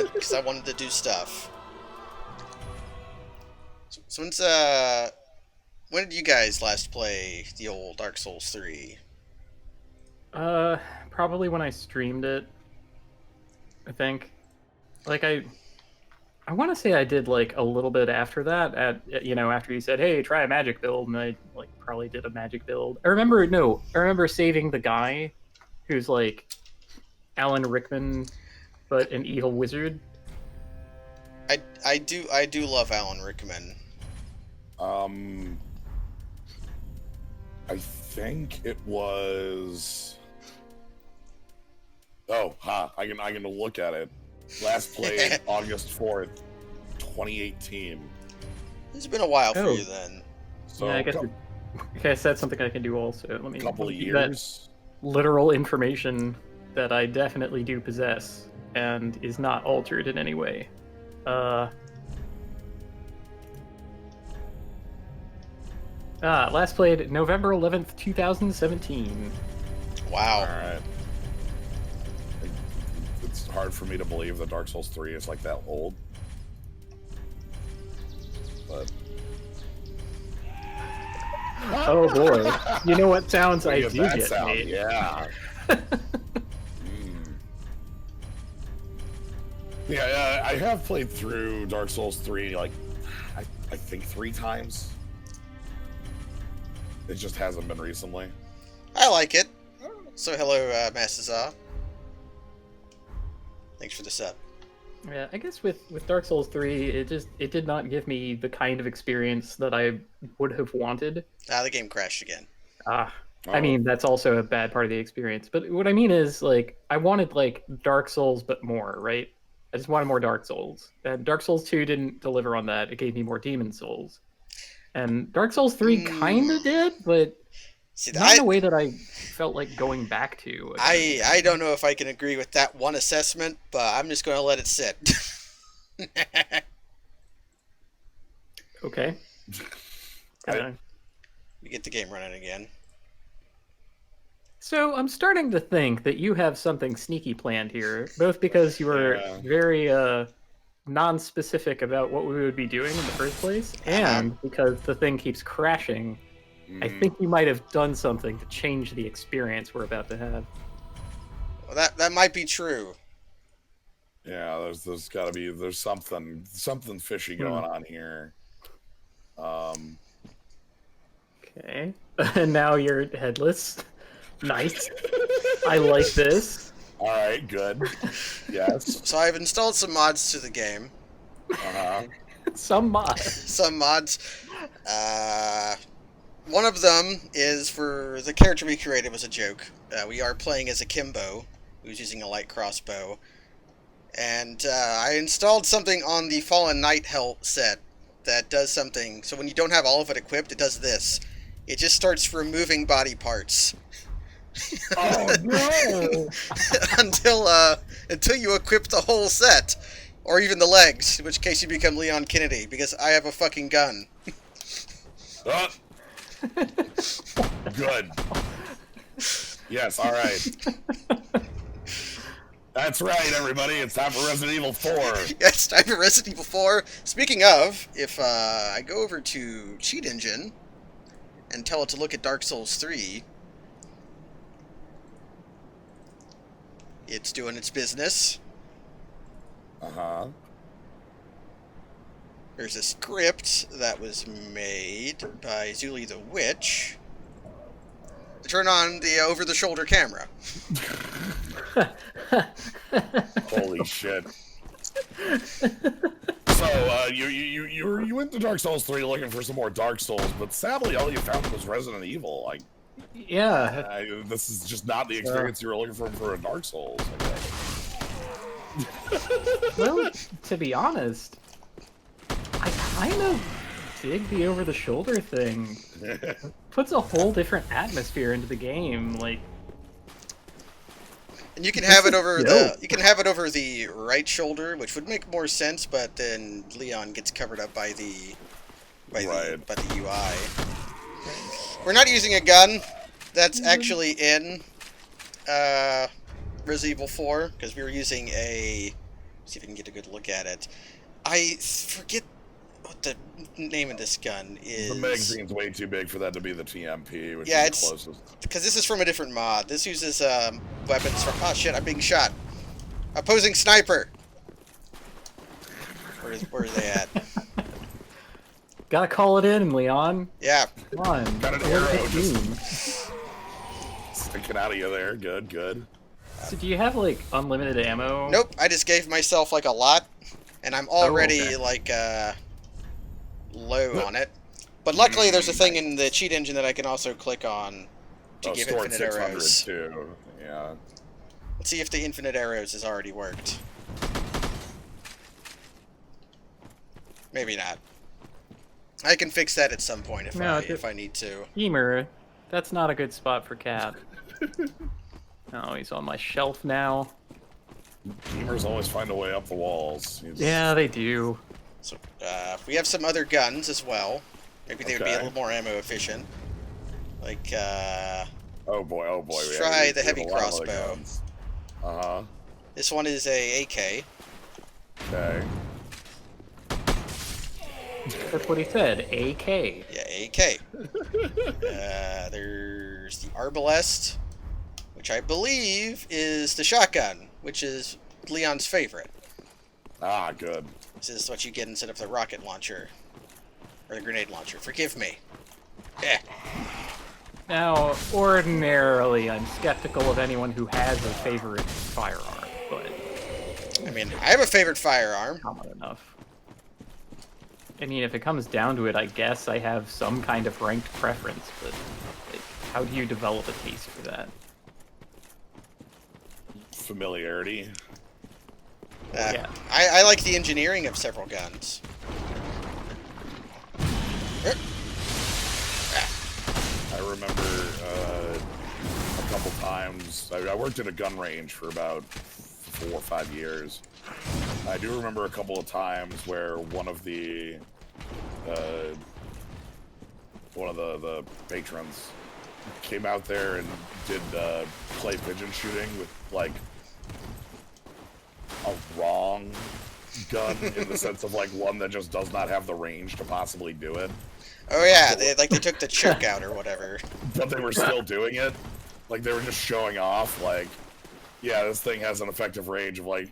because I wanted to do stuff. So when did you guys last play the old Dark Souls 3? Uh, Probably when I streamed it. I think. Like I want to say I did like a little bit after that. After you said, "Hey, try a magic build," and I like probably did a magic build. I remember saving the guy who's like Alan Rickman, but an evil wizard. I do love Alan Rickman. Um, I think it was. Oh, I can look at it. Last played August 4th, 2018. It's been a while for Oh, you then. So yeah, I guess that's something I can do also. a couple of give that years. literal information that I definitely do possess and is not altered in any way. Uh, Last played November 11th, 2017. All Wow. right. It's hard for me to believe that Dark Souls 3 is like that old. But Oh boy. You know what sounds I look at do that get sound, made? yeah. Yeah, I have played through Dark Souls 3 like I think 3 times. It just hasn't been recently. I like it. So hello, Mastaza. Thanks for the sub. Yeah, I guess with Dark Souls 3, it did not give me the kind of experience that I would have wanted. The game crashed again. Ah, I Oh, mean, that's also a bad part of the experience. But what I mean is, like, I wanted like Dark Souls, but more, right? I just wanted more Dark Souls. And Dark Souls 2 didn't deliver on that. It gave me more Demon Souls. And Dark Souls 3 kind of did, but See, not in a way that I felt like going back to again. I don't know if I can agree with that one assessment, but I'm just going to let it sit. Okay. I- Uh, We get the game running again. So I'm starting to think that you have something sneaky planned here, both because you were Yeah. very non-specific about what we would be doing in the first place, and because the thing keeps crashing. I mm, think you might have done something to change the experience we're about to have. Well, that might be true. yeah, there's got to be there's something fishy going on here. Um, Okay. And now you're headless. Nice. I like this. all right, good. Yes. So I've installed some mods to the game. Uh-huh. Some mod. Some mods. One of them is for the character we created was a joke. We are playing as a Kimbo, who's using a light crossbow. And I installed something on the Fallen Knight Hell set that does something. So when you don't have all of it equipped, it does this. It just starts removing body parts. Oh no! until you equip the whole set. Or even the legs, in which case you become Leon Kennedy, because I have a fucking gun. Oh, good. Yes, all right. That's right, everybody. It's time for Resident Evil 4. Yeah, it's time for Resident Evil 4. Speaking of, if I go over to Cheat Engine and tell it to look at Dark Souls 3, it's doing its business. Uh-huh. There's a script that was made by Zuli the Witch to turn on the over-the-shoulder camera. Holy shit. So, you went to Dark Souls 3 looking for some more Dark Souls, but sadly all you found was Resident Evil. Like, Yeah. this is just not the experience you were looking for a Dark Souls. Well, to be honest, I kind of dig the over-the-shoulder thing. Puts a whole different atmosphere into the game. Like, And you can have it over dope. the right shoulder, which would make more sense, but then Leon gets covered up by the Right. UI. We're not using a gun. That's actually in Resident Evil 4, because we were using a See if I can get a good look at it. I forget what the name of this gun is. The magazine's way too big for that to be the TMP, which Yeah, is it's the closest. because this is from a different mod. This uses weapons from. Oh shit! I'm being shot. Opposing sniper. Where are they at? Gotta call it in, Leon. Yeah. Come on. Got an What arrow did you just sticking out of you there. Good, good. So do you have like unlimited ammo? Nope. I just gave myself like a lot, and I'm already okay. like low on it. But luckily, there's a thing in the cheat engine that I can also click on to give stored infinite 600 arrows. too. Yeah. Let's see if the infinite arrows has already worked. Maybe not. I can fix that at some point if I need to. Emer, that's not a good spot for Cat. Oh, he's on my shelf now. Gamers always find a way up the walls. Yeah, they do. So we have some other guns as well. Maybe they would be a Okay. little more ammo efficient. Like oh boy. let's Yeah, try the we have heavy a lot of other crossbow. guns. Uh-huh. This one is a AK. Okay. That's what he said. AK. Yeah, AK. There's the arbalest, which I believe is the shotgun, which is Leon's favorite. Ah, good. This is what you get instead of the rocket launcher. Or the grenade launcher. Forgive me. Eh. Now, ordinarily, I'm skeptical of anyone who has a favorite firearm, but I mean, I have a favorite firearm. common enough. I mean, if it comes down to it, I guess I have some kind of ranked preference, but like, how do you develop a taste for that? Familiarity. Yeah. I like the engineering of several guns. I remember a couple times. I worked at a gun range for about 4 or 5 years. I do remember a couple of times where one of the patrons came out there and did clay pigeon shooting with like a wrong gun in the sense of like one that just does not have the range to possibly do it. Oh yeah, they took the choke out or whatever. But they were still doing it. Like, they were just showing off, like, yeah, this thing has an effective range of, like,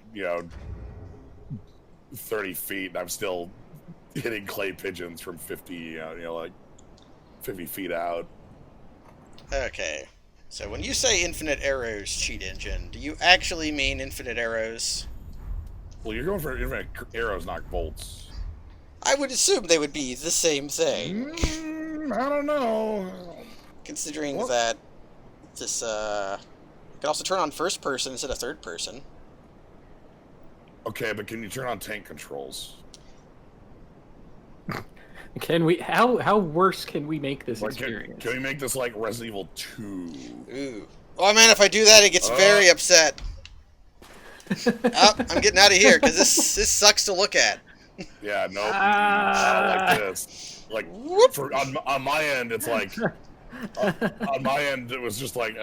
30 feet, and I'm still hitting clay pigeons from 50, like, 50 feet out. Okay. So when you say infinite arrows cheat engine, do you actually mean infinite arrows? Well, you're going for infinite arrows, not bolts. I would assume they would be the same thing. I don't know. Considering that this can also turn on first person instead of third person. Okay, but can you turn on tank controls? Can we? How worse can we make this Like, experience? can we make this like Resident Evil 2? Ooh. Oh man, if I do that, it gets very upset. Oh, I'm getting out of here because this sucks to look at. Yeah, nope. I don't like this. Like, on my end, it's like, on my end, it was just like,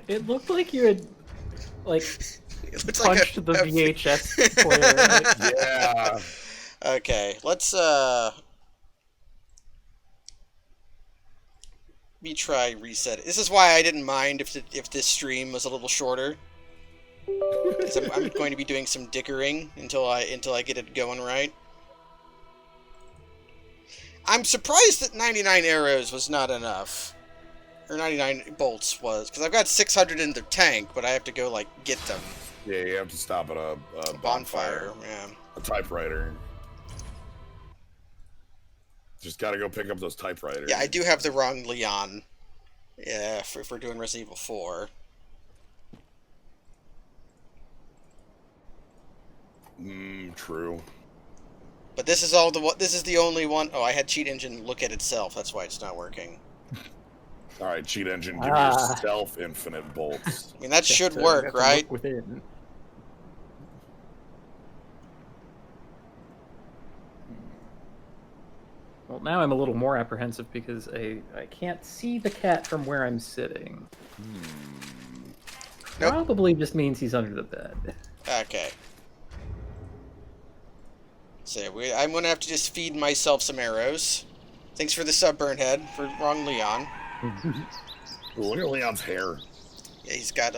It looked like you had, like, It looks punched like the VHS player. Right? yeah. Okay, let's me try reset it. This is why I didn't mind if this stream was a little shorter. 'Cause I'm going to be doing some dickering until I get it going right. I'm surprised that 99 arrows was not enough. Or 99 bolts was. Because I've got 600 in the tank, but I have to go, like, get them. Yeah, you have to stop at a Bonfire, yeah. A typewriter. Just gotta go pick up those typewriters. Yeah, I do have the wrong Leon. Yeah, if we're doing Resident Evil 4. True. But this is this is the only one. Oh, I had Cheat Engine look at itself. That's why it's not working. All right, cheat engine, give yourself infinite bolts. I mean, that should So work, you have to right? look within. Well, now I'm a little more apprehensive because I can't see the cat from where I'm sitting. Nope. Probably just means he's under the bed. Okay. So I'm gonna have to just feed myself some arrows. Thanks for the sub, Burnhead, for wrong Leon. Look at Leon's hair. Yeah, he's got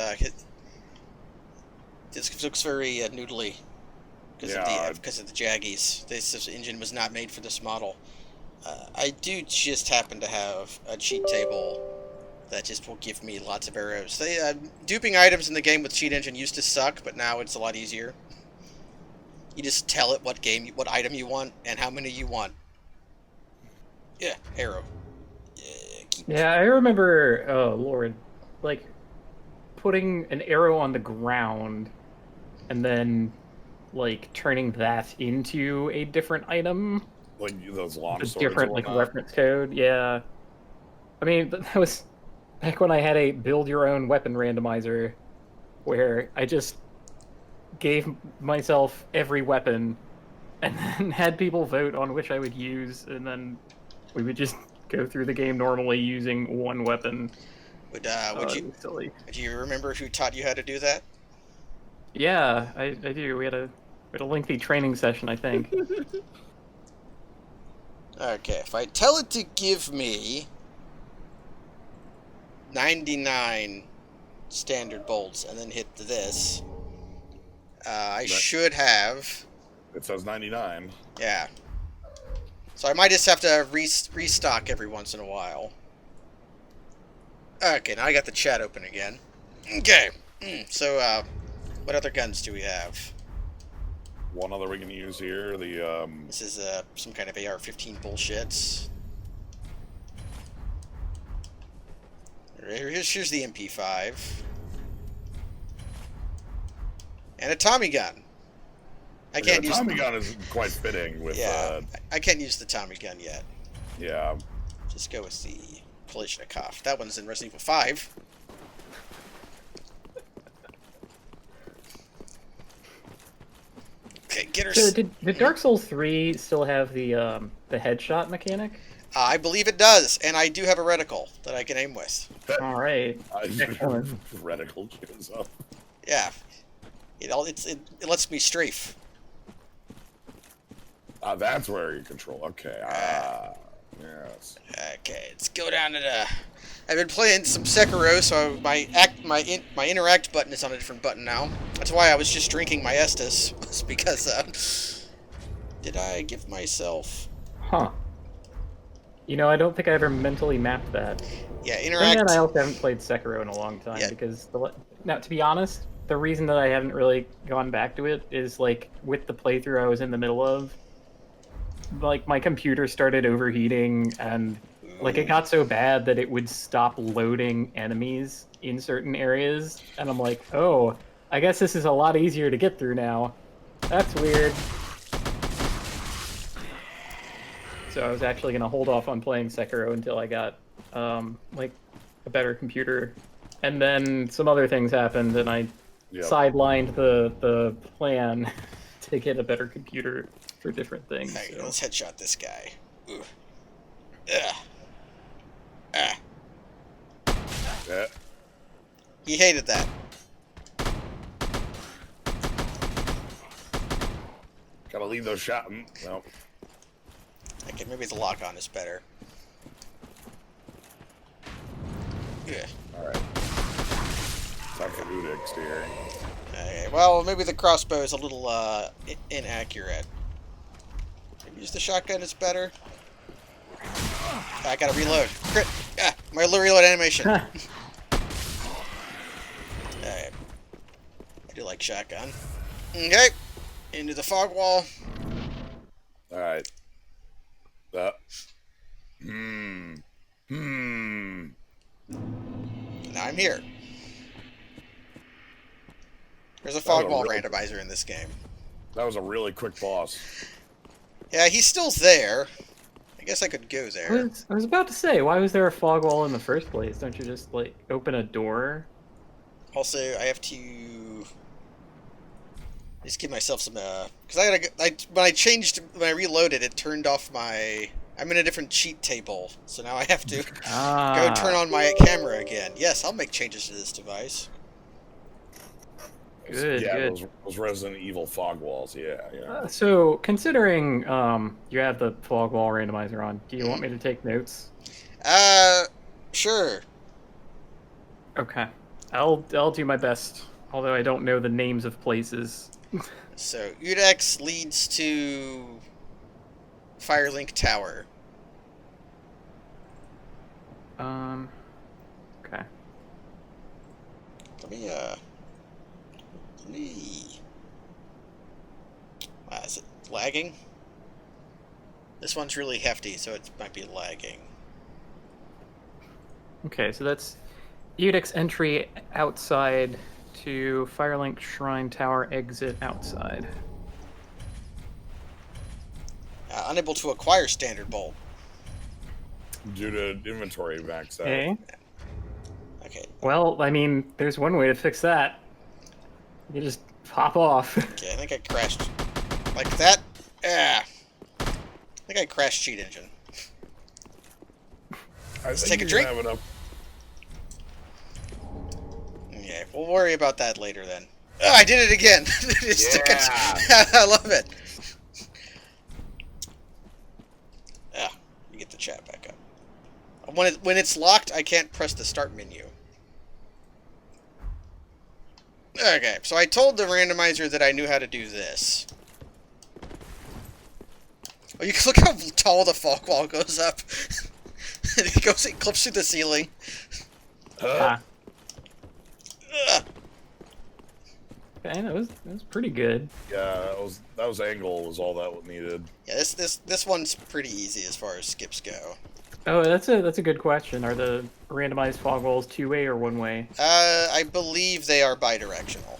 this looks very noodly because of the jaggies. This engine was not made for this model. I do just happen to have a cheat table that just will give me lots of arrows. Duping items in the game with cheat engine used to suck, but now it's a lot easier. You just tell it what item you want and how many you want. Yeah, arrow. Yeah, I remember. Oh Lord, like putting an arrow on the ground and then like turning that into a different item. Like those long swords. Different like reference code. Yeah. I mean, that was back when I had a build your own weapon randomizer, where I just gave myself every weapon and then had people vote on which I would use, and then we would just go through the game normally using one weapon. Do you remember who taught you how to do that? Yeah, I do. We had a lengthy training session, I think. Okay, if I tell it to give me 99 standard bolts and then hit this, I should have... It says 99. Yeah. So I might just have to restock every once in a while. Okay, now I got the chat open again. Okay, so what other guns do we have? One other we can use here. This is some kind of AR-15 bullshit. Here's the MP5. And a Tommy gun. I can't use Tommy gun is quite fitting with. Yeah, I can't use the Tommy gun yet. Yeah. Just go with the Kalashnikov. That one's in Resident Evil 5. Okay, get her. So did Dark Souls 3 still have the headshot mechanic? I believe it does, and I do have a reticle that I can aim with. All right. Reticle shows up. Yeah, it lets me strafe. That's where you control. Okay. Yes. Okay, let's go down to the. I've been playing some Sekiro, so my interact button is on a different button now. That's why I was just drinking my Estus. It's because did I give myself? Huh. You know, I don't think I ever mentally mapped that. Yeah, interact. And I also haven't played Sekiro in a long time because now, to be honest, the reason that I haven't really gone back to it is like with the playthrough I was in the middle of, like my computer started overheating and like it got so bad that it would stop loading enemies in certain areas, and I'm like, oh, I guess this is a lot easier to get through now. That's weird. So I was actually going to hold off on playing Sekiro until I got like a better computer, and then some other things happened, and I sidelined the plan to get a better computer for different things. Right, so. Let's headshot this guy. Ooh. He hated that. Gotta leave those shots. No. Okay, maybe the lock-on is better. Yeah. Alright. Time for Ludix here. Okay, well, maybe the crossbow is a little inaccurate. Maybe use the shotgun is better. I gotta reload. Crit! My reload animation. Alright. I do like shotgun. Okay. Into the fog wall. Alright. Now I'm here. There's a fog wall randomizer in this game. That was a really quick boss. Yeah, he's still there. I guess I could go there. I was about to say, why was there a fog wall in the first place? Don't you just, like, open a door? Also, I have to just give myself some, because when I reloaded, it turned off my, I'm in a different cheat table, so now I have to go turn on my camera again. Yes, I'll make changes to this device. Good, yeah, good. those Resident Evil fog walls. Yeah, yeah. So, considering you have the fog wall randomizer on, do you want me to take notes? Uh, sure. Okay, I'll do my best. Although I don't know the names of places. So, Udex leads to Firelink Tower. Okay. Let me... Wow, is it lagging? This one's really hefty, so it might be lagging. Okay, so that's Udex entry outside to Firelink Shrine Tower exit outside. Unable to acquire Standard Bolt. Due to inventory max out. Okay. Okay. Well, I mean, there's one way to fix that. You just pop off. Okay, I think I crashed. Like that? I think I crashed Cheat Engine. Let's take a drink. Have enough. Okay, we'll worry about that later then. Oh, I did it again! Yeah. I love it! You get the chat back up. When it's locked, I can't press the start menu. Okay, so I told the randomizer that I knew how to do this. Oh, you can look how tall the fog wall goes up. it clips through the ceiling. Ah. Okay, that was pretty good. Yeah, that was angle was all that needed. Yeah, this one's pretty easy as far as skips go. Oh, that's a good question. Are the randomized fog walls two-way or one-way? I believe they are bidirectional.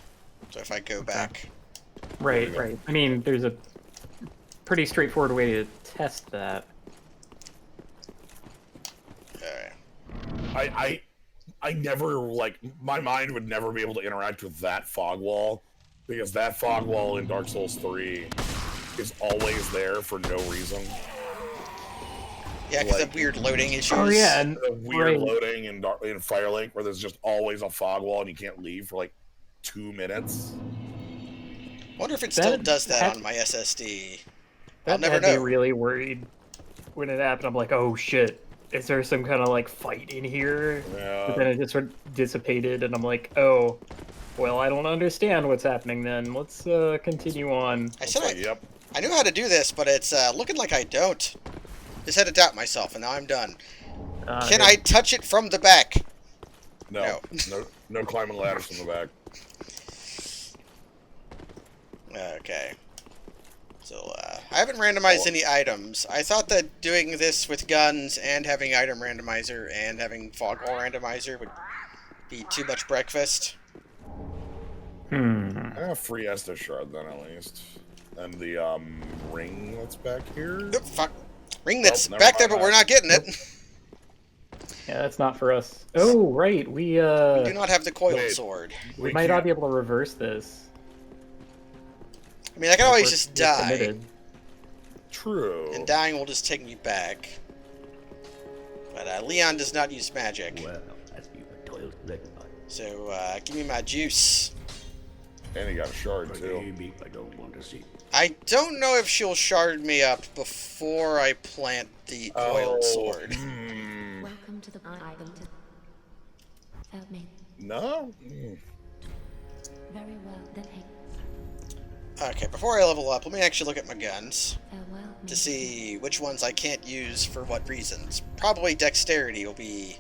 So if I go back... Right, right. I mean, there's a pretty straightforward way to test that. Alright. I never, like, my mind would never be able to interact with that fog wall, because that fog wall in Dark Souls 3 is always there for no reason. Yeah, because of weird loading issues. Oh, yeah, and The weird loading in Firelink, where there's just always a fog wall and you can't leave for, like, 2 minutes. I wonder if it still does that on my SSD. I'll never had know. me really worried when it happened. I'm like, oh shit, is there some kind of like fight in here? Yeah. But then it just sort of dissipated, and I'm like, oh, well, I don't understand what's happening then. Let's continue on. Yep. I knew how to do this, but it's looking like I don't. Just had to doubt myself, and now I'm done. Can I touch it from the back? No. No climbing ladders from the back. Okay. So, I haven't randomized any items. I thought that doing this with guns and having item randomizer and having fog wall randomizer would be too much breakfast. I have a free Estus shard then at least. And the ring that's back here. Oh, fuck. Ring that's Nope, back there, never but we're not getting it. Yeah, that's not for us. Oh, right, we do not have the coiled Wait. sword. we might not be able to reverse this. I mean, I can always We're just die. committed. True. And dying will just take me back. But Leon does not use magic. Well, as you were toiled recognize. So, give me my juice. And he got a shard too. Maybe I don't want to see. I don't know if she'll shard me up before I plant the coiled sword. Welcome to the island. Help me. No? Very well, then hey. Okay, before I level up, let me actually look at my guns Farewell. to see which ones I can't use for what reasons. Probably dexterity will be...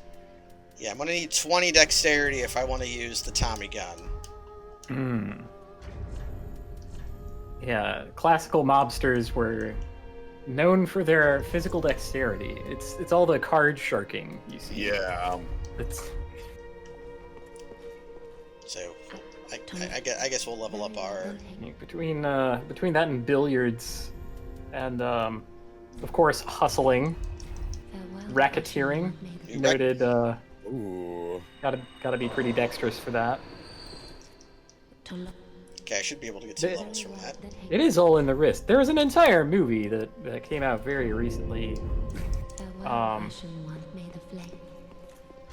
Yeah, I'm gonna need 20 dexterity if I want to use the Tommy gun. Yeah, classical mobsters were known for their physical dexterity. It's all the card sharking you see. Yeah. It's So, I guess we'll level up our... between that and billiards, and of course hustling, racketeering. Noted. Ooh. Gotta be pretty dexterous for that. Okay, I should be able to get some levels from that. It is all in the wrist. There was an entire movie that came out very recently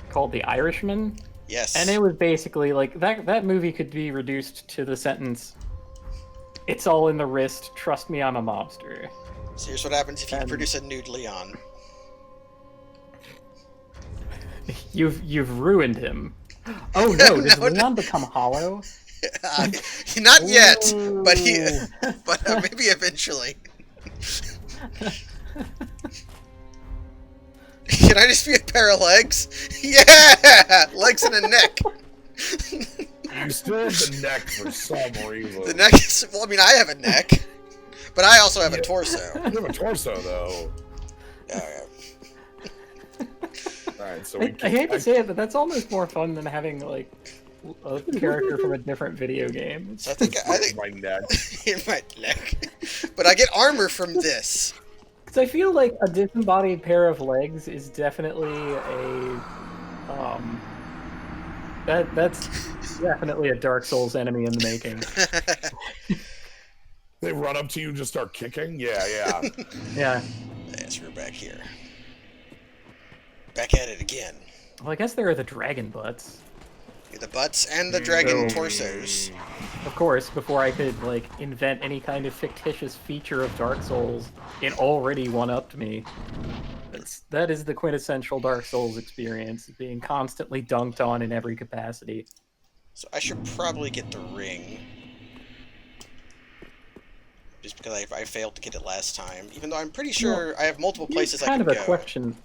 called The Irishman. Yes. And it was basically like that movie could be reduced to the sentence, "It's all in the wrist. Trust me, I'm a mobster." So here's what happens if you And- produce a nude Leon. You've ruined him. Oh no! Does No, Leon become hollow? Not yet, but Ooh. maybe eventually. Can I just be a pair of legs? Yeah! Legs and a neck. You still have the neck for some reason. The neck is... Well, I mean, I have a neck. But I also have a torso. You have a torso, though. Alright. Alright, so I hate to say it, but that's almost more fun than having like a character from a different video game. So I think my neck. in my neck. But I get armor from this. Because I feel like a disembodied pair of legs is definitely a that's definitely a Dark Souls enemy in the making. They run up to you and just start kicking? Yeah. Yeah. Yes, we're back here. Back at it again. Well, I guess there are the dragon butts. The butts and the dragon So- torsos. Of course, before I could like invent any kind of fictitious feature of Dark Souls, it already one-upped me. That is the quintessential Dark Souls experience, being constantly dunked on in every capacity. So I should probably get the ring. Just because I failed to get it last time. Even though I'm pretty sure I have multiple places I kind can of go. a question.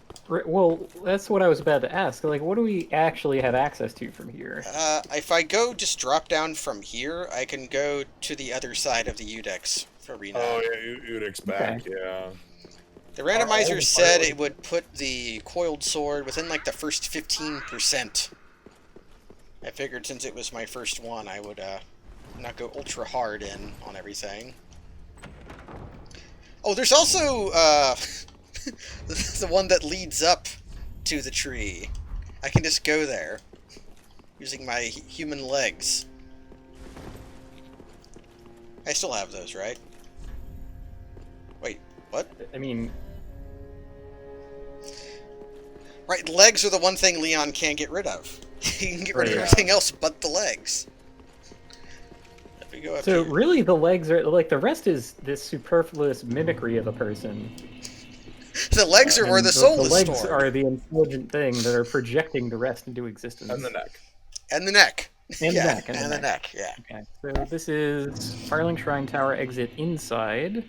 Well, that's what I was about to ask. Like, what do we actually have access to from here? If I go just drop down from here, I can go to the other side of the Udex arena. Oh, yeah, Udix back, yeah. The all randomizer the said Firelink- it would put the coiled sword within like the first 15%. I figured since it was my first one, I would not go ultra hard in on everything. Oh, there's also the one that leads up to the tree. I can just go there using my human legs. I still have those, right? Wait, what? I mean, Right, legs are the one thing Leon can't get rid of. He can get rid of Right. everything else but the legs. If we go up so here. really the legs are like the rest is this superfluous mimicry of a person. The legs are where And the soul the is legs stored. are the intelligent thing that are projecting the rest into existence. And the neck. And the neck. And yeah, the neck. and the neck, yeah. Okay, so this is Firelink Shrine Tower exit inside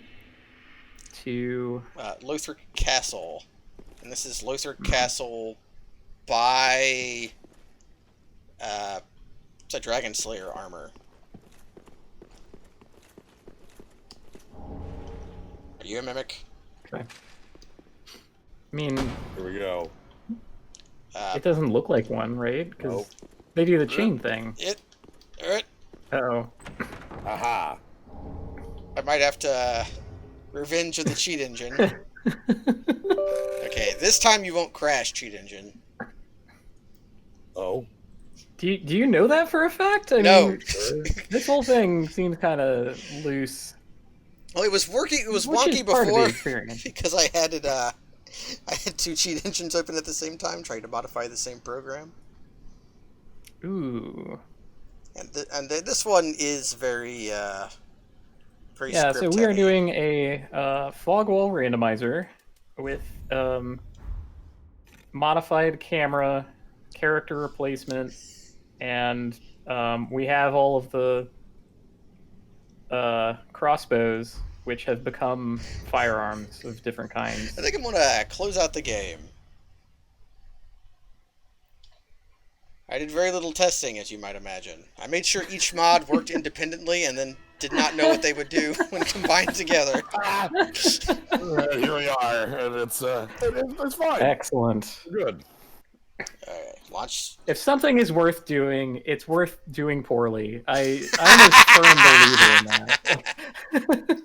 to... Lothric Castle. And this is Lothric Castle by... it's a Dragon Slayer armor. Are you a mimic? Okay. I mean, Here we go. it doesn't look like one, right? Because Nope. they do the chain thing. Alright. Uh-oh. Aha. I might have to revenge of the cheat engine. Okay, this time you won't crash, cheat engine. Oh. Do you know that for a fact? I No. mean, this whole thing seems kind of loose. Well, it was working. It was Which is wonky part of the before experience. because I had it. I had two cheat engines open at the same time, trying to modify the same program. Ooh. And this one is very very. Yeah, so script we are heavy. doing a fog wall randomizer with modified camera, character replacement, and we have all of the crossbows, which have become firearms of different kinds. I think I'm gonna close out the game. I did very little testing, as you might imagine. I made sure each mod worked independently, and then did not know what they would do when combined together. Here we are. And it's fine. Excellent. Good. Alright, launch. If something is worth doing, it's worth doing poorly. I'm a firm believer in that.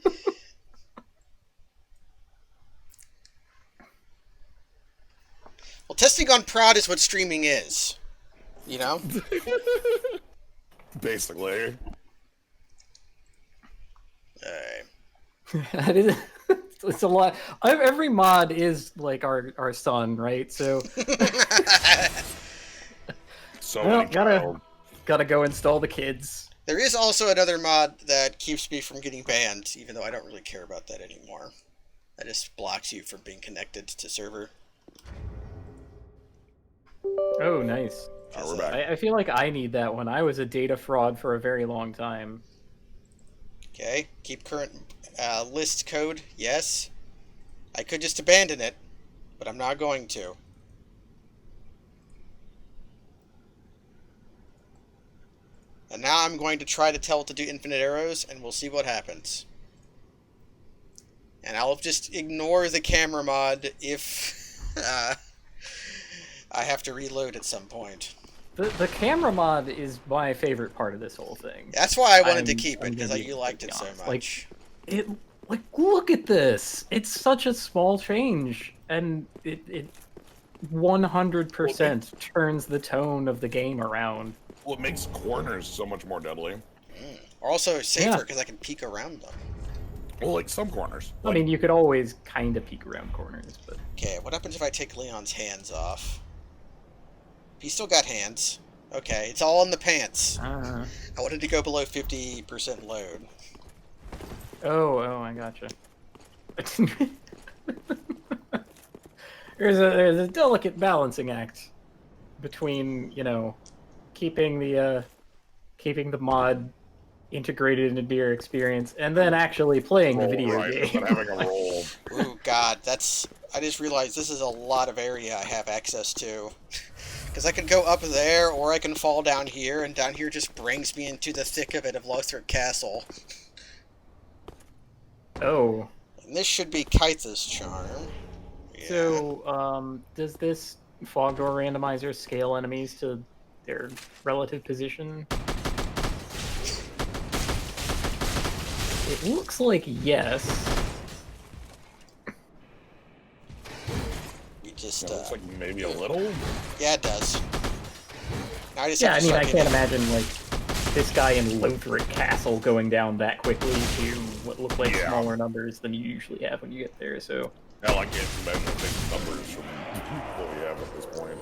Well, testing on prod is what streaming is. You know? Basically. Alright. That is, it's a lot. Every mod is like our son, right? So So Well, many child. gotta go install the kids. There is also another mod that keeps me from getting banned, even though I don't really care about that anymore. That just blocks you from being connected to server. Oh, nice. We're back. I feel like I need that one. I was a data fraud for a very long time. Okay, keep current list code, yes. I could just abandon it, but I'm not going to. And now I'm going to try to tell it to do infinite arrows, and we'll see what happens. And I'll just ignore the camera mod if I have to reload at some point. The camera mod is my favorite part of this whole thing. That's why I wanted to keep it, because gonna you liked it so honest. much. Like, look at this. It's such a small change, and it 100% turns the tone of the game around. Well, it makes corners so much more deadly. Also safer, Yeah. because I can peek around them. Well, like some corners. I mean, you could always kind of peek around corners, but... Okay, what happens if I take Leon's hands off? He's still got hands. Okay, it's all in the pants. I wanted to go below 50% load. Oh, I gotcha. there's a delicate balancing act between, you know, keeping the mod integrated into your experience and then actually playing the video game. But having a roll. Ooh, God, I just realized this is a lot of area I have access to. Because I can go up there, or I can fall down here, and down here just brings me into the thick of it of Lothric Castle. Oh. And this should be Kaitha's charm. Yeah. So, does this fog door randomizer scale enemies to their relative position? It looks like yes. You just, It looks like maybe a little. yeah, it does. Now I just Yeah, have I to mean, I start can't getting- imagine, like, this guy in Lothric Castle going down that quickly to what look like Yeah. smaller numbers than you usually have when you get there, so... Hell, I can't imagine big numbers from what we have at this point.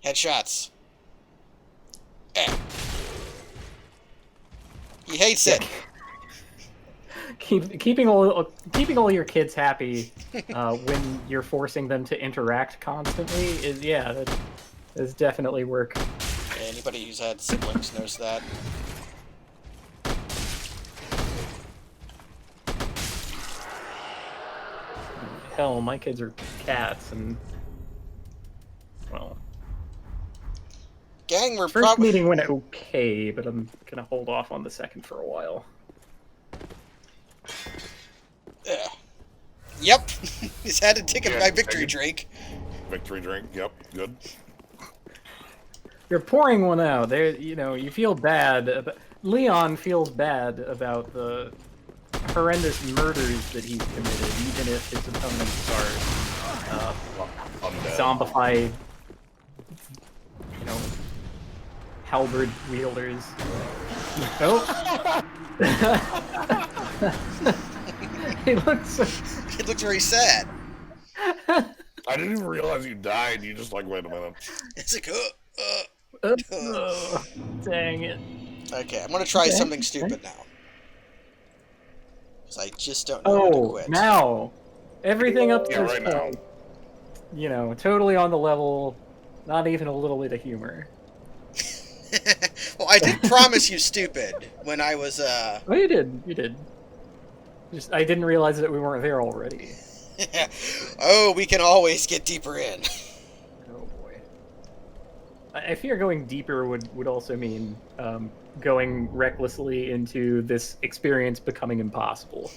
Headshots. Eh. He hates it. Keeping all your kids happy when you're forcing them to interact constantly is, yeah, that is definitely work. Anybody who's had siblings knows that. Hell, my kids are cats, and well, Gang, we're first probably... meeting went okay, but I'm gonna hold off on the second for a while. Yep. He's had to take Yeah, my victory take it. drink. Victory drink. Yep. Good. You're pouring one out. There, you know, you feel bad. Leon feels bad about the horrendous murders that he's committed, even if his opponents are Undead. zombified, you know, halberd wielders. Oh. He looks. It looked very sad. I didn't even realize you died. You just like, wait a minute. It's like, Oh, dang it. Okay, I'm gonna try Okay, something okay. stupid now. Because I just don't know when to Oh, quit. now everything up to Yeah, this right now. point, you know, totally on the level. Not even a little bit of humor. Well, I did promise you stupid when I was, Oh, you did. You did. Just I didn't realize that we weren't there already. oh, we can always get deeper in. Oh boy. I fear going deeper would also mean going recklessly into this experience becoming impossible.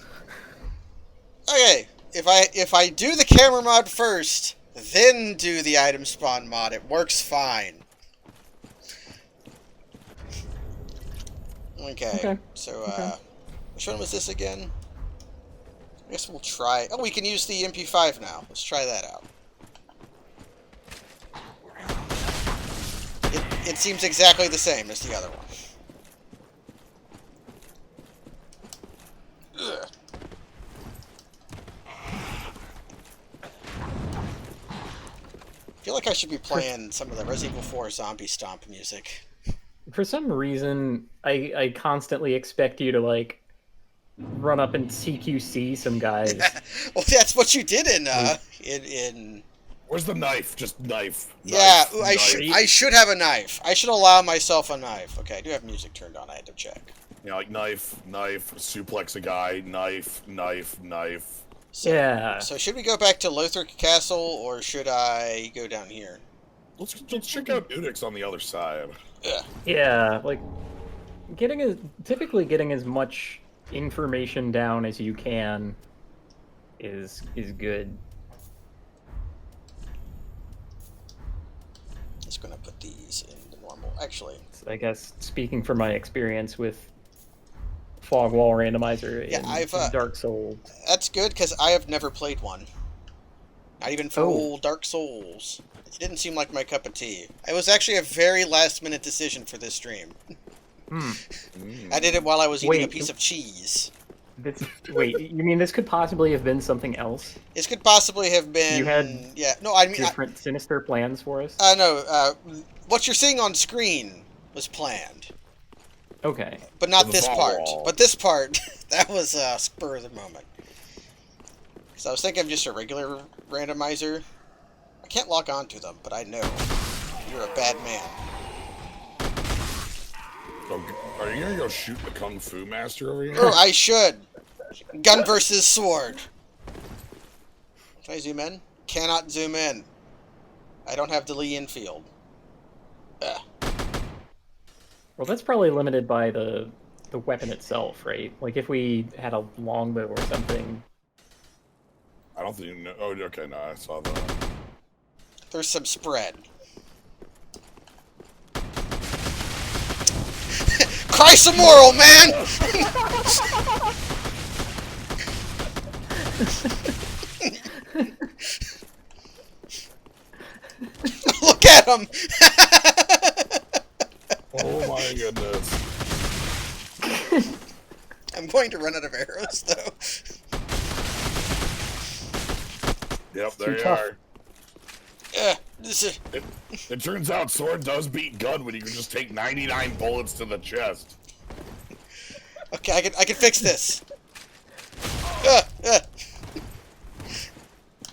Okay, if I do the camera mod first, then do the item spawn mod, it works fine. Okay. So, which one was this again? I guess we'll try... Oh, we can use the MP5 now. Let's try that out. It seems exactly the same as the other one. Ugh. I feel like I should be playing some of the Resident Evil 4 Zombie Stomp music. For some reason, I constantly expect you to, like, run up and CQC some guys. Well, that's what you did in Where's the knife? Just knife. Yeah, Knife, I should have a knife. I should allow myself a knife. Okay, I do have music turned on. I had to check. You know, like knife, suplex a guy, knife. So, Yeah. So should we go back to Lothric Castle, or should I go down here? Let's check out Unix on the other side. Yeah. Yeah, like, typically getting as much information down as you can is good. Just gonna put these in the normal. Actually, I guess speaking from my experience with Fog Wall Randomizer Yeah, in Dark Souls. that's good because I have never played one. Not even for Oh. old Dark Souls. It didn't seem like my cup of tea. It was actually a very last-minute decision for this stream. I did it while I was eating a Wait. piece of cheese. Wait, you mean this could possibly have been something else? This could possibly have been. You had Yeah. No, I mean. Different sinister plans for us? No. What you're seeing on screen was planned. Okay. But not The this fall part. wall. But this part, that was spur of the moment. Because I was thinking of just a regular randomizer. I can't lock onto them, but I know you're a bad man. So, are you gonna go shoot the Kung Fu Master over here? Oh, I should. Gun versus sword. Can I zoom in? Cannot zoom in. I don't have the Lee Infield. Ugh. Well, that's probably limited by the weapon itself, right? Like, if we had a longbow or something. I don't think you know. Oh, okay, no, I saw that. There's some spread. Cry some more, old man! Look at him! Oh my goodness. I'm going to run out of arrows, though. Yep, there you tough. are. This is... It turns out sword does beat gun when you can just take 99 bullets to the chest. Okay, I can fix this.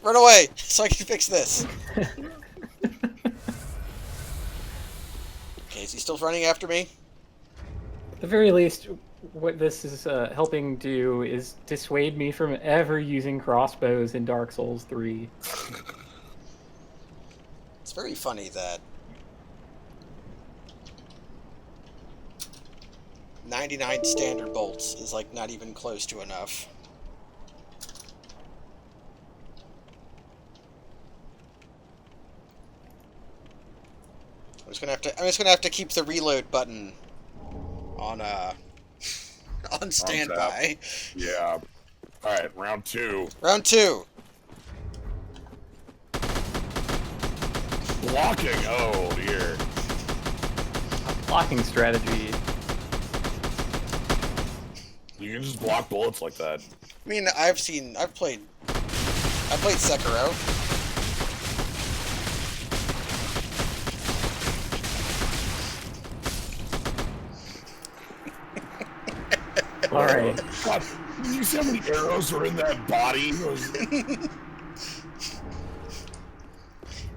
Run away, so I can fix this. Okay, is he still running after me? At the very least, what this is helping do is dissuade me from ever using crossbows in Dark Souls 3. It's very funny that 99 standard bolts is like not even close to enough. I'm just gonna have to keep the reload button on on standby. Yeah. Alright, round 2. Round 2. Blocking! Oh dear. Blocking strategy. You can just block bullets like that. I mean, I played Sekiro. Alright. God, did you see how many arrows were in that body?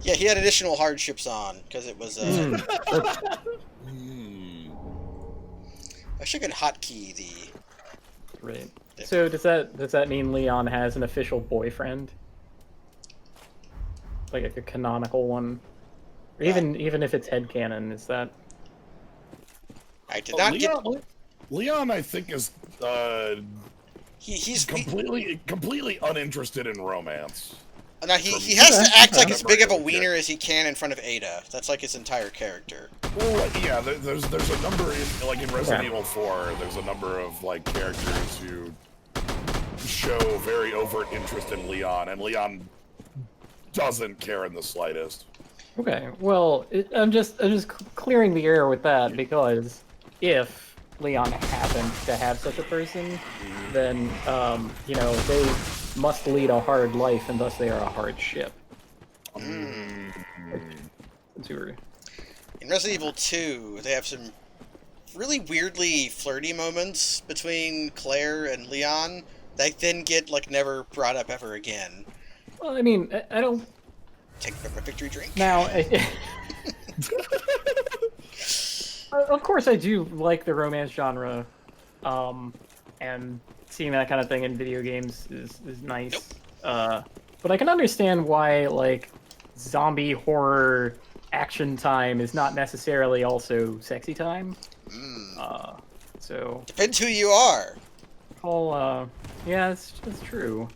Yeah, he had additional hardships on because it was. I should could hotkey the. Right. So does that mean Leon has an official boyfriend? Like a canonical one? Or even if it's headcanon, is that... I did not get. Leon, I think, is He's completely uninterested in romance. Now he has to act like as big of a Okay. wiener as he can in front of Ada. That's like his entire character. Well, yeah, there's a number in Resident Evil 4. There's a number of like characters who show very overt interest in Leon, and Leon doesn't care in the slightest. Okay, well, I'm just clearing the air with that because if Leon happens to have such a person, then they must lead a hard life, and thus they are a hard ship. In Resident Evil 2, they have some really weirdly flirty moments between Claire and Leon that then get, like, never brought up ever again. Well, I mean, I don't... Take a victory drink. Now, of course I do like the romance genre, and seeing that kind of thing in video games is nice. Nope. But I can understand why, like, zombie horror action time is not necessarily also sexy time. So... Depends who you are. Yeah, it's true.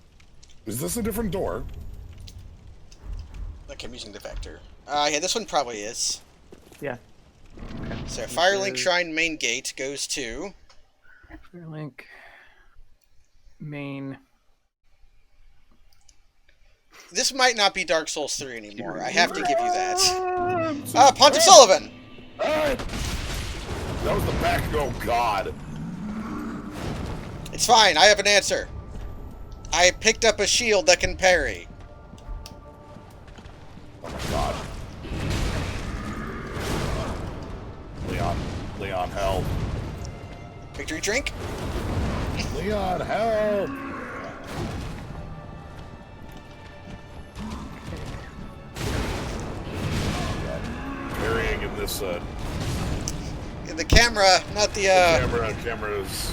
Is this a different door? Okay, I'm using the vector. Yeah, this one probably is. Yeah. Okay. So, Firelink Shrine main gate goes to... Firelink main... This might not be Dark Souls 3 anymore. I have to give you that. Pontiff Sullivan! That was the back. Oh, God. It's fine. I have an answer. I picked up a shield that can parry. Oh, my God. Leon, help. Victory drink? Leon, help! Parrying in this, In the camera, not the, cameras.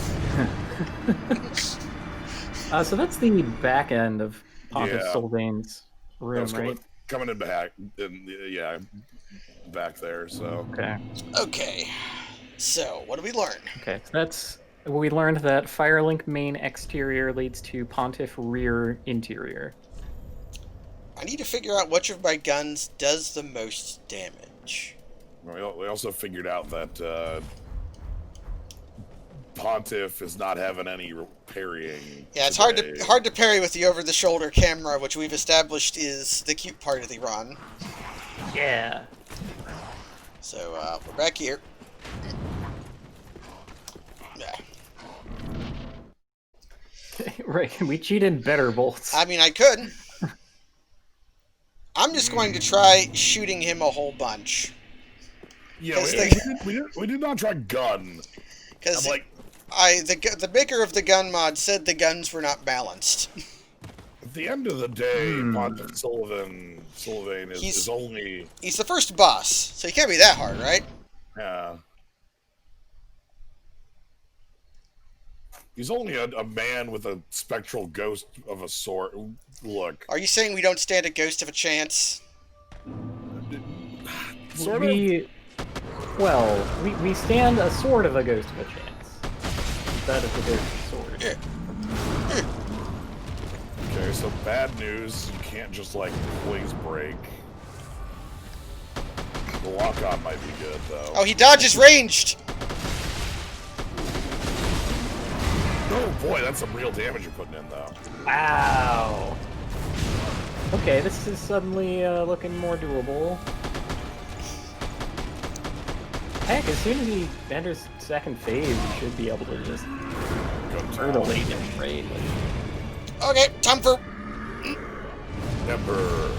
So that's the back end of Pontiff Yeah. Sullivan's room, right? Coming in back, yeah, back there, so. Okay. Okay. So, what do we learn? Okay, so that's... We learned that Firelink main exterior leads to Pontiff rear interior. I need to figure out which of my guns does the most damage. We also figured out that Pontiff is not having any parrying. Yeah, it's today. hard to parry with the over-the-shoulder camera, which we've established is the cute part of the run. Yeah. So, we're back here. Yeah. Right, we cheated better bolts. I mean, I could. I'm just going to try shooting him a whole bunch. Yeah, we did not try gun. Because I'm like, the maker of the gun mod said the guns were not balanced. at the end of the day, Pontiff Sullivan is only... He's the first boss, so he can't be that hard, right? He's only a man with a spectral ghost of a sort. Look. Are you saying we don't stand a ghost of a chance? Sort of. Well, we stand a sort of a ghost of a chance. That is a ghost sword. Yeah. Okay, so bad news. You can't just, like, wings break. The lock-on might be good, though. Oh, he dodges ranged! Oh, boy, that's some real damage you're putting in, though. Wow. Okay, this is suddenly looking more doable. Heck, as soon as he enters second phase, he should be able to just brutally him, right? Okay, time for... Ember.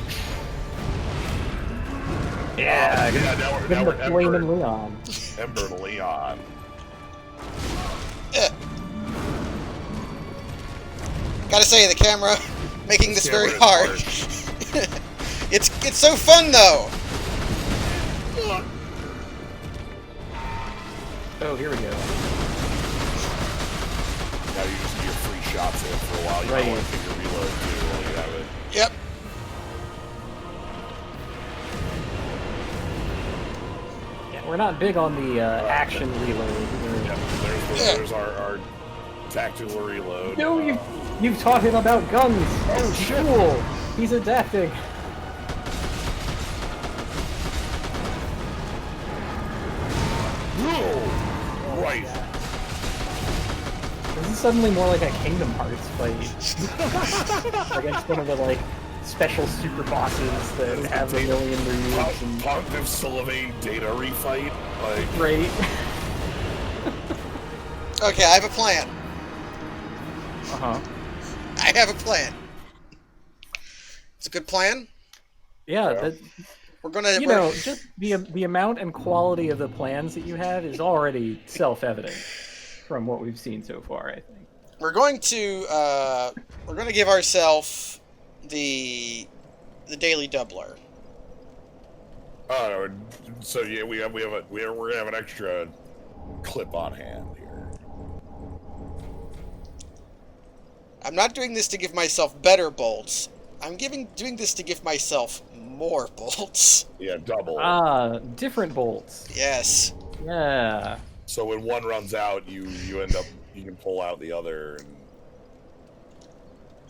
Yeah, now we're Flame and Leon. Ember and Leon. Gotta say, the camera making this very hard. It's so fun, though! Oh, here we go. Now you just get your free shots in for a while. You Right. might want to take your reload, too, while you have it. Yep. Yeah, we're not big on the action reload. Yep, there's our tactical reload. No, you've taught him about guns. Oh, shit. Cool. He's adapting. Whoa! Right. This is suddenly more like a Kingdom Hearts fight against one of the like special super bosses that have a million moves and Pontiff Sullivan data refight. Like, great. Okay, I have a plan. I have a plan. It's a good plan? Yeah, Yeah. We're gonna. You know, just the amount and quality of the plans that you have is already self-evident from what we've seen so far, I think. We're going to give ourselves the daily doubler. Oh, so yeah, we're gonna have an extra clip on hand here. I'm not doing this to give myself better bolts. I'm doing this to give myself more bolts. Yeah, double. Different bolts. Yes. Yeah. So when one runs out, you end up you can pull out the other. And...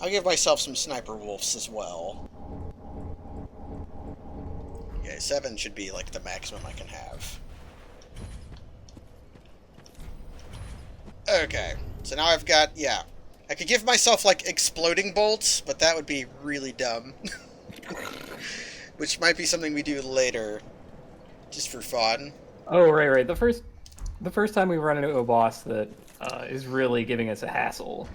I'll give myself some sniper wolves as well. Okay, 7 should be like the maximum I can have. Okay, so now I've got, yeah. I could give myself, like, exploding bolts, but that would be really dumb. Which might be something we do later, just for fun. Oh, right. The first time we run into a boss that is really giving us a hassle.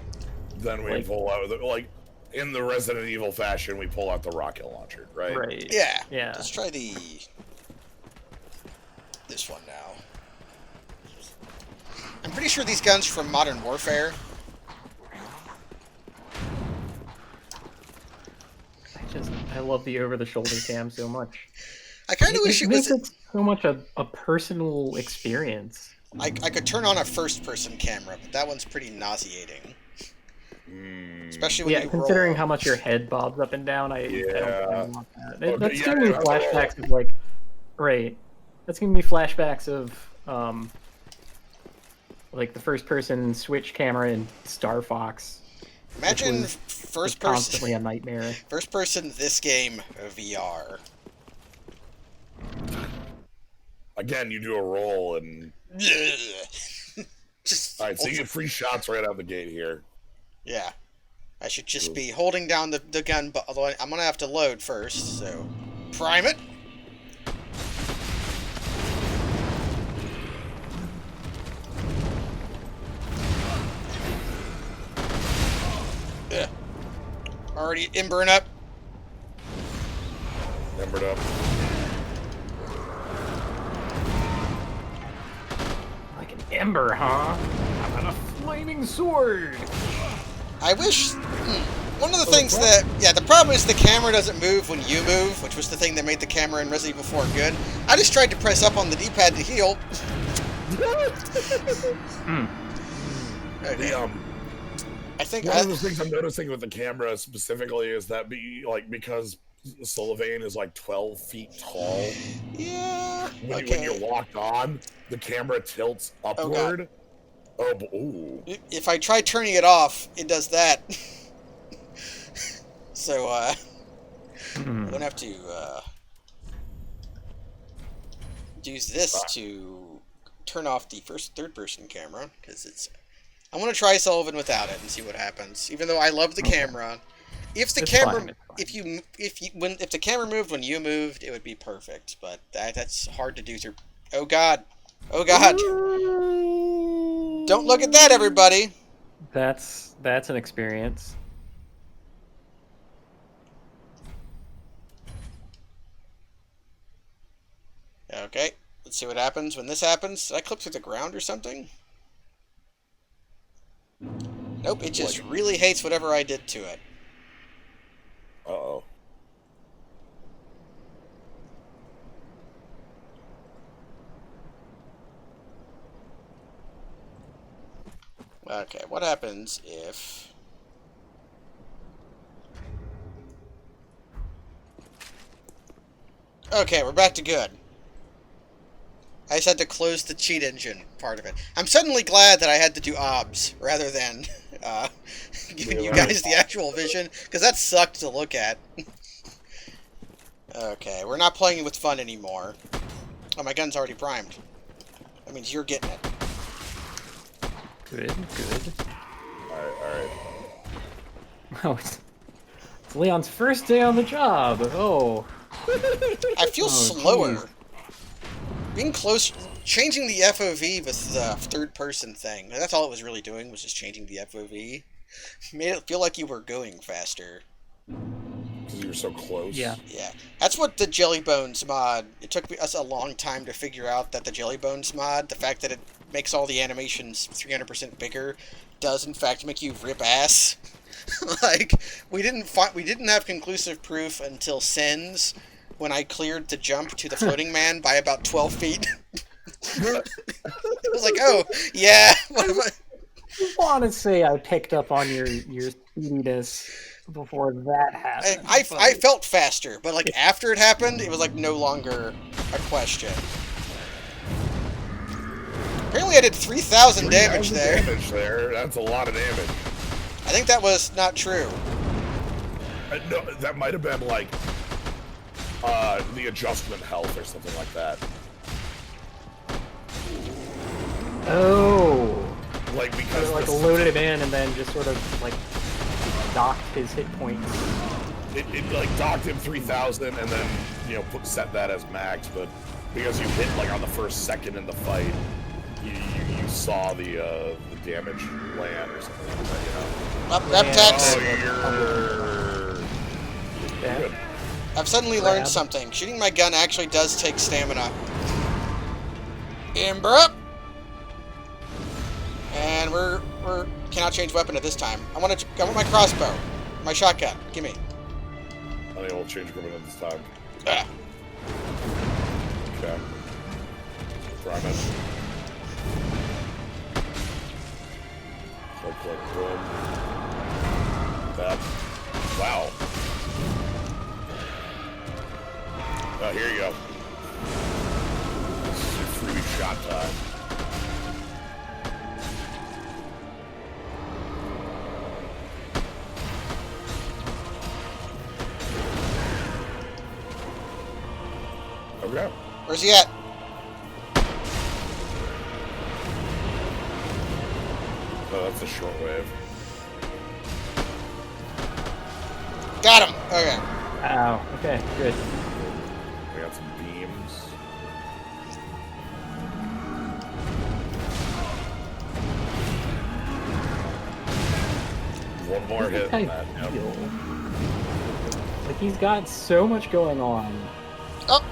Then we pull out, like, in the Resident Evil fashion, we pull out the rocket launcher, right? Right. Yeah. Yeah. Let's try this one now. I'm pretty sure these guns are from Modern Warfare. I love the over-the-shoulder cam so much. I kind of wish it was... Makes it so much a personal experience. I could turn on a first-person camera, but that one's pretty nauseating. Especially when you considering roll. how much your head bobs up and down, I don't want that. That's yeah, giving me flashbacks of, like... Right. That's giving me flashbacks of, like, the first-person Switch camera in Star Fox. Imagine first person. Constantly a nightmare. First person this game VR. Again, you do a roll and Just. All right, so you get free shots right out the gate here. Yeah, I should just be holding down the gun, but although I'm gonna have to load first, so prime it. Already embering up. Embered up. Like an ember, huh? How about a flaming sword? I wish... One of the things that... Yeah, the problem is the camera doesn't move when you move, which was the thing that made the camera in Resident Evil 4 good. I just tried to press up on the D-pad to heal. Okay. I think one of the things I'm noticing with the camera specifically is that because Sylvain is like 12 feet tall. Yeah. When you're locked on, the camera tilts upward. Ooh. If I try turning it off, it does that. So, I'm gonna have to use this to turn off the third-person camera because it's. I want to try Sullivan without it and see what happens. Even though I love the camera, if the if the camera moved when you moved, it would be perfect. But that's hard to do through. Oh God! Oh God! Don't look at that, everybody. That's an experience. Okay, let's see what happens when this happens. Did I clip through the ground or something? Nope, it just really hates whatever I did to it. Uh-oh. Okay, what happens if... Okay, we're back to good. I just had to close the cheat engine part of it. I'm suddenly glad that I had to do OBS rather than giving you guys the actual vision, because that sucked to look at. Okay, we're not playing with fun anymore. Oh, my gun's already primed. That means you're getting it. Good. Alright. Oh, it's Leon's first day on the job. Oh. I feel slower. Geez. Being close, changing the FOV with the third-person thing. That's all it was really doing, was just changing the FOV. Made it feel like you were going faster. Because you were so close. Yeah. Yeah, that's what the Jelly Bones mod. It took us a long time to figure out that the Jelly Bones mod, the fact that it makes all the animations 300% bigger, does in fact make you rip ass. Like we didn't have conclusive proof until Sins, when I cleared the jump to the floating man by about 12 feet. I was like, oh yeah, what am I? I want to say I picked up on your speediness before that happened. I felt faster, but like after it happened, it was like no longer a question. Apparently I did 3,000 damage there. That's a lot of damage. I think that was not true. No, that might have been like the adjustment health or something like that. Oh. Like because like loaded him in and then just sort of like docked his hit points. It like docked him 3,000 and then set that as max, but because you hit like on the first second in the fight, you saw the damage land or something like that, Up tax. Oh, you're good. I've suddenly learned something. Shooting my gun actually does take stamina. Ember up. And we're cannot change weapon at this time. I want my crossbow, my shotgun. Gimme. I think we'll change equipment at this time. Ah. Okay. Prime it. Click, boom. That. Wow. Oh, here you go. This is your freebie shot time. Okay. Where's he at? Oh, that's a shortwave. Got him. Okay. Ow. Okay, good. We got some beams. One more hit on that. Yep. Like he's got so much going on. Oh.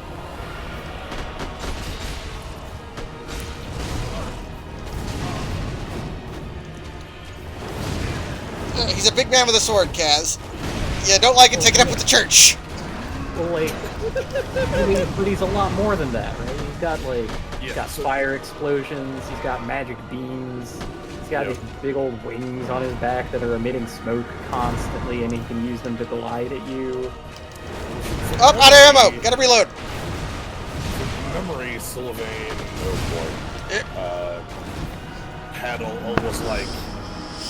He's a big man with a sword, Kaz. Yeah, don't like it, take it up with the church. Well, like, but he's a lot more than that, right? He's got fire explosions, he's got magic beams, he's got these big old wings on his back that are emitting smoke constantly, and he can use them to glide at you. Up, out of ammo! Gotta reload! Memory, Sylvain, had almost like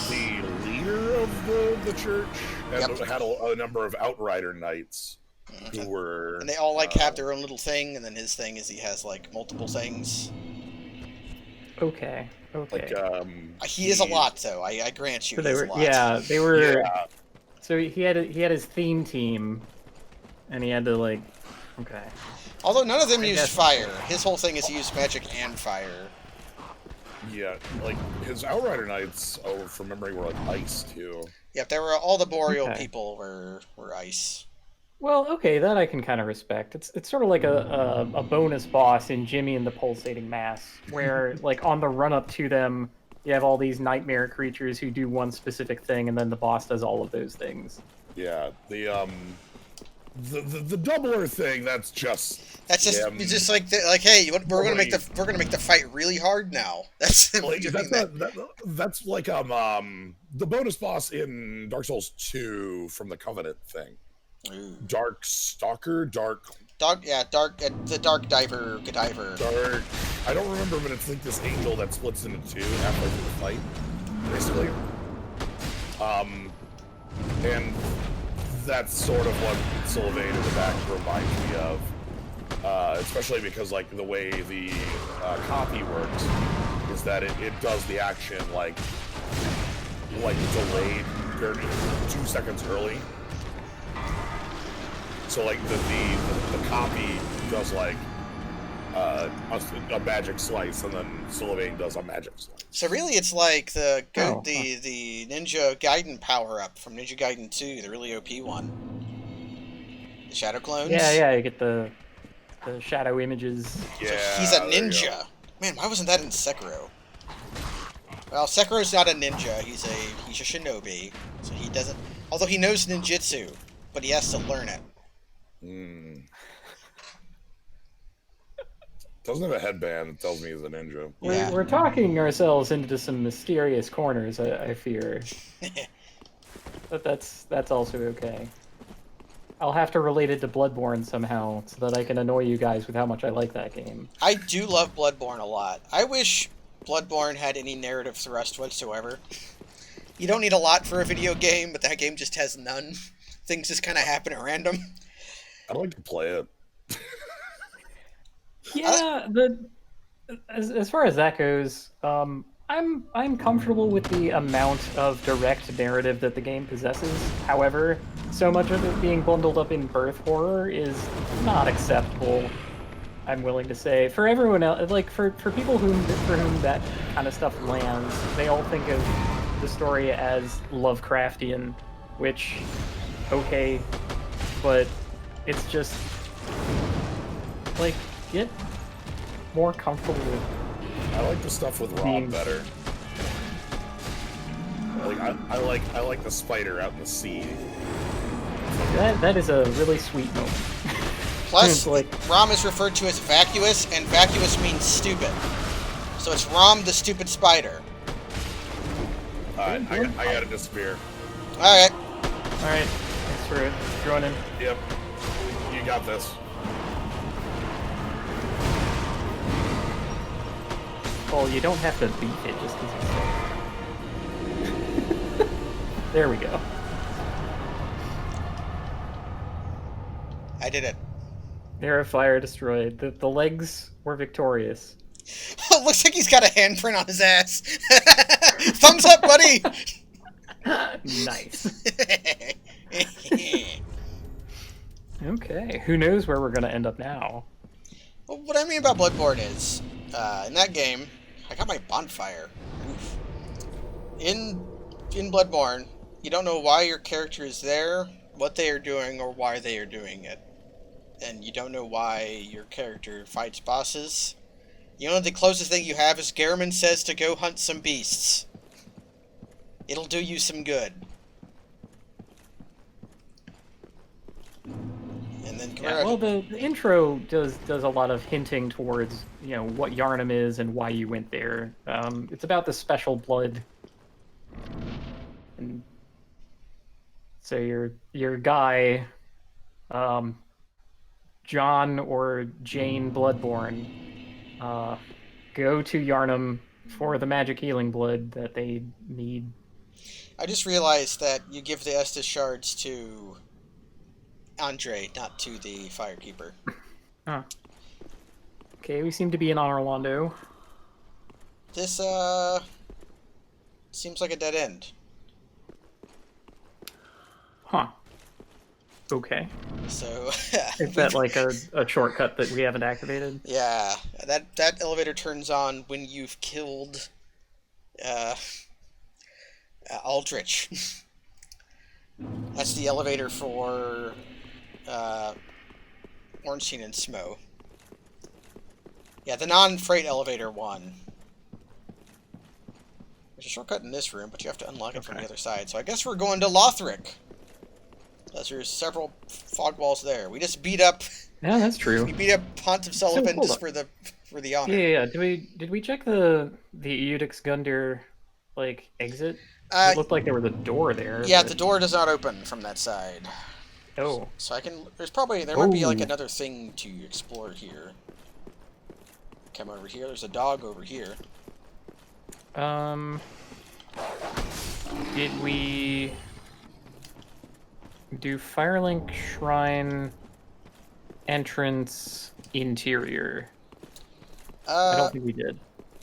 the leader of the church, and had a number of outrider knights who were... And they all, like, have their own little thing, and then his thing is he has, like, multiple things. Okay. Like, he is a lot, though. I grant you, So he is a lot. yeah, they were... Yeah. So he had his theme team, and he had to, like... Okay. Although none of them used fire. His whole thing is he used magic and fire. Yeah, like, his outrider knights, from memory, were, like, ice, too. Yep, there were all the Boreal people were ice. Well, okay, that I can kind of respect. It's sort of like a bonus boss in Jimmy and the Pulsating Mass, where like on the run up to them, you have all these nightmare creatures who do one specific thing, and then the boss does all of those things. Yeah, the doubler thing. That's just it's just like hey, we're gonna make the fight really hard now. That's like, that's like the bonus boss in Dark Souls 2 from the Covenant thing. Ooh. Dark Stalker, the Dark Diver, Godiver. Dark. I don't remember, but it's like this angel that splits into two halfway through the fight, basically. And that's sort of what Sylvain in the back reminds me of, especially because like the way the copy works is that it does the action like delayed 2 seconds early. So like the copy does like a magic slice, and then Sylvain does a magic slice. So really, it's like the Ninja Gaiden power up from Ninja Gaiden 2, the really OP one. Shadow clones? Yeah, you get the shadow images. So Yeah, he's a there you go. ninja. Man, why wasn't that in Sekiro? Well, Sekiro's not a ninja. He's a shinobi. So he doesn't. Although he knows ninjutsu, but he has to learn it. Mm. Doesn't have a headband. It tells me he's a ninja. Yeah. We're talking ourselves into some mysterious corners, I fear. But that's also okay. I'll have to relate it to Bloodborne somehow, so that I can annoy you guys with how much I like that game. I do love Bloodborne a lot. I wish Bloodborne had any narrative thrust whatsoever. You don't need a lot for a video game, but that game just has none. Things just kind of happen at random. I'd like to play it. Yeah, as far as that goes, I'm comfortable with the amount of direct narrative that the game possesses. However, so much of it being bundled up in birth horror is not acceptable. I'm willing to say for everyone else, like for people for whom that kind of stuff lands, they all think of the story as Lovecraftian, which, okay, but it's just like get more comfortable with. I like the stuff with Rob better. I like the spider out in the sea. That is a really sweet moment. Plus, like, Rom is referred to as vacuous, and vacuous means stupid. So it's Rom the stupid spider. Alright, I gotta disappear. Alright. Alright, thanks for joining. Yep. You got this. Well, you don't have to beat it just because it's There we go. I did it. Arrow fire destroyed. The legs were victorious. Looks like he's got a handprint on his ass. Thumbs up, buddy! Nice. Okay, who knows where we're gonna end up now? Well, what I mean about Bloodborne is, in that game, I got my bonfire. Oof. In Bloodborne, you don't know why your character is there, what they are doing, or why they are doing it. And you don't know why your character fights bosses. You know, the closest thing you have is Gehrman says to go hunt some beasts. It'll do you some good. And then Yeah, well, the intro does a lot of hinting towards, you know, what Yharnam is and why you went there. It's about the special blood. And so your guy, John or Jane Bloodborne, go to Yharnam for the magic healing blood that they need. I just realized that you give the Estus shards to Andre, not to the Firekeeper. Huh. Okay, we seem to be in Anor Londo. This, seems like a dead end. Huh. Okay. So... Is that like a shortcut that we haven't activated? Yeah, that elevator turns on when you've killed, Aldrich. That's the elevator for, Ornstein and Smo. Yeah, the non-freight elevator one. There's a shortcut in this room, but you have to unlock it from the other side. So I guess we're going to Lothric. There's several fog walls there. We just beat up... Yeah, that's true. We beat up Pontiff Sullivan hold just on. for the honor. Yeah. Did we check the Eudix Gundyr like exit? It looked like there was a door there. Yeah, but... the door does not open from that side. Oh. So I can. There might be like another thing to explore here. Come over here. There's a dog over here. Did we do Firelink Shrine entrance interior? I don't think we did.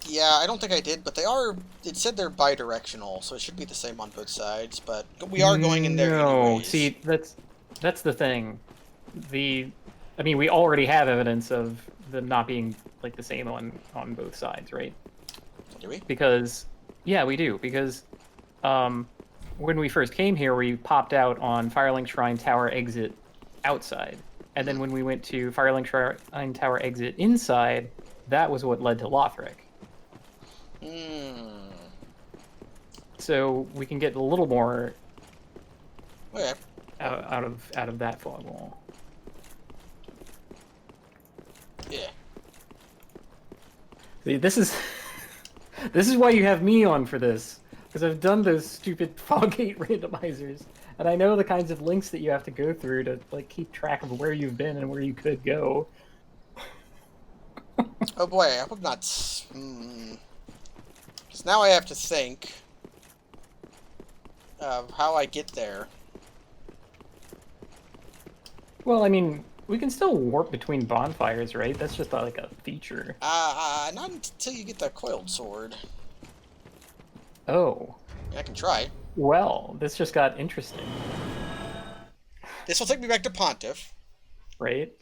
Yeah, I don't think I did, but they are. It said they're bi-directional, so it should be the same on both sides. But we are going in there anyways. See, that's the thing. I mean, we already have evidence of them not being like the same on both sides, right? Do we? Because yeah, we do. Because when we first came here, we popped out on Firelink Shrine Tower exit outside. And then when we went to Firelink Shrine Tower exit inside, that was what led to Lothric. Hmm. So we can get a little more Okay. out of that fog wall. Yeah. See, this is this is why you have me on for this, because I've done those stupid fog gate randomizers, and I know the kinds of links that you have to go through to like keep track of where you've been and where you could go. Oh boy, I hope not. Because now I have to think of how I get there. Well, I mean, we can still warp between bonfires, right? That's just like a feature. Not until you get that coiled sword. Oh. I can try. Well, this just got interesting, This will take me back to Pontiff. right?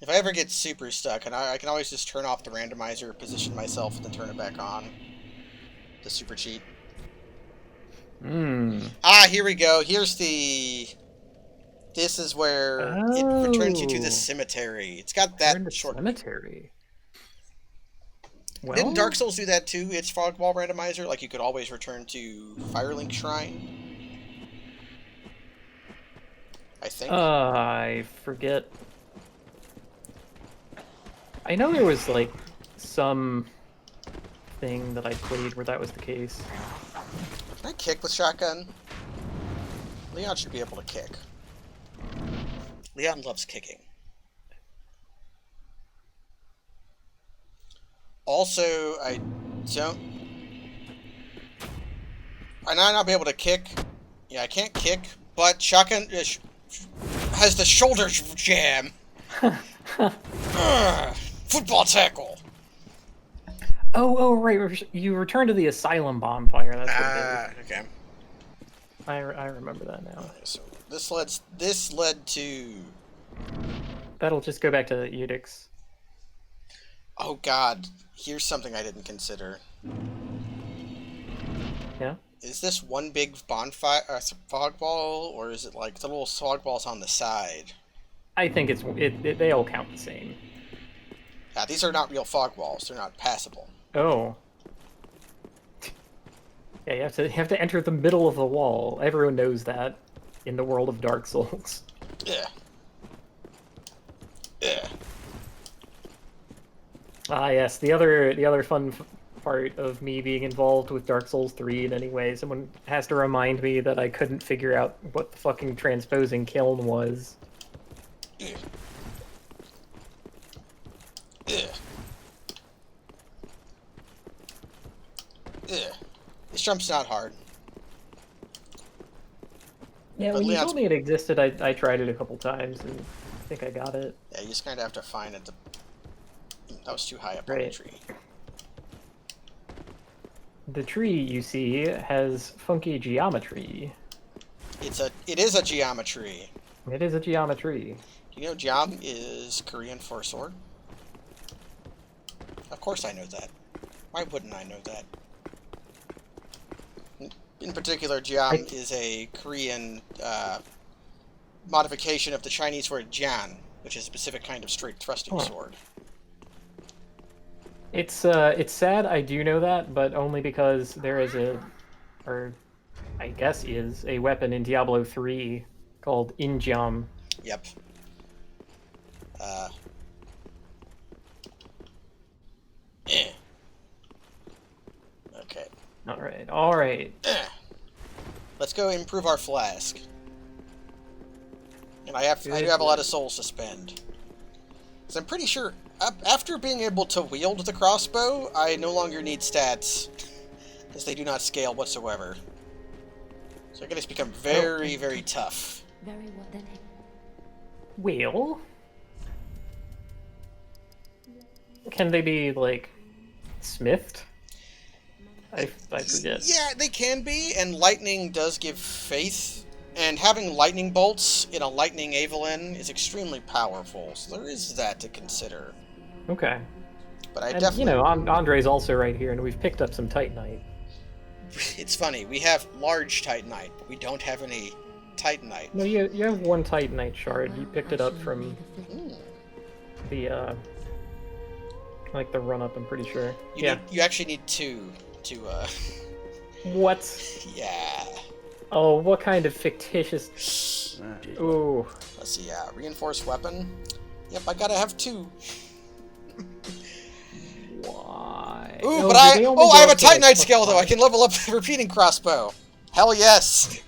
If I ever get super stuck, and I can always just turn off the randomizer, position myself, and then turn it back on. The super cheat. Hmm. Here we go. Here's the... This is where it returns you to the cemetery. It's got that short... Cemetery. Well, Didn't Dark Souls do that too? Its fog wall randomizer? Like you could always return to Firelink Shrine? I think. I forget. I know there was like some thing that I played where that was the case. Can I kick with shotgun? Leon should be able to kick. Leon loves kicking. Also, I might not be able to kick. Yeah, I can't kick, but shotgun has the shoulder jam. Football tackle. Oh, right. You returned to the asylum bonfire. That's what it is. Okay. I remember that now. Okay, so this led to. That'll just go back to the edicts. Oh God! Here's something I didn't consider. Yeah. Is this one big bonfire, fog ball, or is it like the little fog balls on the side? I think they all count the same. Yeah, these are not real fog balls. They're not passable. Oh. Yeah, you have to enter the middle of the wall. Everyone knows that in the world of Dark Souls. Yeah. Yeah. Ah, yes. The other fun part of me being involved with Dark Souls 3 in any way, someone has to remind me that I couldn't figure out what the fucking transposing kiln was. Yeah. Yeah. Yeah. This jump's not hard. Yeah, But when you Leon's- told me it existed, I tried it a couple times, and I think I got it. Yeah, you just kind of have to find it. That was too high up on the Right. tree. The tree, you see, has funky geometry. It is a geometry. It is a geometry. You know geom is Korean for sword? Of course I know that. Why wouldn't I know that? In particular, geom is a Korean modification of the Chinese word jian, which is a specific kind of straight thrusting sword. It's sad I do know that, but only because there is or I guess is, a weapon in Diablo 3 called Injam. Yep. Okay. All right. Let's go improve our flask. And I do have a lot of souls to spend. Because I'm pretty sure, after being able to wield the crossbow, I no longer need stats. Because they do not scale whatsoever. So I can just become very, very tough. Very well then. Well, can they be like smithed? I forget. Yeah, they can be, and lightning does give faith. And having lightning bolts in a lightning Evelyn is extremely powerful, so there is that to consider. Okay. But I And definitely... you know, Andre's also right here, and we've picked up some Titanite. It's funny. We have large Titanite, but we don't have any Titanite. No, you have one Titanite shard. You picked it up from the like the run up. I'm pretty sure. You actually need 2 to What? yeah. Oh, what kind of fictitious? Ooh. Let's see. Reinforced weapon. Yep, I gotta have 2. Why? Ooh, No, but they only I go have a up to, like, Titanite skill though. I +5. can level up the repeating crossbow. Hell yes.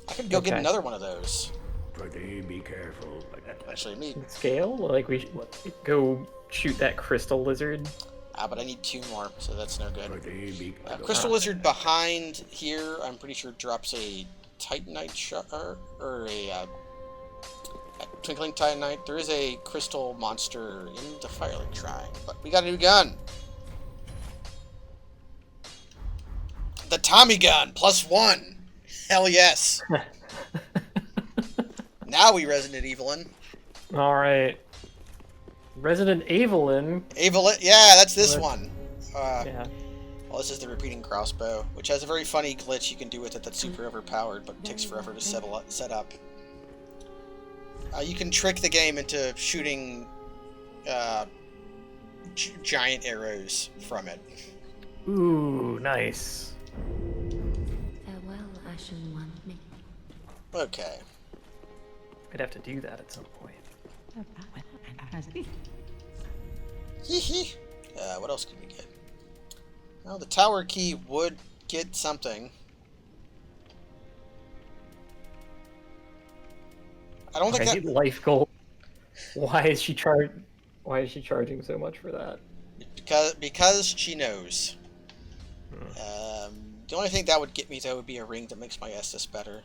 I could go get Okay. another one of those. Pretty be careful. Actually, me. Scale? Like we should go shoot that crystal lizard. But I need 2 more, so that's no good. Pretty be Crystal Lizard behind here, I'm pretty sure drops a Titanite shot or a Twinkling Titanite. There is a crystal monster in the Firelink Shrine, but we got a new gun. The Tommy gun, +1. Hell yes. Now we Resident Evilin. All right. Resident Evelyn. Yeah, that's this Let's- one. Yeah. Well, this is the repeating crossbow, which has a very funny glitch you can do with it that's super overpowered, but takes forever to set up. You can trick the game into shooting giant arrows from it. Ooh, nice. Farewell, Ashen One. Okay. I'd have to do that at some point. Hee hee. What else can we get? Well, the tower key would get something. I don't think I need that... life gold. Why is she charging so much for that? Because she knows. The only thing that would get me, though, would be a ring that makes my Estus better.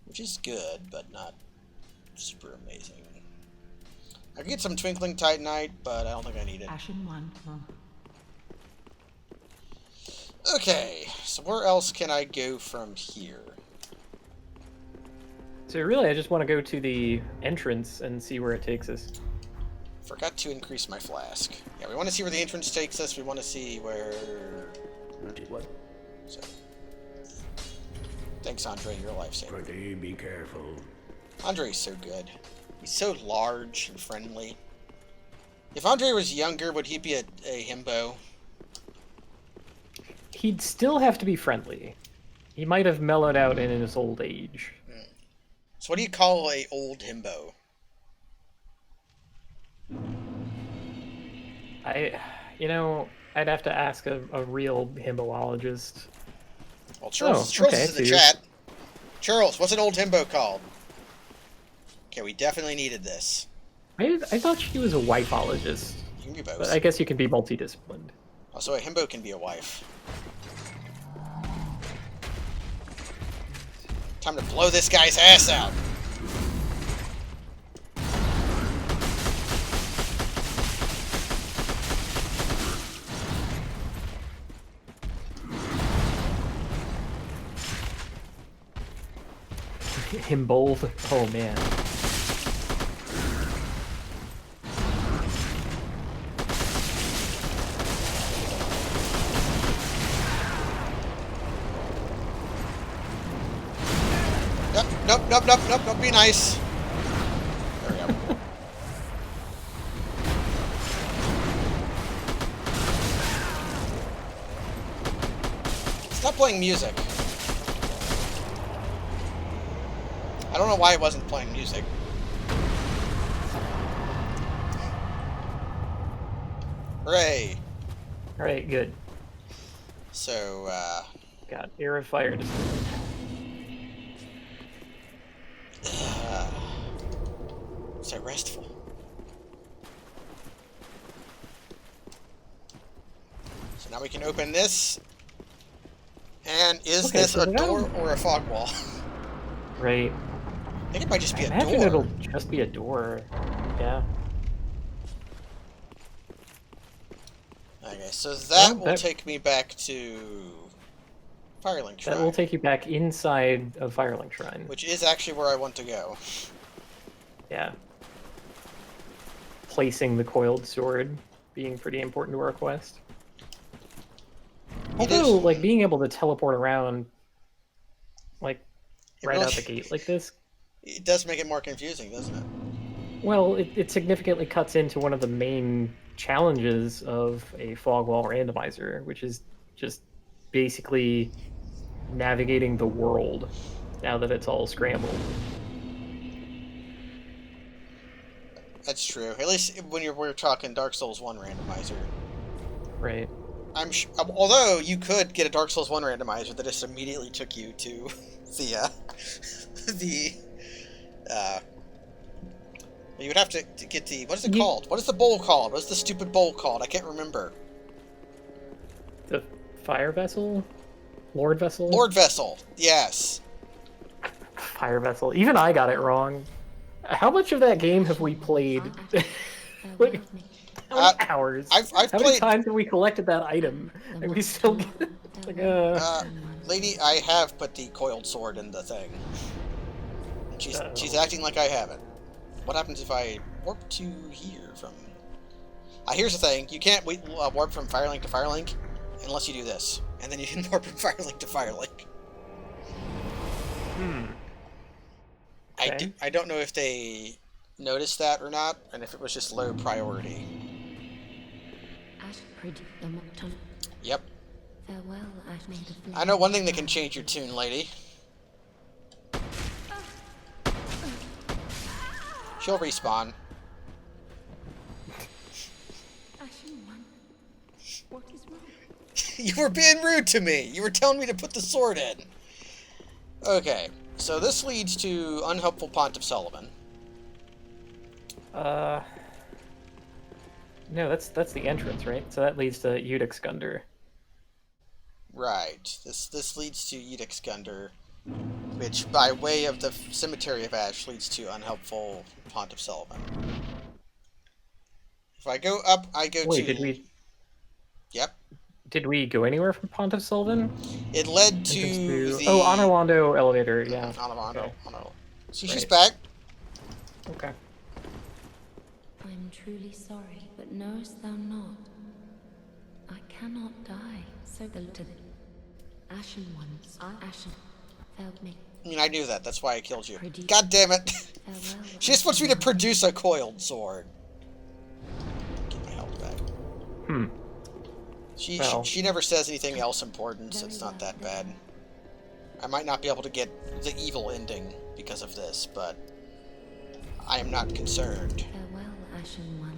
Which is good, but not super amazing. I could get some Twinkling Titanite, but I don't think I need it. Ashen One. Okay, so where else can I go from here? So really, I just want to go to the entrance and see where it takes us. Forgot to increase my flask. Yeah, we want to see where the entrance takes us. We want to see where... What? So. Thanks, Andre. You're a lifesaver. Pretty be careful. Andre's so good. He's so large and friendly. If Andre was younger, would he be a himbo? He'd still have to be friendly. He might have mellowed out in his old age. So what do you call a old himbo? I'd have to ask a real himboologist. Well, Charles okay, is in the so you're- chat. Charles, what's an old himbo called? Okay, we definitely needed this. I thought she was a wifelogist, You can be both. but I guess you can be multidisciplined. Also, a himbo can be a wife. Time to blow this guy's ass out. Him bold. Oh man. Nope, be nice. There we go. Stop playing music. I don't know why it wasn't playing music. Hooray! Alright, good. So, Got air of fire. so restful. So now we can open this. And is Okay, this so a that- door or a fog wall? Right. I think it might just be I a imagine door. it'll just be a door. Yeah. Okay, so that Well, will that- take me back to Firelink Shrine, That will take you back inside of Firelink Shrine. which is actually where I want to go. Yeah. Placing the coiled sword being pretty important to our quest. It Although, is. like, being able to teleport around, like, It right really, out the gate like this, it does make it more confusing, doesn't it? well, it significantly cuts into one of the main challenges of a fog wall randomizer, which is just basically navigating the world now that it's all scrambled. That's true. At least when we're talking Dark Souls 1 randomizer. Right. Although you could get a Dark Souls 1 randomizer that just immediately took you to the the you would have to get the, what is it called? What is the bowl called? What is the stupid bowl called? I can't remember. The fire vessel? Lord vessel? Lord Vessel. Yes. Fire vessel. Even I got it wrong. How much of that game have we played? Like, how many hours? I've How many played. times have we collected that item and we still get like, Lady, I have put the coiled sword in the thing. And she's acting like I haven't. What happens if I warp to here from? Here's the thing: you can't warp from Firelink to Firelink unless you do this, and then you can warp from Firelink to Firelink. Okay. I don't know if they noticed that or not, and if it was just low priority. Yep. I know one thing that can change your tune, lady. She'll respawn. What is wrong? You were being rude to me. You were telling me to put the sword in. Okay, so this leads to Unhelpful Pontiff Sullivan. No, that's the entrance, right? So that leads to Udic Gundir. Right. This leads to Edict Gundir, which, by way of the Cemetery of Ash, leads to Unhelpful Pontiff Sullivan. If I go up, I go Wait, to... did we? Yep. Did we go anywhere from Pontiff Sullivan? It led to the... Oh, Anor Londo elevator, yeah. Anor Londo. Okay. See, she's Right. back. Okay. I'm truly sorry, but knowest thou not? I cannot die, so the Ashen ones are ashen. Felt me. I mean, I knew that. That's why I killed you. Produce- God damn it. Farewell, She just wants me to Ashen produce a coiled sword. Get my health back. Well. She never says anything else important, so it's not that bad. I might not be able to get the evil ending because of this, but I am not concerned. Farewell, Ashen one.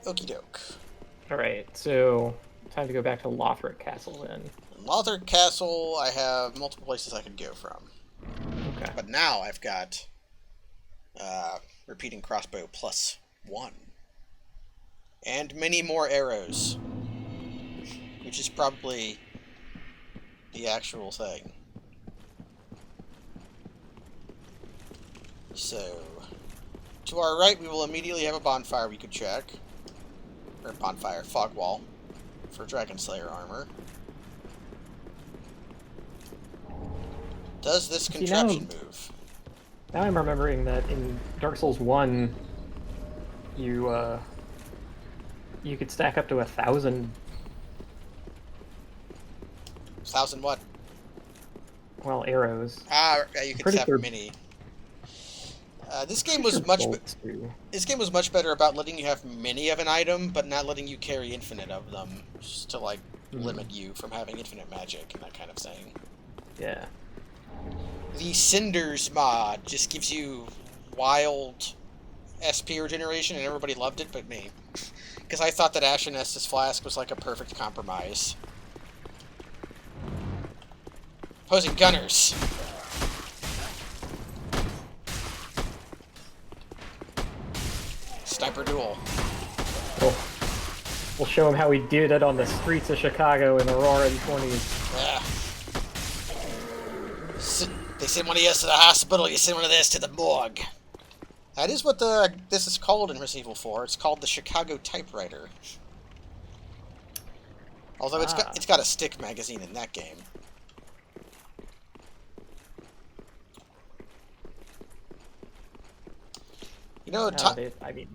Okie doke. Alright, so time to go back to Lothric Castle then. In Lothric Castle, I have multiple places I could go from. Okay. But now I've got repeating crossbow +1. And many more arrows. Which is probably the actual thing. So, to our right, we will immediately have a bonfire we could check. Or bonfire, fog wall. For Dragon Slayer armor. Does this contraption move? Now I'm remembering that in Dark Souls 1, you could stack up to 1,000. 1,000 what? Well, arrows. Yeah, you could Pretty have sure- mini. This game was much. Bolts too. This game was much better about letting you have many of an item, but not letting you carry infinite of them, just to like limit you from having infinite magic and that kind of thing. Yeah. The Cinders mod just gives you wild SP regeneration, and everybody loved it but me, because I thought that Ashen Estus Flask was like a perfect compromise. Opposing gunners. Sniper duel. We'll show him how we did it on the streets of Chicago in the roaring 20s. Yeah. They send one of us to the hospital, you send one of this to the morgue. That is what this is called in Resident Evil 4. It's called the Chicago Typewriter. Although it's got a stick magazine in that game. You know, Nowadays, I mean,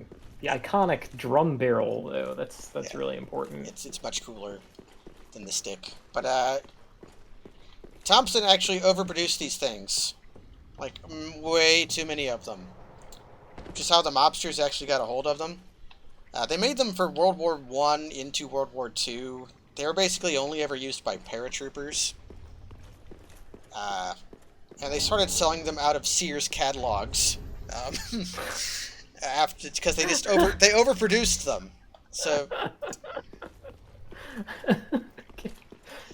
the iconic drum barrel, though. That's Yeah. really important. It's much cooler than the stick. But Thompson actually overproduced these things. Like, way too many of them. Which is how the mobsters actually got a hold of them. They made them for World War I into World War II. They were basically only ever used by paratroopers. And they started selling them out of Sears catalogs. After, because they just they overproduced them. So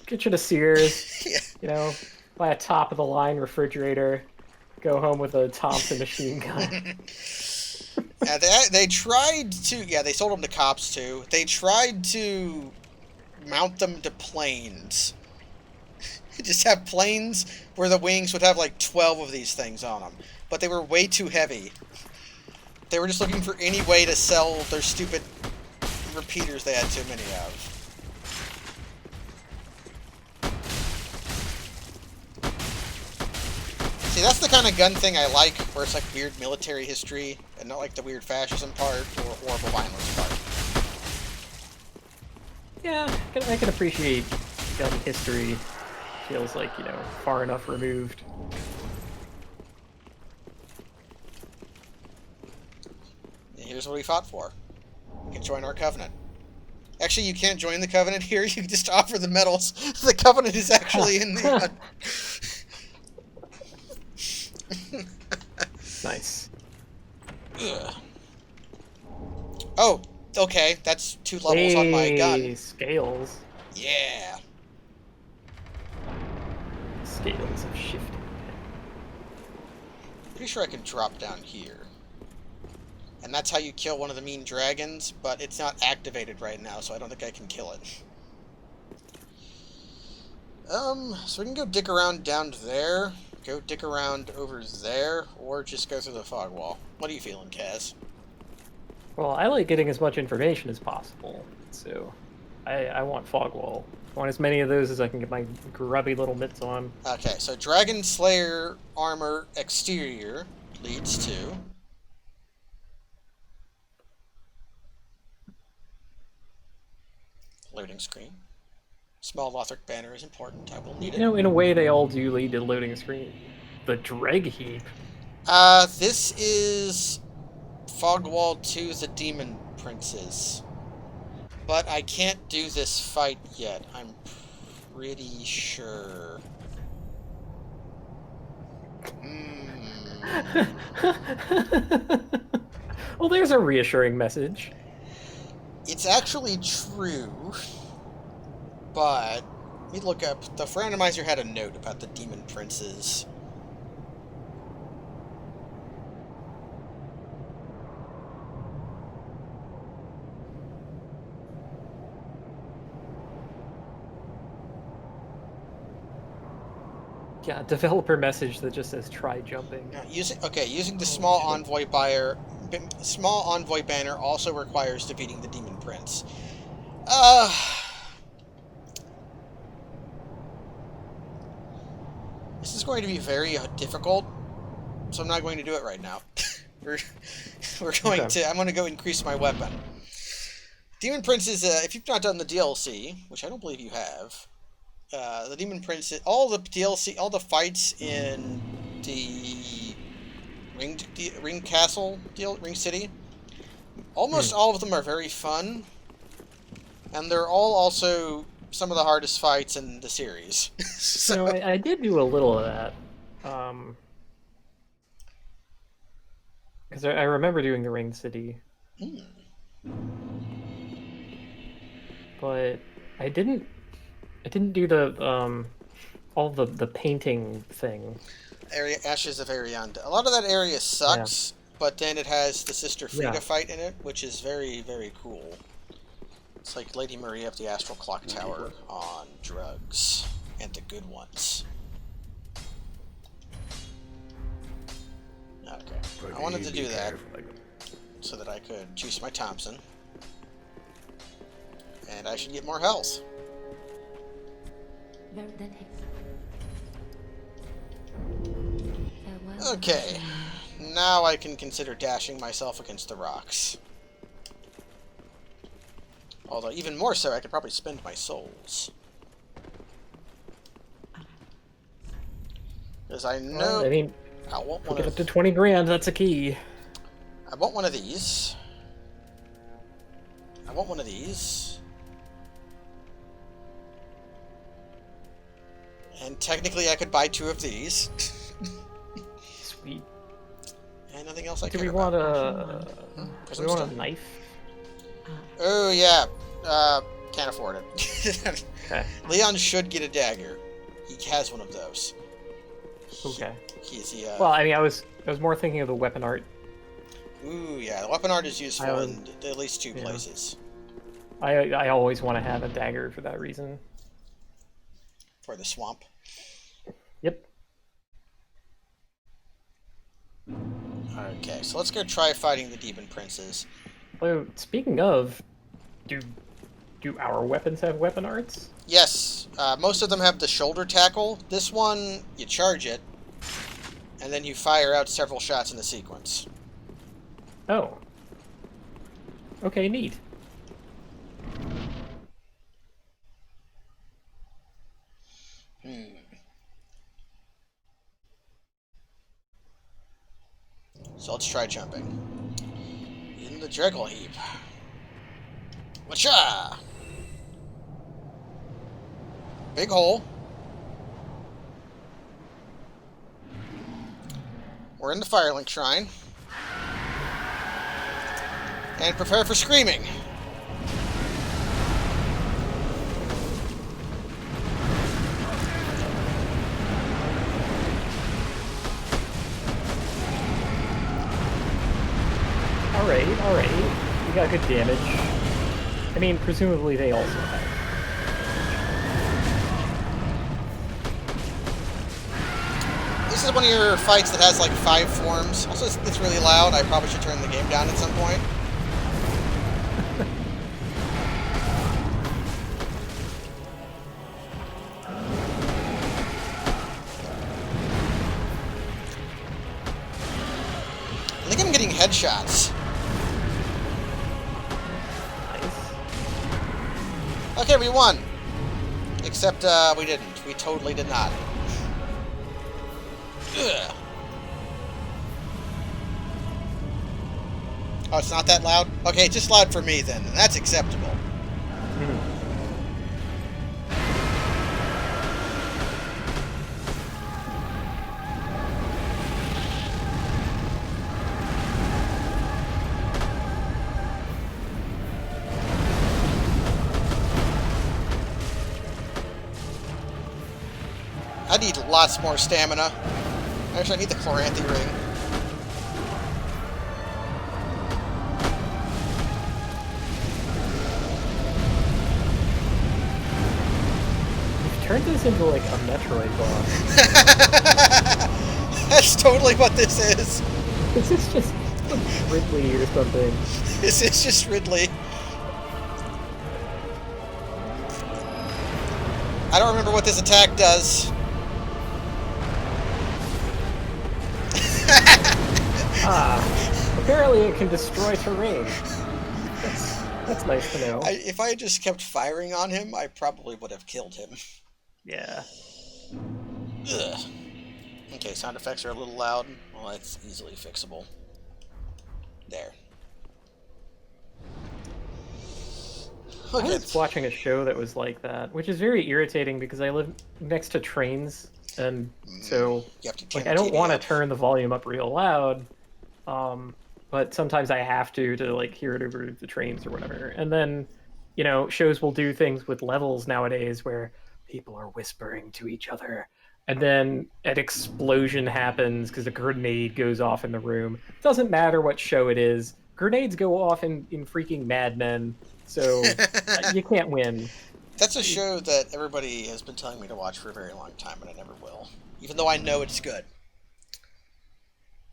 Get you to Sears, yeah. you know, buy a top-of-the-line refrigerator, go home with a Thompson machine gun. They tried to... Yeah, they sold them to cops, too. They tried to mount them to planes. Just have planes where the wings would have like 12 of these things on them. But they were way too heavy. They were just looking for any way to sell their stupid repeaters they had too many of. See, that's the kind of gun thing I like, where it's like weird military history, and not like the weird fascism part or horrible violence part. Yeah, I can appreciate gun history. Feels like, you know, far enough removed. And here's what we fought for. You can join our covenant. Actually, you can't join the covenant here. You just offer the medals. The covenant is actually in the... Nice. Ugh. Oh, okay. That's 2 levels on my gun. Scales. Yeah. Scales have shifted. Pretty sure I can drop down here. And that's how you kill one of the mean dragons, but it's not activated right now, so I don't think I can kill it. So we can go dick around down there, go dick around over there, or just go through the fog wall. What are you feeling, Kaz? Well, I like getting as much information as possible, so I want fog wall. I want as many of those as I can get my grubby little mitts on. Okay, so Dragon Slayer armor exterior leads to... loading screen. Small Lothric banner is important. I will need it. You know, in a way, they all do lead to loading screen. The Dreg Heap. This is Fogwall 2, the Demon Princes. But I can't do this fight yet, I'm pretty sure. Well, there's a reassuring message. It's actually true, but let me look up. The randomizer had a note about the Demon Princes. Yeah, developer message that just says try jumping. Using the small envoy banner also requires defeating the Demon Prince. This is going to be very difficult, so I'm not going to do it right now. I'm going to go increase my weapon. Demon Prince is if you've not done the DLC, which I don't believe you have. The Demon Prince, all the DLC, all the fights in the Ring Castle, Ring City, almost all of them are very fun, and they're all also some of the hardest fights in the series. So I did do a little of that, because I remember doing the Ring City, but I didn't do the all the painting thing. Ashes of Arianda. A lot of that area sucks, but then it has the Sister Frida fight in it, which is very, very cool. It's like Lady Maria of the Astral Clock Tower on drugs, and the good ones. Okay, I wanted to do that so that I could juice my Thompson, and I should get more health. Okay, now I can consider dashing myself against the rocks. Although, even more so, I could probably spend my souls. Because I know... I mean, I want if we one get of... up to 20 grand, that's a key. I want one of these. I want one of these. And technically I could buy 2 of these. Sweet. And nothing else I Do care we want about. a... Prison Do we want stone? a knife? Oh, yeah. Can't afford it. Okay. Leon should get a dagger. He has one of those. Okay. He's the, Well, I mean, I was more thinking of the weapon art. Ooh, yeah. The weapon art is useful I in at least 2 yeah. places. I always want to have a dagger for that reason. For the swamp. Yep. Okay, so let's go try fighting the demon princes. So, speaking of, do our weapons have weapon arts? Yes, most of them have the shoulder tackle. This one, you charge it, and then you fire out several shots in the sequence. Oh. Okay, neat. So let's try jumping. In the Dregal heap. Whatcha? Big hole. We're in the Firelink Shrine. And prepare for screaming. Alright. We got good damage. I mean, presumably they also have. This is one of your fights that has like 5 forms. Also, it's really loud. I probably should turn the game down at some point. I think I'm getting headshots. Nice. Okay, we won. Except, we didn't. We totally did not. Ugh. Oh, it's not that loud? Okay, it's just loud for me then, and that's acceptable. I need lots more stamina. Actually, I need the Chloranthy ring. You've turned this into like a Metroid boss. That's totally what this is. This is just like Ridley or something. This is just Ridley. I don't remember what this attack does. Apparently it can destroy terrain. That's nice to know. If I had just kept firing on him, I probably would have killed him. Yeah. Ugh. Okay, sound effects are a little loud. Well, that's easily fixable. There. I Okay. was watching a show that was like that, which is very irritating because I live next to trains, and so You have to turn like I the don't TV want to up. turn the volume up real loud, but sometimes I have to like hear it over the trains or whatever. And then, you know, shows will do things with levels nowadays where people are whispering to each other, and then an explosion happens because a grenade goes off in the room. Doesn't matter what show it is, grenades go off in freaking Mad Men. So you can't win. That's a show that everybody has been telling me to watch for a very long time, and I never will. Even though I know it's good.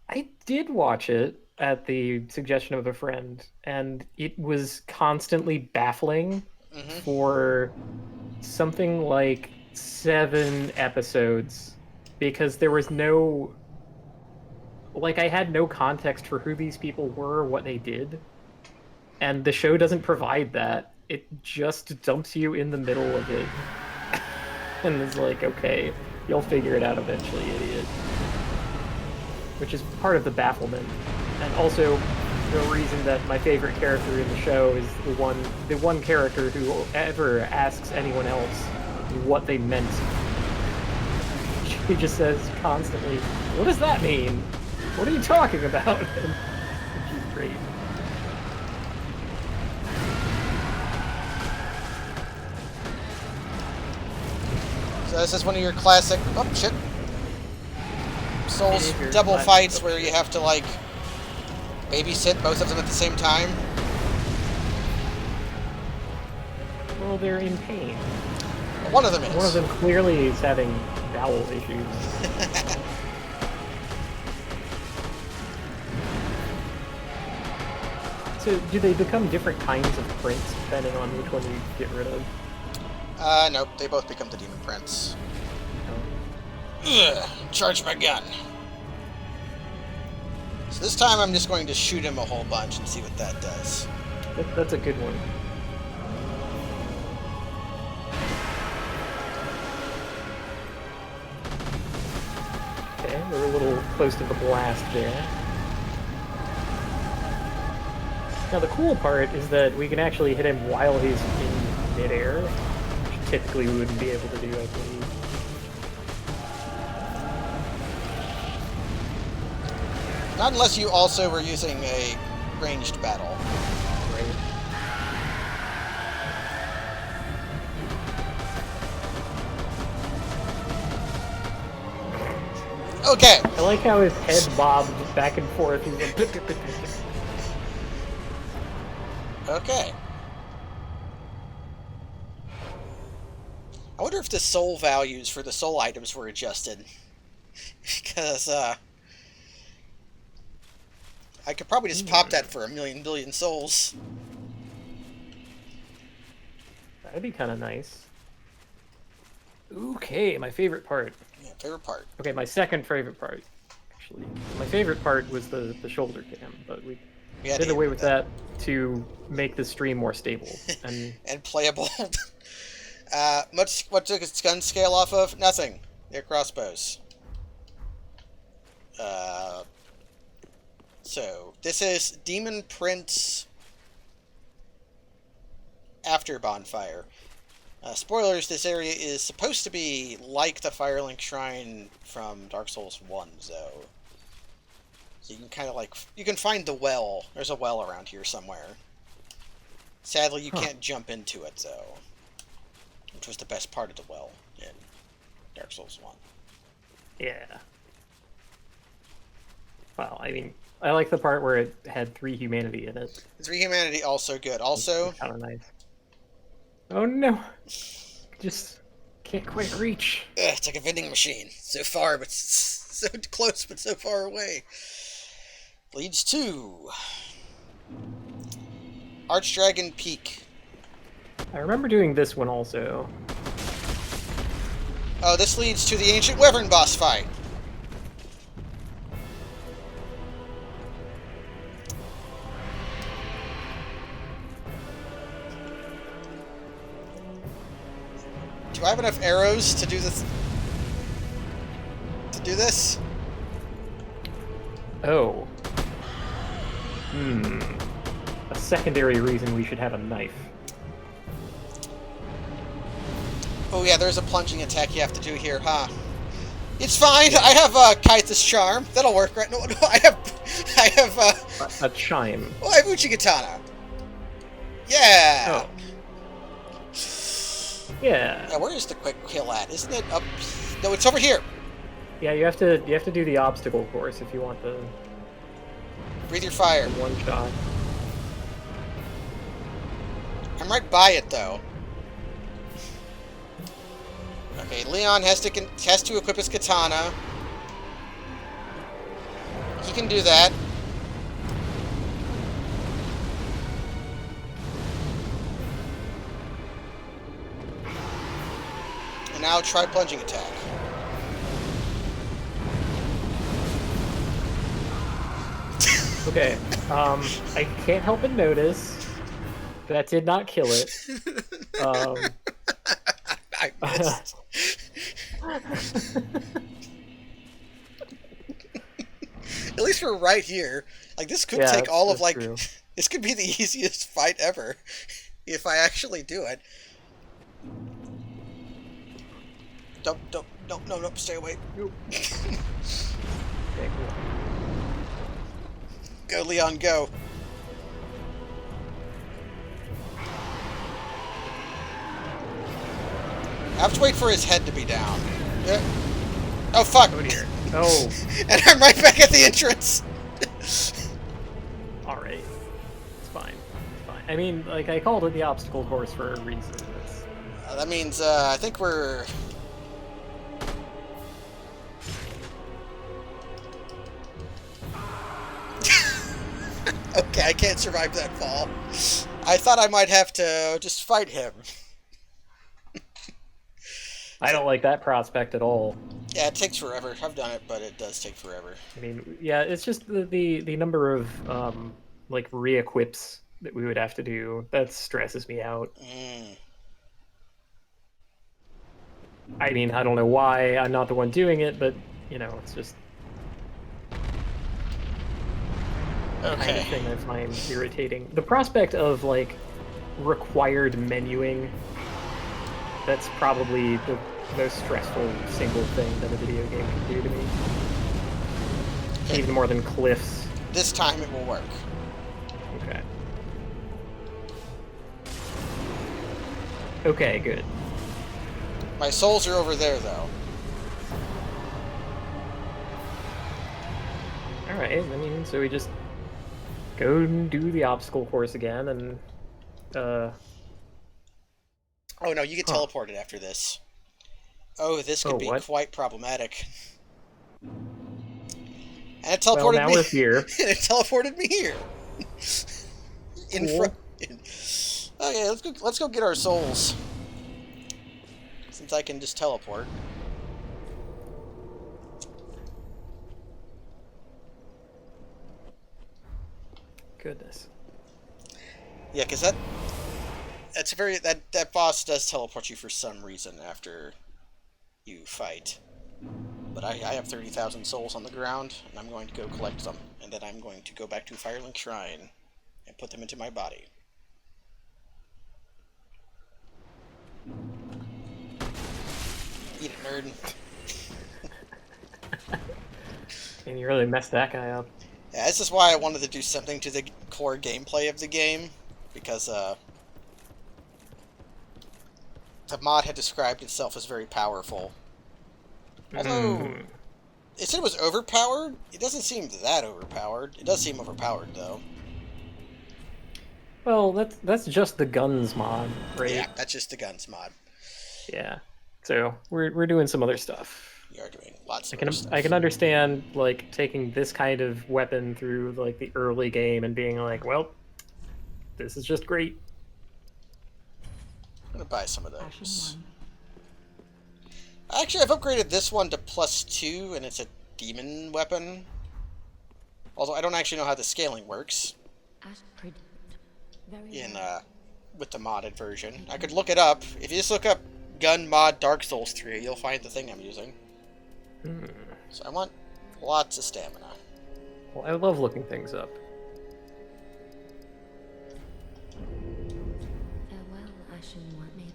I did watch it at the suggestion of a friend, and it was constantly baffling for something like 7 episodes because there was no... Like, I had no context for who these people were, what they did. And the show doesn't provide that. it just dumps you in the middle of it. And is like, okay, you'll figure it out eventually, idiot. Which is part of the bafflement. And also the reason that my favorite character in the show is the one character who ever asks anyone else what they meant. She just says constantly, "What does that mean? What are you talking about?" And she's great. So this is one of your classic, oh shit, Souls Behavior double classic. fights where you have to like babysit both of them at the same time. Well, they're in pain. One of them is. One of them clearly is having bowel issues. So, do they become different kinds of prints depending on which one you get rid of? Nope, they both become the Demon Prince. Ugh, charge my gun. So this time I'm just going to shoot him a whole bunch and see what that does. That's a good one. Okay, we're a little close to the blast there. Now the cool part is that we can actually hit him while he's in midair, which typically we wouldn't be able to do, I believe. Not unless you also were using a ranged battle. Right. Okay. I like how his head bobs back and forth. He's like, "Pip, pip, pip, pip." Okay. I wonder if the soul values for the soul items were adjusted. Because, I could probably just pop that for 1,000,000,000,000 souls. That'd be kind of nice. Okay, my favorite part. Yeah, favorite part. Okay, my second favorite part, actually. My favorite part was the shoulder cam, but we Yeah, did away with that to make the stream more stable. And playable. What took its gun scale off of? Nothing. They're crossbows. So, this is Demon Prince after Bonfire. Spoilers, this area is supposed to be like the Firelink Shrine from Dark Souls 1, so you can kind of like, you can find the well. There's a well around here somewhere. Sadly, you can't jump into it, though, which was the best part of the well in Dark Souls 1. Yeah. Well, I mean, I like the part where it had 3 humanity in it. 3 humanity also good. Also, Kind of nice. Oh no! Just can't quite reach. it's like a vending machine. So far, but so close, but so far away. Leads to Archdragon Peak. I remember doing this one also. Oh, this leads to the Ancient Wyvern boss fight. Do I have enough arrows to do this? Oh. A secondary reason we should have a knife. Oh yeah, there's a plunging attack you have to do here, huh? It's fine. I have Kaita's Charm. That'll work, right? No, I have A chime. Oh, I have Uchigatana. Yeah. Oh. Yeah. Yeah, where is the quick kill at? Isn't it up? No, it's over here. Yeah, you have to do the obstacle course if you want the Breathe your fire. one shot. I'm right by it, though. Okay, Leon has to equip his katana. He can do that. And now try plunging attack. Okay. I can't help but notice That did not kill it. I missed. At least we're right here. Like, this could take all of, like... True. This could be the easiest fight ever. If I actually do it. Don't, no, stay away. Okay, cool. Go, Leon, go. I have to wait for his head to be down. Oh, fuck. Oh, dear. Oh. And I'm right back at the entrance. Alright. It's fine. It's fine. I mean, like, I called it the obstacle course for a reason. It's... That means, I think we're... Okay, I can't survive that fall. I thought I might have to just fight him. I don't like that prospect at all. Yeah, it takes forever. I've done it, but it does take forever. I mean, yeah, it's just the number of, like, re-equips that we would have to do. That stresses me out. I mean, I don't know why I'm not the one doing it, but, you know, it's just... the kind of thing I find irritating. The prospect of, like, required menuing, that's probably the most stressful single thing that a video game can do to me. Even more than cliffs. This time it will work. Okay. Okay, good. My souls are over there, though. Alright, I mean, so we just go and do the obstacle course again, and, Oh, no, you get teleported after this. Oh, this could be quite problematic. And it teleported well, now me. we're here. And it teleported me here. In Cool. front. Okay, let's go get our souls. Since I can just teleport. Goodness. Yeah, because that's a very that boss does teleport you for some reason after you fight. But I have 30,000 souls on the ground, and I'm going to go collect them, and then I'm going to go back to Firelink Shrine and put them into my body. Eat it, nerd. And you really messed that guy up. Yeah, this is why I wanted to do something to the core gameplay of the game, because the mod had described itself as very powerful. Although, it said it was overpowered. It doesn't seem that overpowered. It does seem overpowered, though. Well, that's just the guns mod, right? Yeah, that's just the guns mod. Yeah. So we're doing some other stuff. We are doing lots of stuff. I can understand, like, taking this kind of weapon through, like, the early game and being like, well, this is just great. I'm gonna buy some of those. Actually, I've upgraded this one to +2, and it's a demon weapon. Although I don't actually know how the scaling works in with the modded version. I could look it up. If you just look up gun mod Dark Souls 3, you'll find the thing I'm using. So I want lots of stamina. Well, I love looking things up. Farewell, Ashen One, made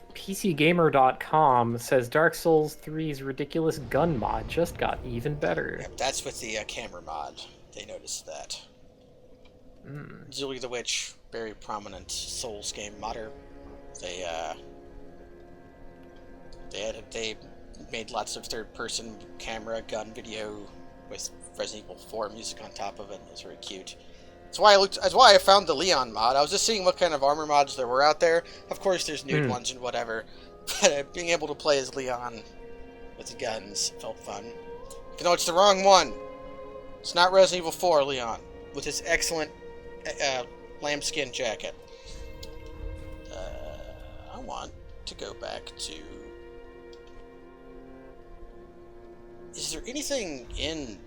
of PCGamer.com says Dark Souls 3's ridiculous gun mod just got even better. Yep, that's with the camera mod. They noticed that. Julie the Witch, very prominent Souls game modder. They made lots of third-person camera gun video with Resident Evil 4 music on top of it. It was very cute. That's why I found the Leon mod. I was just seeing what kind of armor mods there were out there. Of course, there's nude ones and whatever, but being able to play as Leon with the guns felt fun. Even though it's the wrong one. It's not Resident Evil 4 Leon with his excellent lambskin jacket. I want to go back to... Is there anything in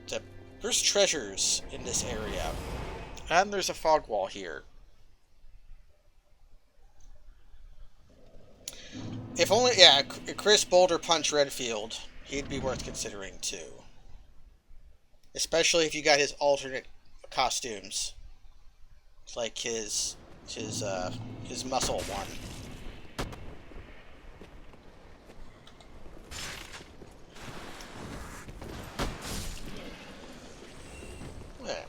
the... There's treasures in this area. And there's a fog wall here. If only, yeah, Chris Boulder Punch Redfield. He'd be worth considering, too. Especially if you got his alternate costumes. It's like his muscle one. Yeah.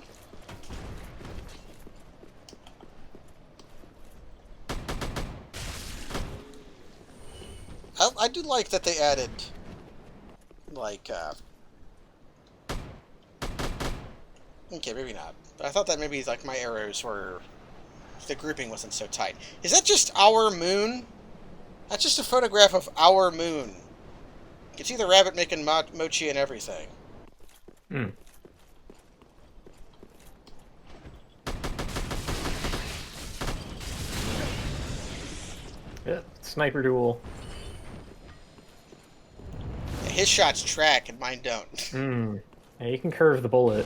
I do like that they added, like, okay, maybe not. But I thought that maybe, like, my arrows were, the grouping wasn't so tight. Is that just our moon? That's just a photograph of our moon. You can see the rabbit making mochi and everything. Hmm. Yeah, sniper duel. Yeah, his shots track and mine don't. Hmm. Yeah, you can curve the bullet.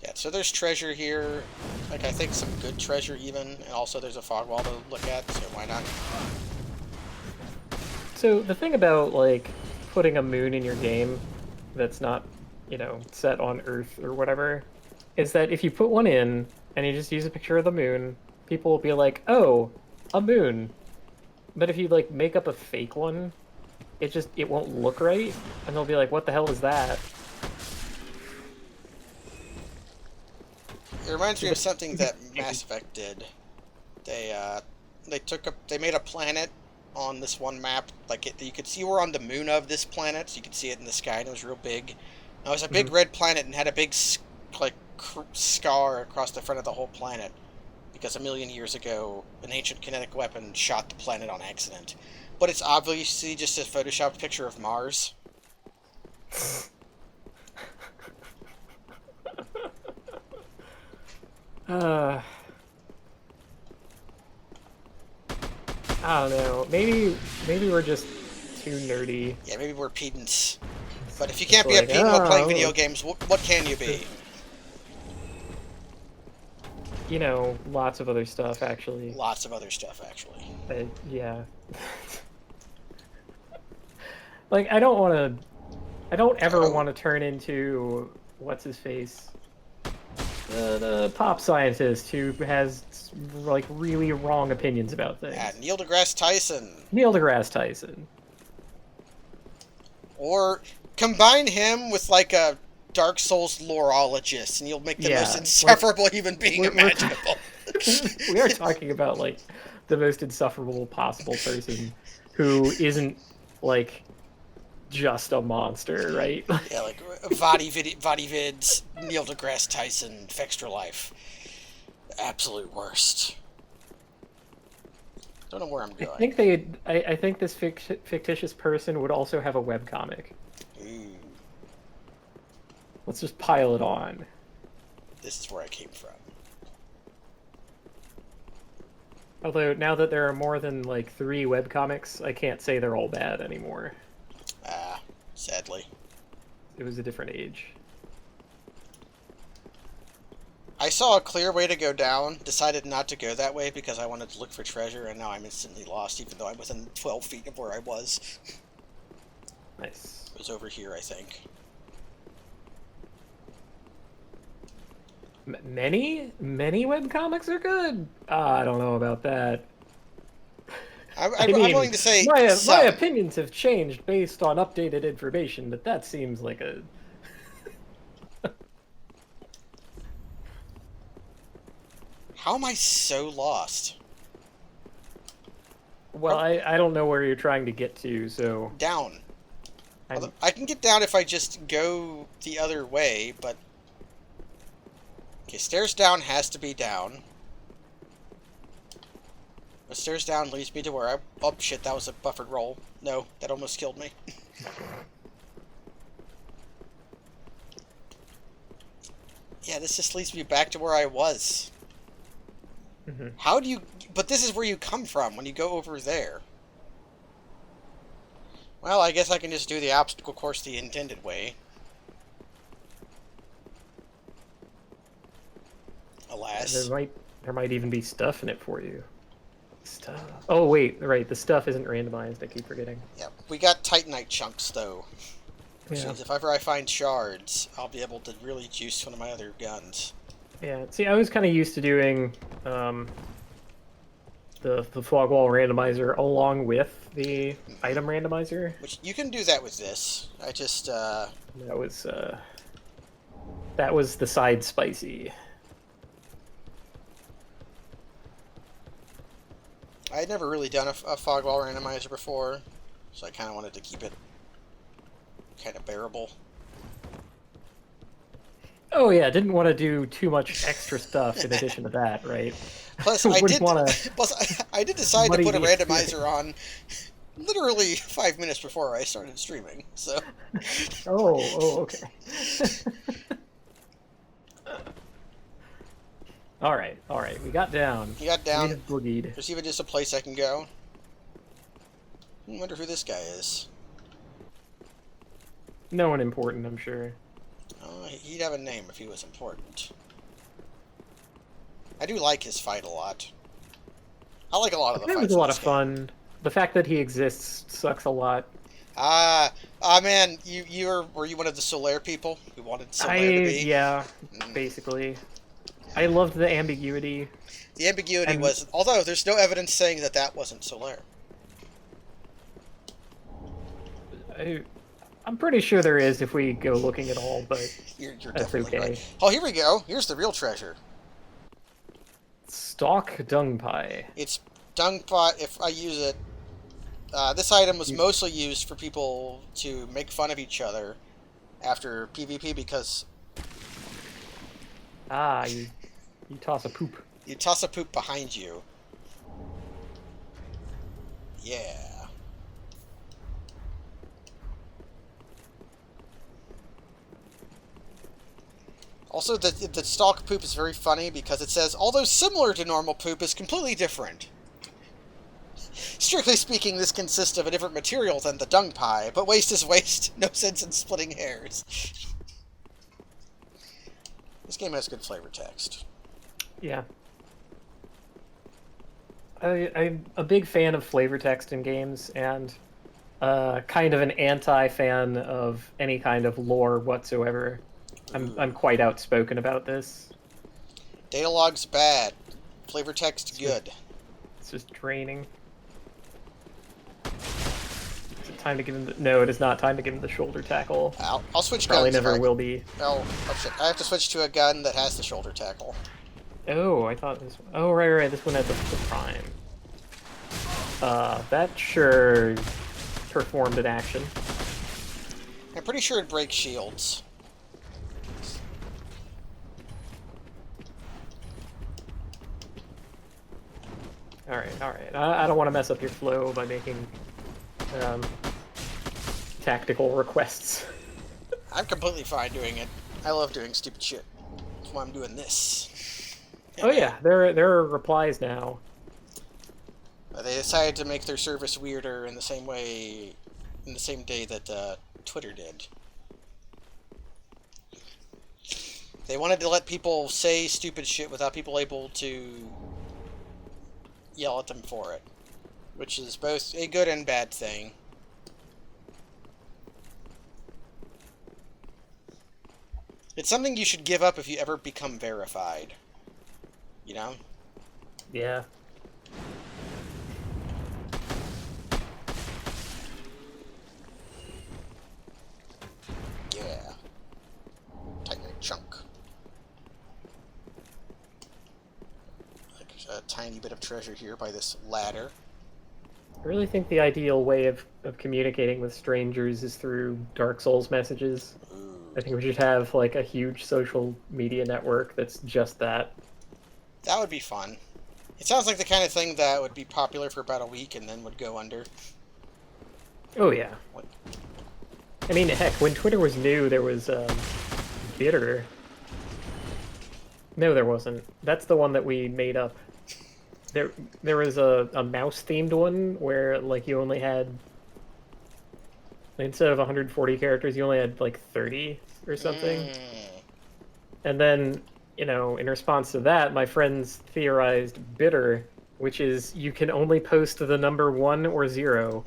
Yeah, so there's treasure here. Like, I think some good treasure even. And also there's a fog wall to look at, so why not? So the thing about, like, putting a moon in your game that's not, you know, set on Earth or whatever, is that if you put one in and you just use a picture of the moon, people will be like, oh, a moon. But if you, like, make up a fake one, it won't look right, and they'll be like, what the hell is that? It reminds me of something that Mass Effect did. They made a planet on this one map. Like, you could see we're on the moon of this planet, so you could see it in the sky, and it was real big. And it was a big red planet and had a big, like, scar across the front of the whole planet. Because a million years ago, an ancient kinetic weapon shot the planet on accident. But it's obviously just a photoshopped picture of Mars. I don't know. Maybe we're just too nerdy. Yeah, maybe we're pedants. But if you can't be a like, pedant while playing oh. video games, what can you be? You know, lots of other stuff, actually. Lots of other stuff, actually. Yeah. Like, I don't ever want to turn into, what's his face? The pop scientist who has, like, really wrong opinions about things. Yeah, Neil deGrasse Tyson. Neil deGrasse Tyson. Or combine him with, like, a Dark Souls loreologist, and you'll make the most insufferable human being imaginable. We are talking about, like, the most insufferable possible person who isn't, like, just a monster, right? Yeah, like Vadivids, Neil deGrasse Tyson, Fextra Life. Absolute worst. Don't know where I'm going. I think this fictitious person would also have a webcomic. Ooh, Let's just pile it on. this is where I came from. Although, now that there are more than, like, 3 webcomics, I can't say they're all bad anymore. Sadly. It was a different age. I saw a clear way to go down, decided not to go that way because I wanted to look for treasure, and now I'm instantly lost, even though I'm within 12 feet of where I was. Nice. It was over here, I think. Many webcomics are good. I don't know about that. I'm willing to say my some. opinions have changed based on updated information, but that seems like a... How am I so lost? Well, I don't know where you're trying to get to, so... Down. I can get down if I just go the other way, but... Okay, stairs down has to be down. The stairs down leads me to where I... Oh, shit, that was a buffered roll. No, that almost killed me. Yeah, this just leads me back to where I was. Mm-hmm. How do you... But this is where you come from when you go over there. Well, I guess I can just do the obstacle course the intended way. Yes. There might even be stuff in it for you. Stuff. Oh wait, right. The stuff isn't randomized. I keep forgetting. Yep. We got Titanite chunks though. Which Yeah. means if ever I find shards, I'll be able to really juice one of my other guns. Yeah. See, I was kind of used to doing the fog wall randomizer along with the item randomizer. Which you can do that with this. I just That was the side spicy. I had never really done a fog wall randomizer before, so I kind of wanted to keep it kind of bearable. Oh yeah, didn't want to do too much extra stuff in addition to that, right? Plus, I did decide to muddy put a the randomizer on literally 5 minutes before I started streaming. So. Okay. All right. We got down. You got down. We have boogied. There's even just a place I can go. I wonder who this guy is. No one important, I'm sure. He'd have a name if he was important. I do like his fight a lot. I like a lot of the fights. It was a lot of fun. The fact that he exists sucks a lot. Man, were you one of the Solaire people who wanted Solaire to be? Yeah, basically. I loved the ambiguity. The ambiguity was, although there's no evidence saying that wasn't Solaire. I'm pretty sure there is if we go looking at all, but you're that's definitely okay. Right. Oh, here we go. Here's the real treasure. Stalk dung pie. It's dung pie. If I use it, this item was mostly used for people to make fun of each other after PvP because you toss a poop. You toss a poop behind you. Yeah. Also, the stalk poop is very funny because it says, although similar to normal poop, is completely different. Strictly speaking, this consists of a different material than the dung pie, but waste is waste. No sense in splitting hairs. This game has good flavor text. Yeah. I'm a big fan of flavor text in games, and kind of an anti-fan of any kind of lore whatsoever. I'm quite outspoken about this. Data log's bad. Flavor text good. It's just draining. Is it time to give him no, it is not time to give him the shoulder tackle. I'll switch Probably guns. Never will be. Oh shit. I have to switch to a gun that has the shoulder tackle. Oh, I thought this one. Oh, right. This one had the prime. That sure performed an action. I'm pretty sure it breaks shields. Alright. I don't want to mess up your flow by making tactical requests. I'm completely fine doing it. I love doing stupid shit. That's why I'm doing this. Oh yeah, there are replies now. They decided to make their service weirder in the same way, in the same day that Twitter did. They wanted to let people say stupid shit without people able to yell at them for it, which is both a good and bad thing. It's something you should give up if you ever become verified. You know? Yeah. Yeah. Tighten a chunk. There's a tiny bit of treasure here by this ladder. I really think the ideal way of communicating with strangers is through Dark Souls messages. Ooh. I think we should have like a huge social media network that's just that. That would be fun. It sounds like the kind of thing that would be popular for about a week and then would go under. Oh yeah. What? I mean, heck, when Twitter was new, there was Bitter. No, there wasn't. That's the one that we made up. There was a mouse-themed one where like you only had, instead of 140 characters, you only had like 30 or something. And then in response to that, my friends theorized bitter, which is you can only post the number 1 or 0.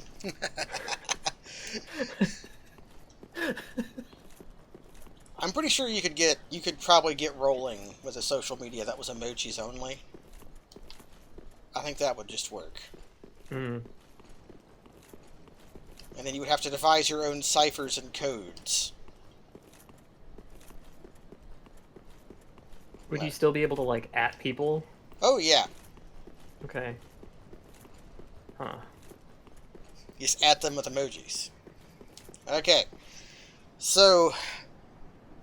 I'm pretty sure you could probably get rolling with a social media that was emojis only. I think that would just work. Hmm. And then you would have to devise your own ciphers and codes. Would you still be able to, like, at people? Oh, yeah. Okay. Huh. You just add them with emojis. Okay. So,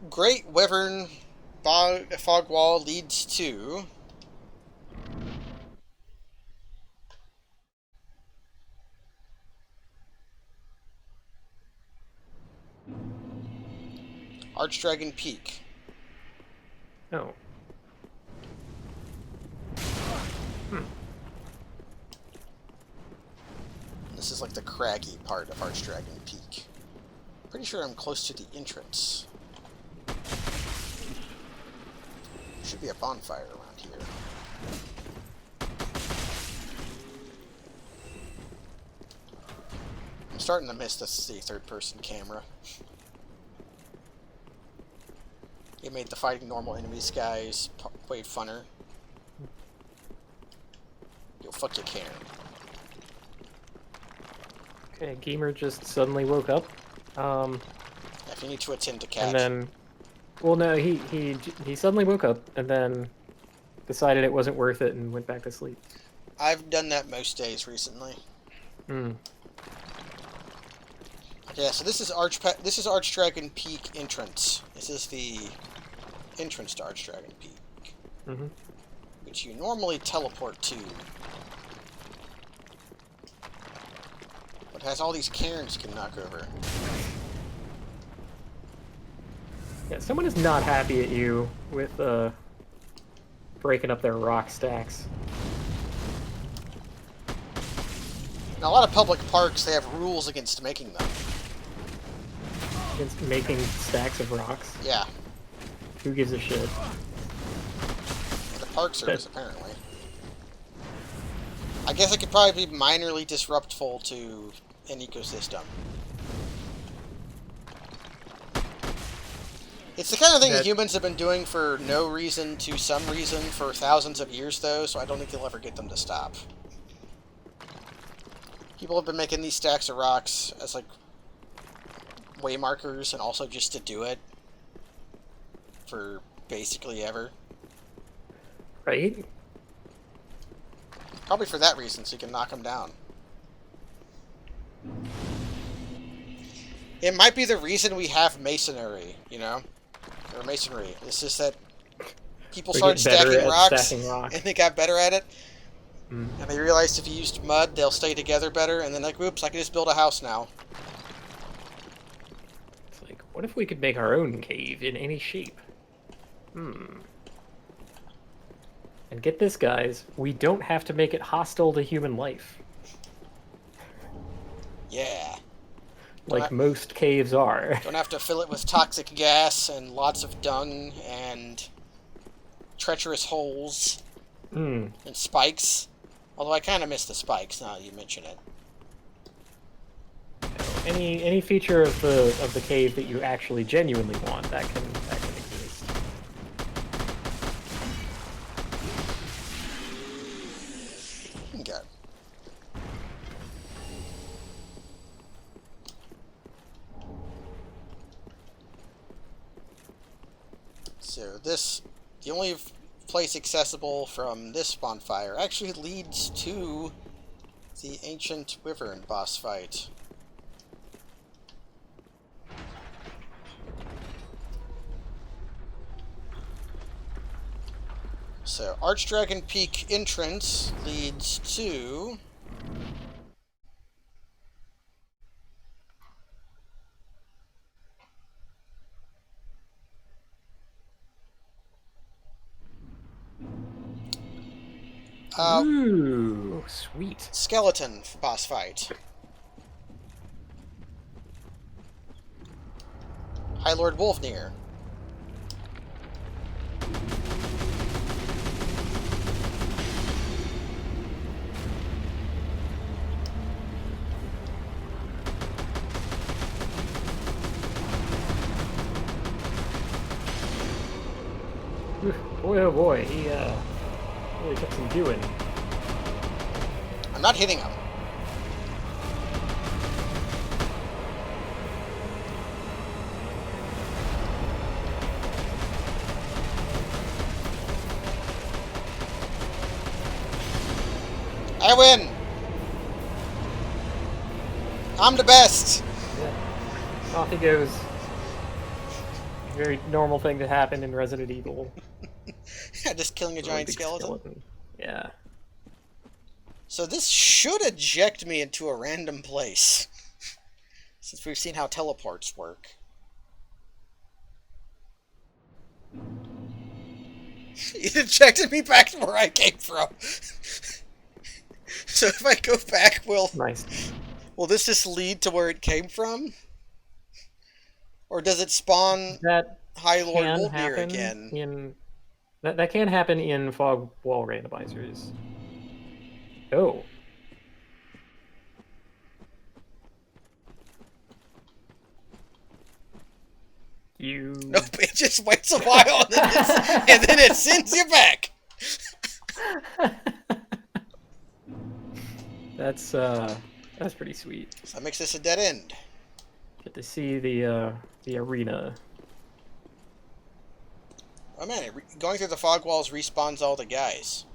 Great Wyvern Fog Wall leads to... Archdragon Peak. Oh. This is like the craggy part of Archdragon Peak. Pretty sure I'm close to the entrance. Should be a bonfire around here. I'm starting to miss this third-person camera. It made the fighting normal enemy skies way funner. Yo, fuck you, Karen. Okay, Gamer just suddenly woke up. If you need to attend to cat. And then... Well, no, he suddenly woke up and then decided it wasn't worth it and went back to sleep. I've done that most days recently. Hmm. Yeah, so this is Archdragon Peak entrance. This is the entrance to Archdragon Peak, which you normally teleport to. But it has all these cairns you can knock over. Yeah, someone is not happy at you with breaking up their rock stacks. In a lot of public parks, they have rules against making them. Against making stacks of rocks. Yeah. Who gives a shit? The Park Service, apparently. I guess it could probably be minorly disruptful to an ecosystem. It's the kind of thing that humans have been doing for no reason to some reason for thousands of years, though, so I don't think you'll ever get them to stop. People have been making these stacks of rocks as, like, way markers and also just to do it for basically ever. Right? Probably for that reason, so you can knock them down. It might be the reason we have masonry, you know? Or masonry. It's just that people started stacking rocks, and they got better at it. And they realized if you used mud, they'll stay together better, and then like, whoops, I can just build a house now. It's like, what if we could make our own cave in any shape? And get this, guys, we don't have to make it hostile to human life. Yeah. Like most caves are. Don't have to fill it with toxic gas and lots of dung and treacherous holes and spikes. Although I kind of miss the spikes now that you mention it. Any feature of the cave that you actually genuinely want, that can exist. Okay. So the only place accessible from this bonfire actually leads to the Ancient Wyvern boss fight. So, Archdragon Peak entrance leads to... Ooh, sweet. Skeleton boss fight. High Lord Wolfnir. Boy, oh boy, he really took some doing. I'm not hitting him. I win! I'm the best! Yeah. Off he goes. Very normal thing to happen in Resident Evil. Yeah, just killing a Really giant big skeleton. Yeah. So this should eject me into a random place. Since we've seen how teleports work. It ejected me back to where I came from. So if I go back, Nice. will this just lead to where it came from? Or does it spawn That High Lord can Wolfmere happen again? in that can happen in fog wall randomizers. Oh. You Nope, it just waits a while and then it sends you back. That's pretty sweet. So that makes this a dead end. Get to see the arena. Oh man, going through the fog walls respawns all the guys.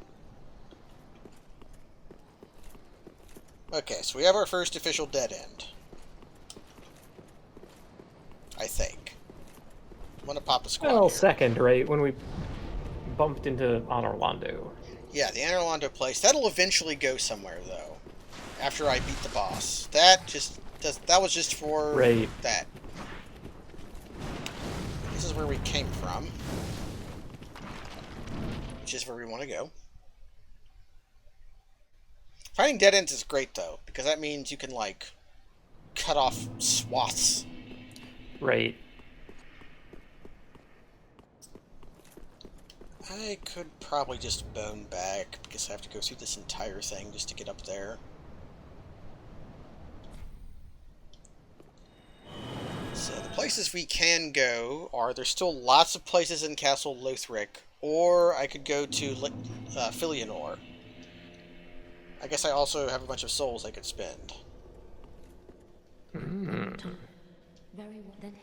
Okay, so we have our first official dead end. I think. I'm gonna pop a squad Well, here. second, right? When we bumped into Anor Londo. Yeah, the Anor Londo place. That'll eventually go somewhere, though. After I beat the boss. That was just for Right. that. This is where we came from. Which is where we want to go. Finding dead ends is great, though, because that means you can, like, cut off swaths. Right. I could probably just bone back, because I have to go through this entire thing just to get up there. So the places we can go are, there's still lots of places in Castle Lothric, or I could go to Filianor. I guess I also have a bunch of souls I could spend. Mm. Very well then.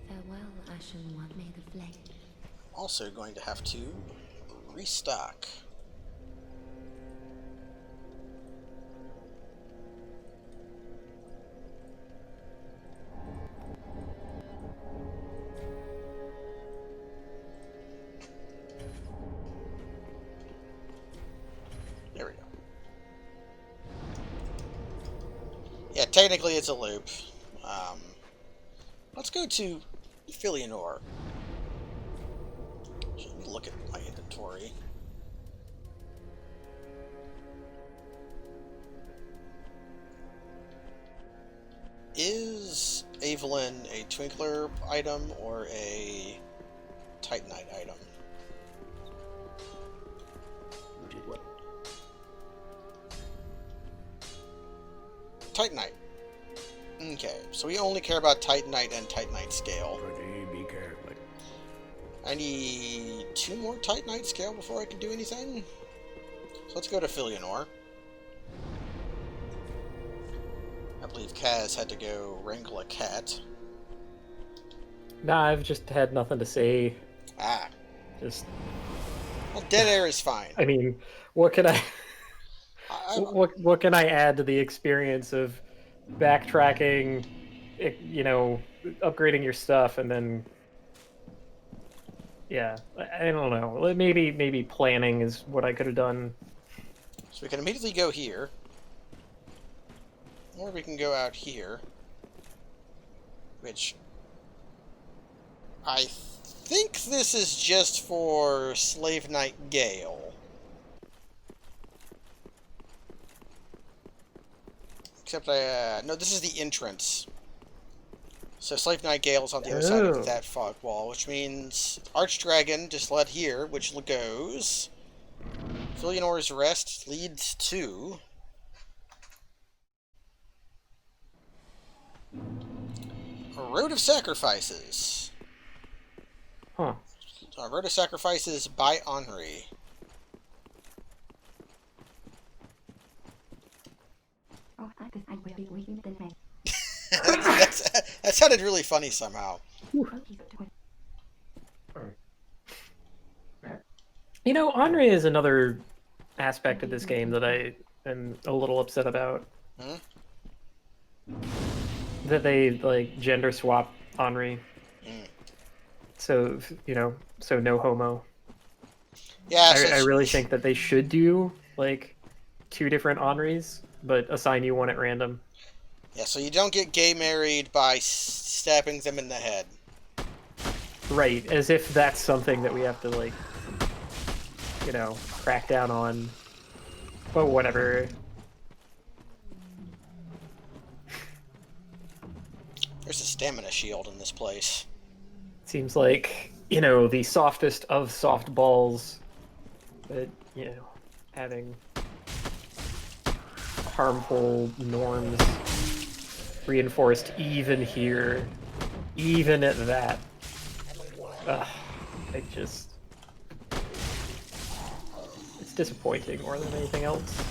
Farewell, Ashen One. May the flame. Also going to have to restock. There we go. Yeah, technically it's a loop. Let's go to Filianor. Let me look at my inventory. Is Evelyn a Twinkler item or a Titanite item? Did what? Titanite. Okay, so we only care about Titanite and Titanite scale. Pretty be careful. I need 2 more Titanite scale before I can do anything. So let's go to Filianor. I believe Kaz had to go wrangle a cat. Nah, I've just had nothing to say. Ah. Just, Well, dead air is fine. I mean, what can I I, what can I add to the experience of backtracking, you know, upgrading your stuff, and then yeah, I don't know. Maybe planning is what I could have done. so we can immediately go here. Or we can go out here. Which I think this is just for Slave Knight Gale. Except no, this is the entrance. So Slave Knight Gale is on the other side Oh. of that fog wall, which means Archdragon just led here, which goes. Filianor's Rest leads to Road of Sacrifices. Huh. Road of Sacrifices by Henri. That sounded really funny somehow. You know, Henri is another aspect of this game that I am a little upset about. Hmm? That they, like, gender swap Henri. Mm. So, you know, so no homo. Yeah, I really think that they should do, like, 2 different Henris, but assign you one at random. yeah, so you don't get gay married by stabbing them in the head. Right, as if that's something that we have to, like, you know, crack down on. But whatever. There's a stamina shield in this place. Seems like, you know, the softest of soft balls, but, you know, having harmful norms reinforced even here, even at that. Ugh, it's disappointing more than anything else.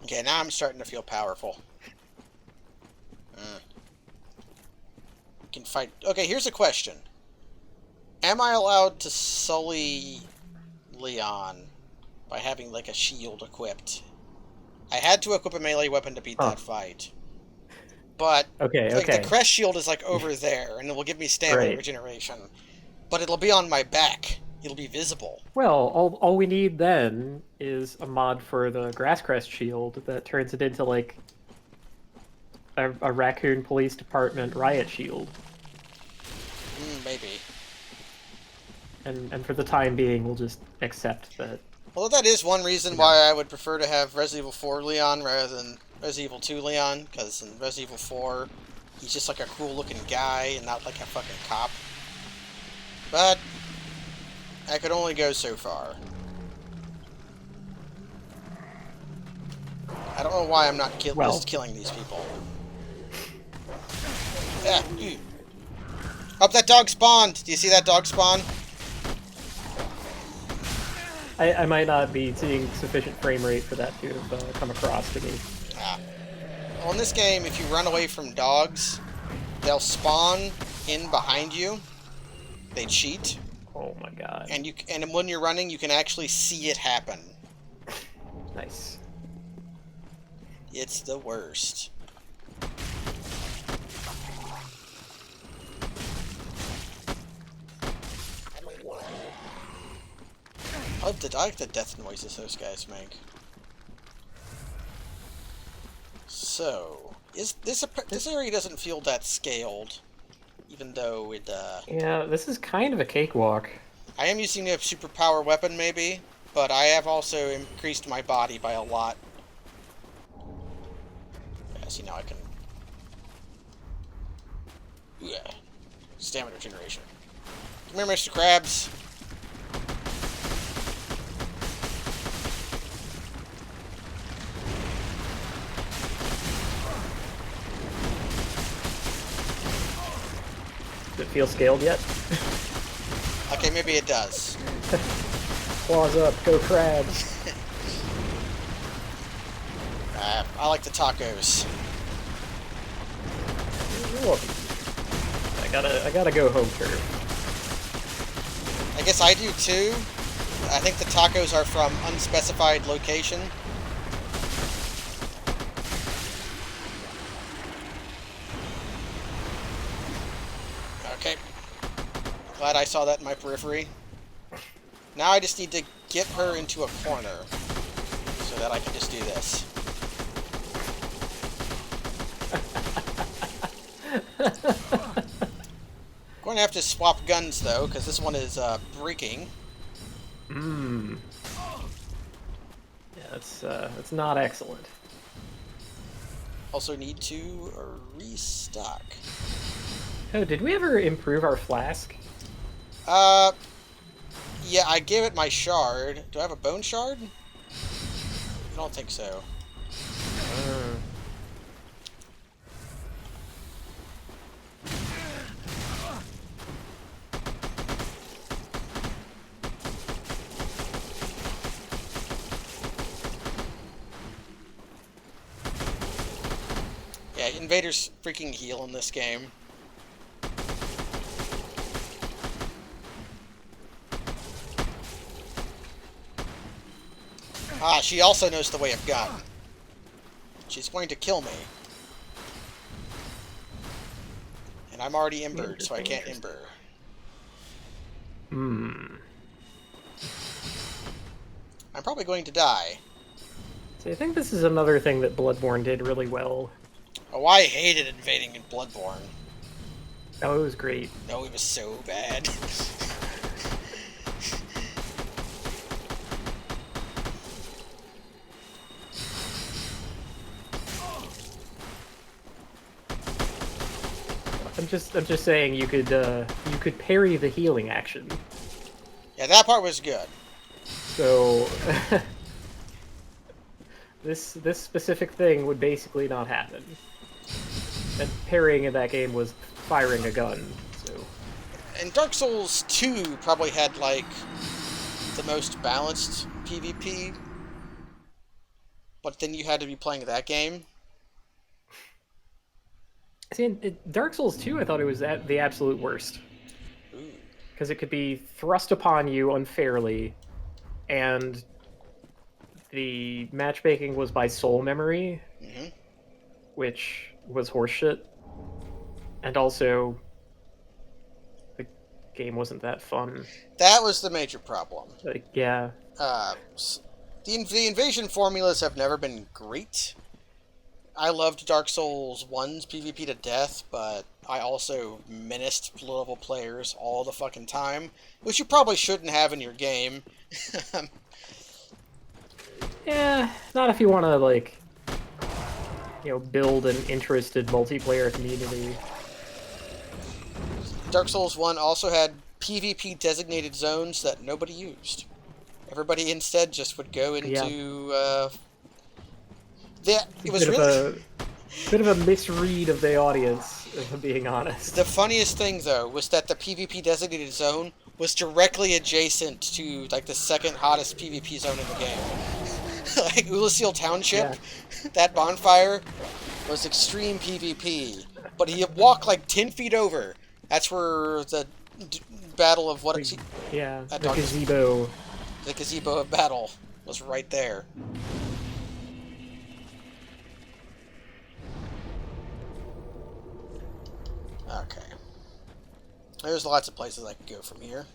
Okay, now I'm starting to feel powerful. Can fight. Okay, here's a question. Am I allowed to sully Leon by having, like, a shield equipped? I had to equip a melee weapon to beat that fight. But, like, the crest shield is, like, over there, and it will give me stamina regeneration. But it'll be on my back. It'll be visible. Well, all we need then is a mod for the Grass Crest shield that turns it into, like, a Raccoon Police Department riot shield. Maybe. And for the time being, we'll just accept that. Well, that is one reason why I would prefer to have Resident Evil 4 Leon rather than Resident Evil 2 Leon, because in Resident Evil 4, he's just like a cool-looking guy and not like a fucking cop. But I could only go so far. I don't know why I'm not just killing these people. Yeah. Oh, that dog spawned! Do you see that dog spawn? I might not be seeing sufficient frame rate for that to have come across to me. Well, in this game, if you run away from dogs, they'll spawn in behind you. They cheat. Oh my god. And when you're running, you can actually see it happen. Nice. It's the worst. I like the death noises those guys make. So, this area doesn't feel that scaled, even though it. Yeah, this is kind of a cakewalk. I am using a superpower weapon, maybe, but I have also increased my body by a lot. Yeah, see, now I can. Yeah, stamina generation. Come here, Mr. Krabs. Does it feel scaled yet? Okay, maybe it does. Claws up, go crabs. I like the tacos. You're welcome. I gotta go home turf. I guess I do too. I think the tacos are from unspecified location. Okay. Glad I saw that in my periphery. Now I just need to get her into a corner so that I can just do this. Going to have to swap guns though, because this one is breaking. Yeah, that's not excellent. Also need to restock. Oh, did we ever improve our flask? Yeah, I gave it my shard. Do I have a bone shard? I don't think so. Yeah, invaders freaking heal in this game. Ah, she also knows the way of gun. She's going to kill me. And I'm already embered, so I can't ember. Hmm. I'm probably going to die. See, I think this is another thing that Bloodborne did really well. Oh, I hated invading in Bloodborne. Oh, it was great. No, it was so bad. I'm just saying you could parry the healing action. Yeah, that part was good. So this specific thing would basically not happen. And parrying in that game was firing a gun. So And Dark Souls 2 probably had, like, the most balanced PvP. But then you had to be playing that game. see, in Dark Souls 2, I thought it was the absolute worst. Because it could be thrust upon you unfairly, and the matchmaking was by soul memory, which was horseshit. And also, the game wasn't that fun. That was the major problem. Like, yeah. The invasion formulas have never been great. I loved Dark Souls 1's PvP to death, but I also menaced level players all the fucking time, which you probably shouldn't have in your game. Yeah, not if you want to, like, build an interested multiplayer community. Dark Souls 1 also had PvP designated zones that nobody used. Everybody instead just would go into, it was really... Bit of a misread of the audience, if I'm being honest. The funniest thing, though, was that the PvP designated zone was directly adjacent to, like, the second hottest PvP zone in the game. Like, Irithyll Township, that bonfire was extreme PvP. But he walked, like, 10 feet over. That's where the battle of what... Yeah, the gazebo. The gazebo of battle was right there. Okay. There's lots of places I can go from here.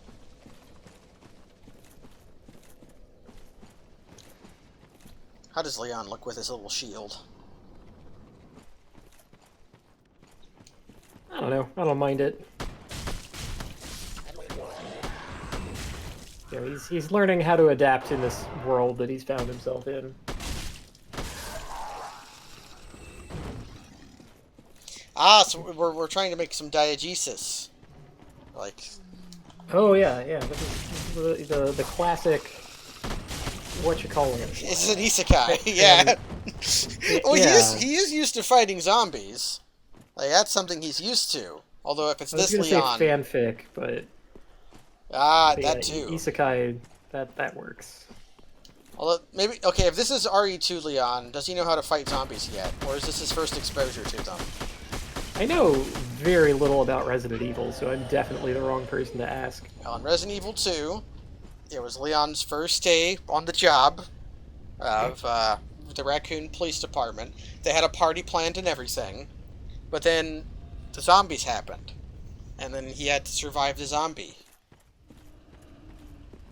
How does Leon look with his little shield? I don't know. I don't mind it. He's learning how to adapt in this world that he's found himself in. Ah, so we're trying to make some diegesis. Like... Oh, yeah. This is the classic... What you call it? It's an isekai, yeah. Well, he is used to fighting zombies. Like, that's something he's used to. Although if it's this Leon... Say fanfic, but... that too. Isekai, that works. Although, maybe... Okay, if this is RE2 Leon, does he know how to fight zombies yet? Or is this his first exposure to them? I know very little about Resident Evil, so I'm definitely the wrong person to ask. Well, in Resident Evil 2, it was Leon's first day on the job of the Raccoon Police Department. They had a party planned and everything, but then the zombies happened, and then he had to survive the zombie.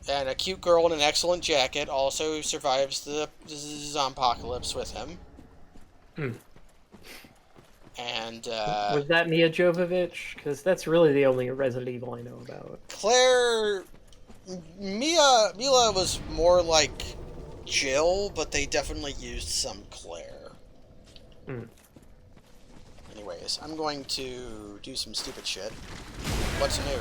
And a cute girl in an excellent jacket also survives the zompocalypse with him. And, was that Mia Jovovich? Because that's really the only Resident Evil I know about. Mila was more like Jill, but they definitely used some Claire. Anyways, I'm going to do some stupid shit. What's new?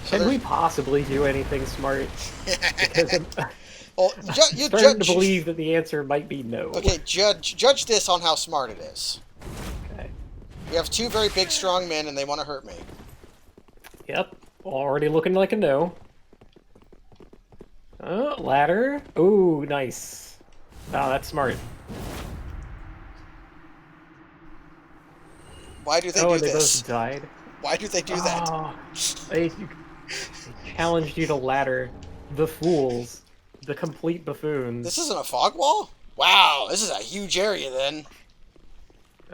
Can we possibly do anything smart? Because I'm Well, you starting judge. to believe that the answer might be no. Okay, judge this on how smart it is. Okay. We have two very big, strong men, and they want to hurt me. Yep. Already looking like a no. Ladder. Ooh, nice. Oh, that's smart. Why do they Oh, do and they this? both died. Why do they do that? Oh, they challenged you to ladder. The fools. The complete buffoons. This isn't a fog wall? Wow, this is a huge area then.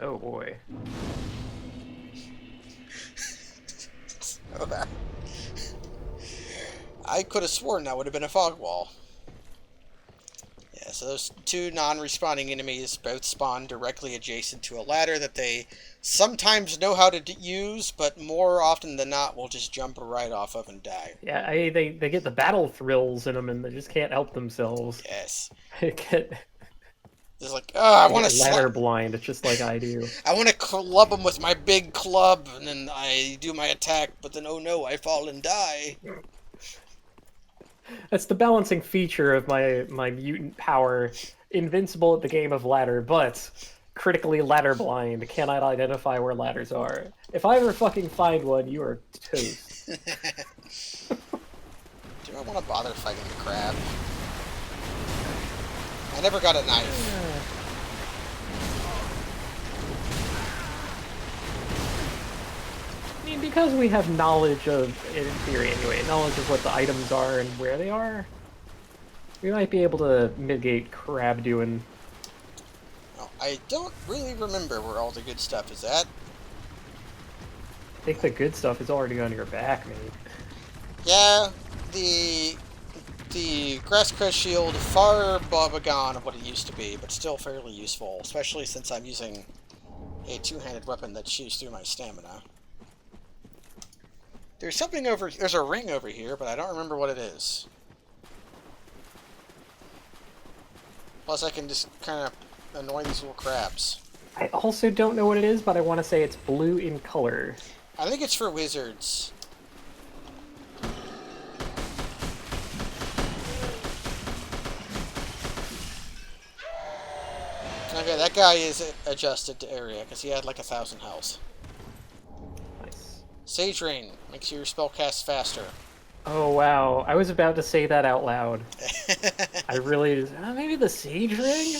Oh boy. I could have sworn that would have been a fog wall. Yeah, so those two non-respawning enemies both spawn directly adjacent to a ladder that they sometimes know how to use, but more often than not will just jump right off of and die. Yeah, they get the battle thrills in them, and they just can't help themselves. Yes. They get It's like, oh, I want to ladder blind. It's just like I do. I want to club them with my big club, and then I do my attack, but then, oh no, I fall and die. That's the balancing feature of my mutant power. Invincible at the game of ladder, but critically ladder blind. Cannot identify where ladders are. If I ever fucking find one, you are toast. Do I want to bother fighting the crab? I never got a knife. I mean, because we have knowledge of, in theory anyway, knowledge of what the items are and where they are, we might be able to mitigate crab doing. No, I don't really remember where all the good stuff is at. I think the good stuff is already on your back, mate. Yeah, the grass crest shield far above gone of what it used to be, but still fairly useful, especially since I'm using a two-handed weapon that shoots through my stamina. There's something over... There's a ring over here, but I don't remember what it is. Plus, I can just kind of annoy these little crabs. I also don't know what it is, but I want to say it's blue in color. I think it's for wizards. Okay, that guy is adjusted to area, because he had like 1,000 health. Nice. Sage Ring makes your spell cast faster. Oh, wow. I was about to say that out loud. I really... maybe the Sage Ring?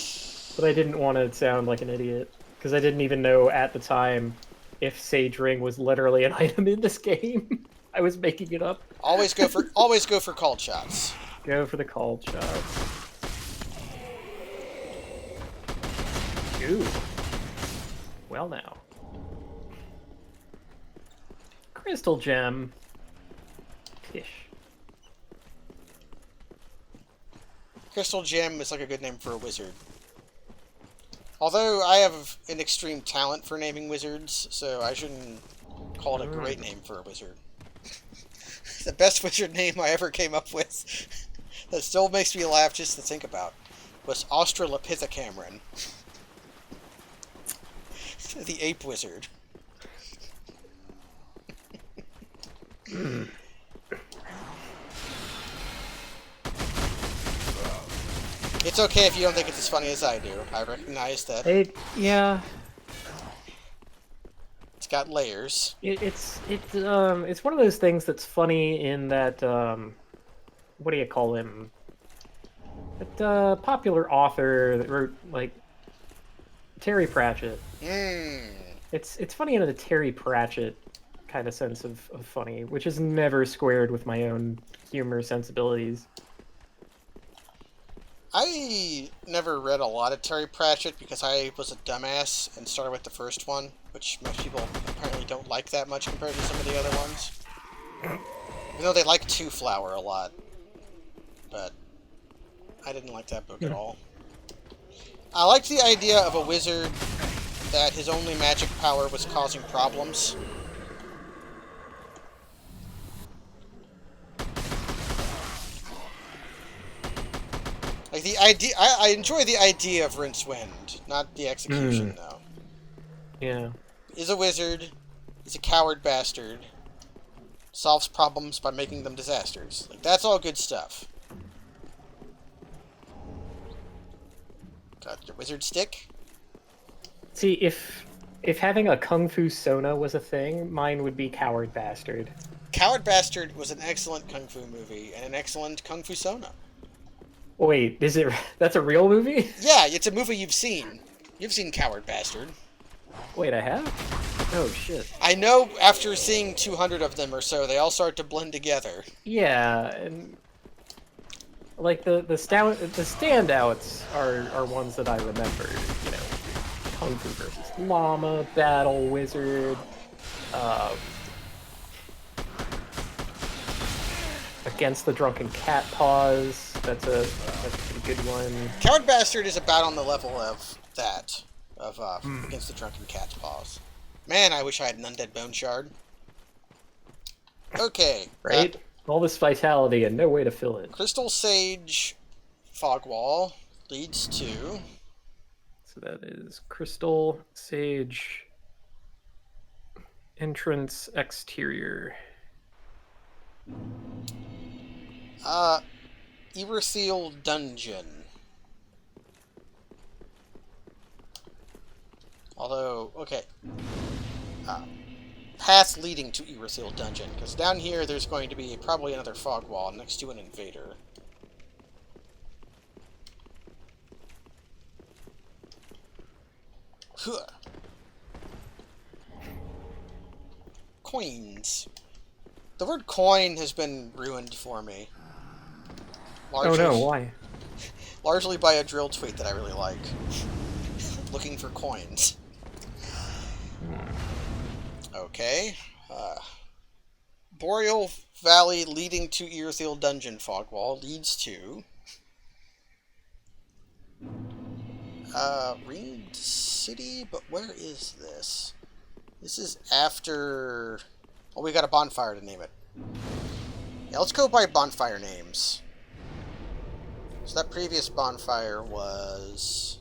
But I didn't want to sound like an idiot. Because I didn't even know at the time if Sage Ring was literally an item in this game. I was making it up. Always go for called shots. Go for the called shots. Ooh. Well now. Crystal gem. Tish. Crystal Gem is like a good name for a wizard. Although I have an extreme talent for naming wizards, so I shouldn't call it a great name for a wizard. The best wizard name I ever came up with, that still makes me laugh just to think about, was Australopithecamron. The ape wizard. It's okay if you don't think it's as funny as I do. I recognize that Yeah. it's got layers. It's one of those things that's funny in that what do you call him? That popular author that wrote like Terry Pratchett. It's funny in a Terry Pratchett kind of sense of funny, which is never squared with my own humor sensibilities. I never read a lot of Terry Pratchett because I was a dumbass and started with the first one, which most people apparently don't like that much compared to some of the other ones. Even though they like Two Flower a lot. But I didn't like that book at all. I liked the idea of a wizard that his only magic power was causing problems. Like the idea, I enjoy the idea of Rincewind, not the execution though. Yeah. He's a wizard. He's a coward bastard. solves problems by making them disasters. Like, that's all good stuff. Got your wizard stick. See, if having a Kung Fu Sona was a thing, mine would be Coward Bastard. Coward Bastard was an excellent Kung Fu movie and an excellent Kung Fu Sona. Wait, is it? That's a real movie? Yeah, it's a movie you've seen. You've seen Coward Bastard. Wait, I have? Oh shit. I know after seeing 200 of them or so, they all start to blend together. Yeah, and like the standouts are ones that I remember. You know, Kung Fu versus Llama, Battle Wizard, Against the Drunken Cat Paws. That's a pretty good one. Coward Bastard is about on the level of that, of Against the Drunken Cat's Paws. Man, I wish I had an Undead Bone Shard. Okay. Right? All this vitality and no way to fill it. Crystal Sage Fog Wall leads to... So that is Crystal Sage entrance exterior. Irithyll Dungeon. Although, okay. Path leading to Irithyll Dungeon, because down here there's going to be probably another fog wall next to an invader. Huh. Coins. The word coin has been ruined for me. Oh no, why? Largely by a drill tweet that I really like. Looking for coins. Okay. Boreal Valley leading to Irithyll Dungeon fog wall leads to... Ringed City? But where is this? This is after... Oh, we got a bonfire to name it. Yeah, let's go by bonfire names. So that previous bonfire was...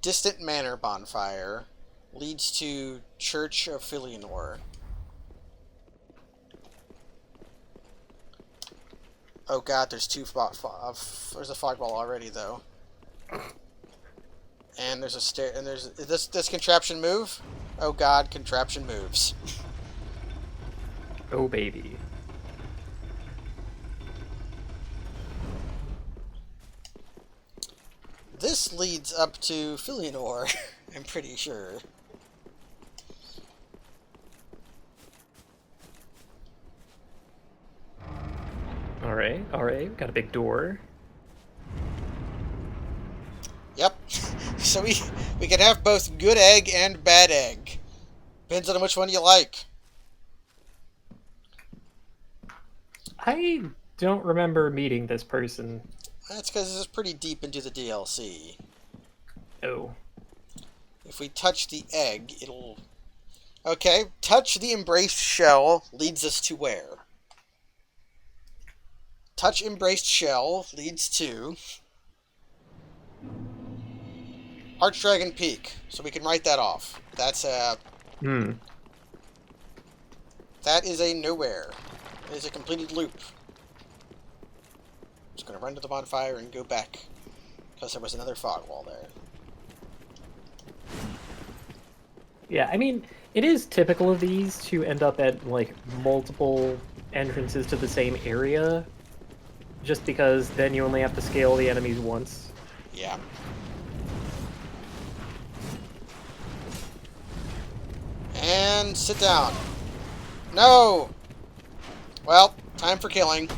Distant Manor Bonfire leads to Church of Filianor. Oh god, there's there's a fog wall already though. And there's a stair, and there's this contraption move? Oh god, contraption moves. Oh baby. This leads up to Filianor, I'm pretty sure. Alright, got a big door. Yep. So we can have both good egg and bad egg. Depends on which one you like. I don't remember meeting this person. That's because this is pretty deep into the DLC. Oh. If we touch the egg, it'll... Okay, touch the embraced shell leads us to where? Touch embraced shell leads to... Archdragon Peak, so we can write that off. That's a... That is a nowhere. It is a completed loop. Just gonna run to the bonfire and go back, because there was another fog wall there. Yeah, I mean, it is typical of these to end up at, like, multiple entrances to the same area, just because then you only have to scale the enemies once. Yeah. And sit down. No! Well, time for killing.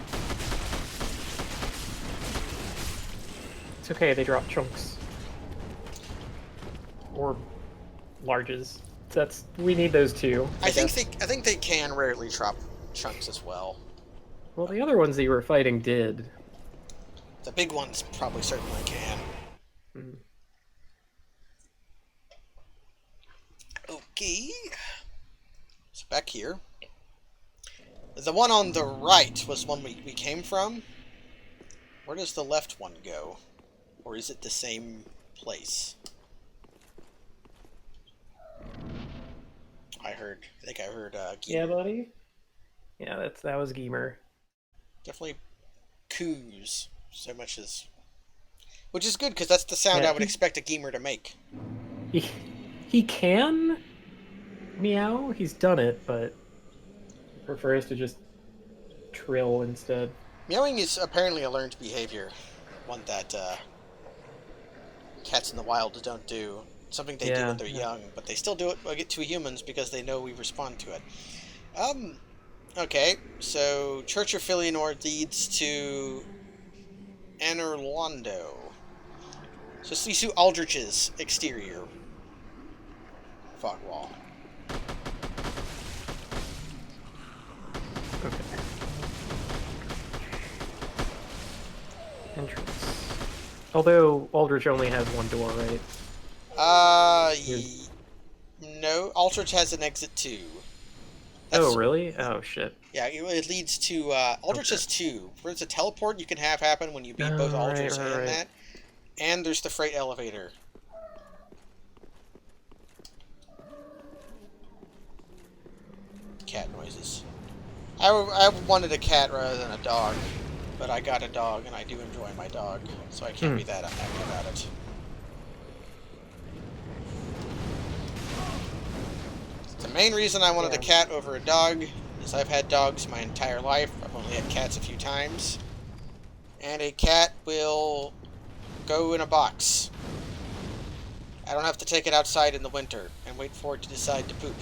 It's okay, they drop chunks. Or larges. We need those too. I think they can rarely drop chunks as well. Well, the other ones that you were fighting did. The big ones probably certainly can. Okay. So back here. The one on the right was one we came from. Where does the left one go? Or is it the same place? I heard. I think I heard. Yeah, Geemer. buddy. Yeah, that was Geemer. Definitely coos so much as, which is good because that's the sound Yeah, I would expect a Geemer to make. he he can meow. He's done it, but he prefers to just trill instead. Meowing is apparently a learned behavior, one that cats in the wild don't do. Something they do when they're Yeah. young, but they still do it to humans because they know we respond to it. Okay, so Church of Filianor leads to Anor Londo. So it's these two Aldrich's exterior fog wall. Okay. Entrance. Although Aldrich only has one door, right? No, Aldrich has an exit too. Oh, really? Oh, shit. Yeah, it leads to, Aldrich has two. There's a teleport you can have happen when you beat both Oh, Aldrich right, and right. that. And there's the freight elevator. Cat noises. I wanted a cat rather than a dog, but I got a dog, and I do enjoy my dog, so I can't be that unhappy about it. The main reason I wanted a cat over a dog is I've had dogs my entire life. I've only had cats a few times. And a cat will go in a box. I don't have to take it outside in the winter and wait for it to decide to poop.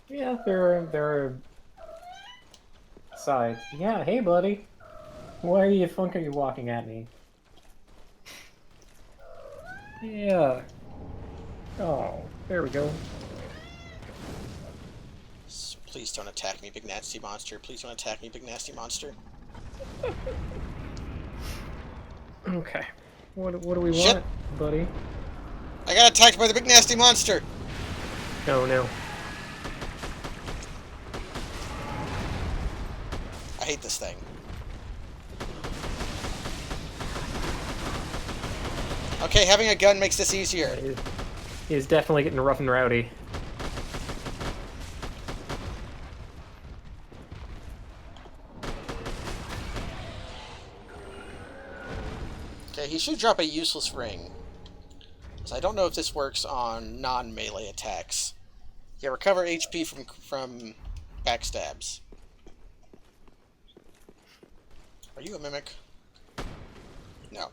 Yeah, there are sides. Yeah, hey, buddy. Why are you funky walking at me? Yeah. Oh, there we go. Please don't attack me, big nasty monster. Please don't attack me, big nasty monster. Okay. What do we Shit. want, buddy? I got attacked by the big nasty monster! Oh, no. I hate this thing. Okay, having a gun makes this easier. He is definitely getting rough and rowdy. Okay, he should drop a useless ring. So I don't know if this works on non-melee attacks. Yeah, recover HP from backstabs. Are you a mimic? No.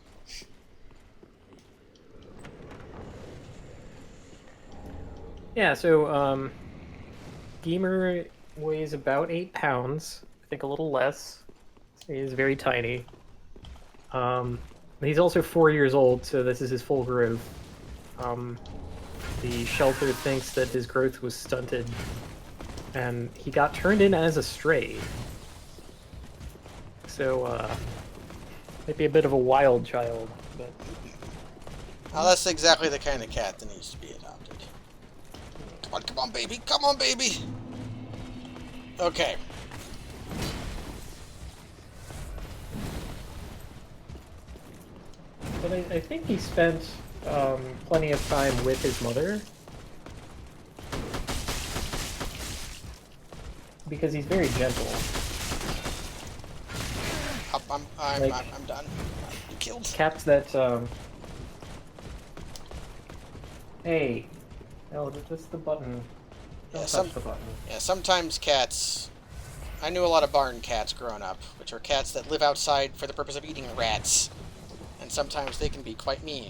Yeah, so, Geemer weighs about 8 pounds. I think a little less. He is very tiny. He's also 4 years old, so this is his full growth. The shelter thinks that his growth was stunted, and he got turned in as a stray. So, might be a bit of a wild child, but... Now that's exactly the kind of cat that needs to be adopted. Come on, baby! Come on, baby! Okay. But I think he spent plenty of time with his mother. Because he's very gentle. I'm done. You killed. Cats that, Hey. No, that's the button. Don't touch the button. Yeah, sometimes cats... I knew a lot of barn cats growing up, which are cats that live outside for the purpose of eating rats. And sometimes they can be quite mean.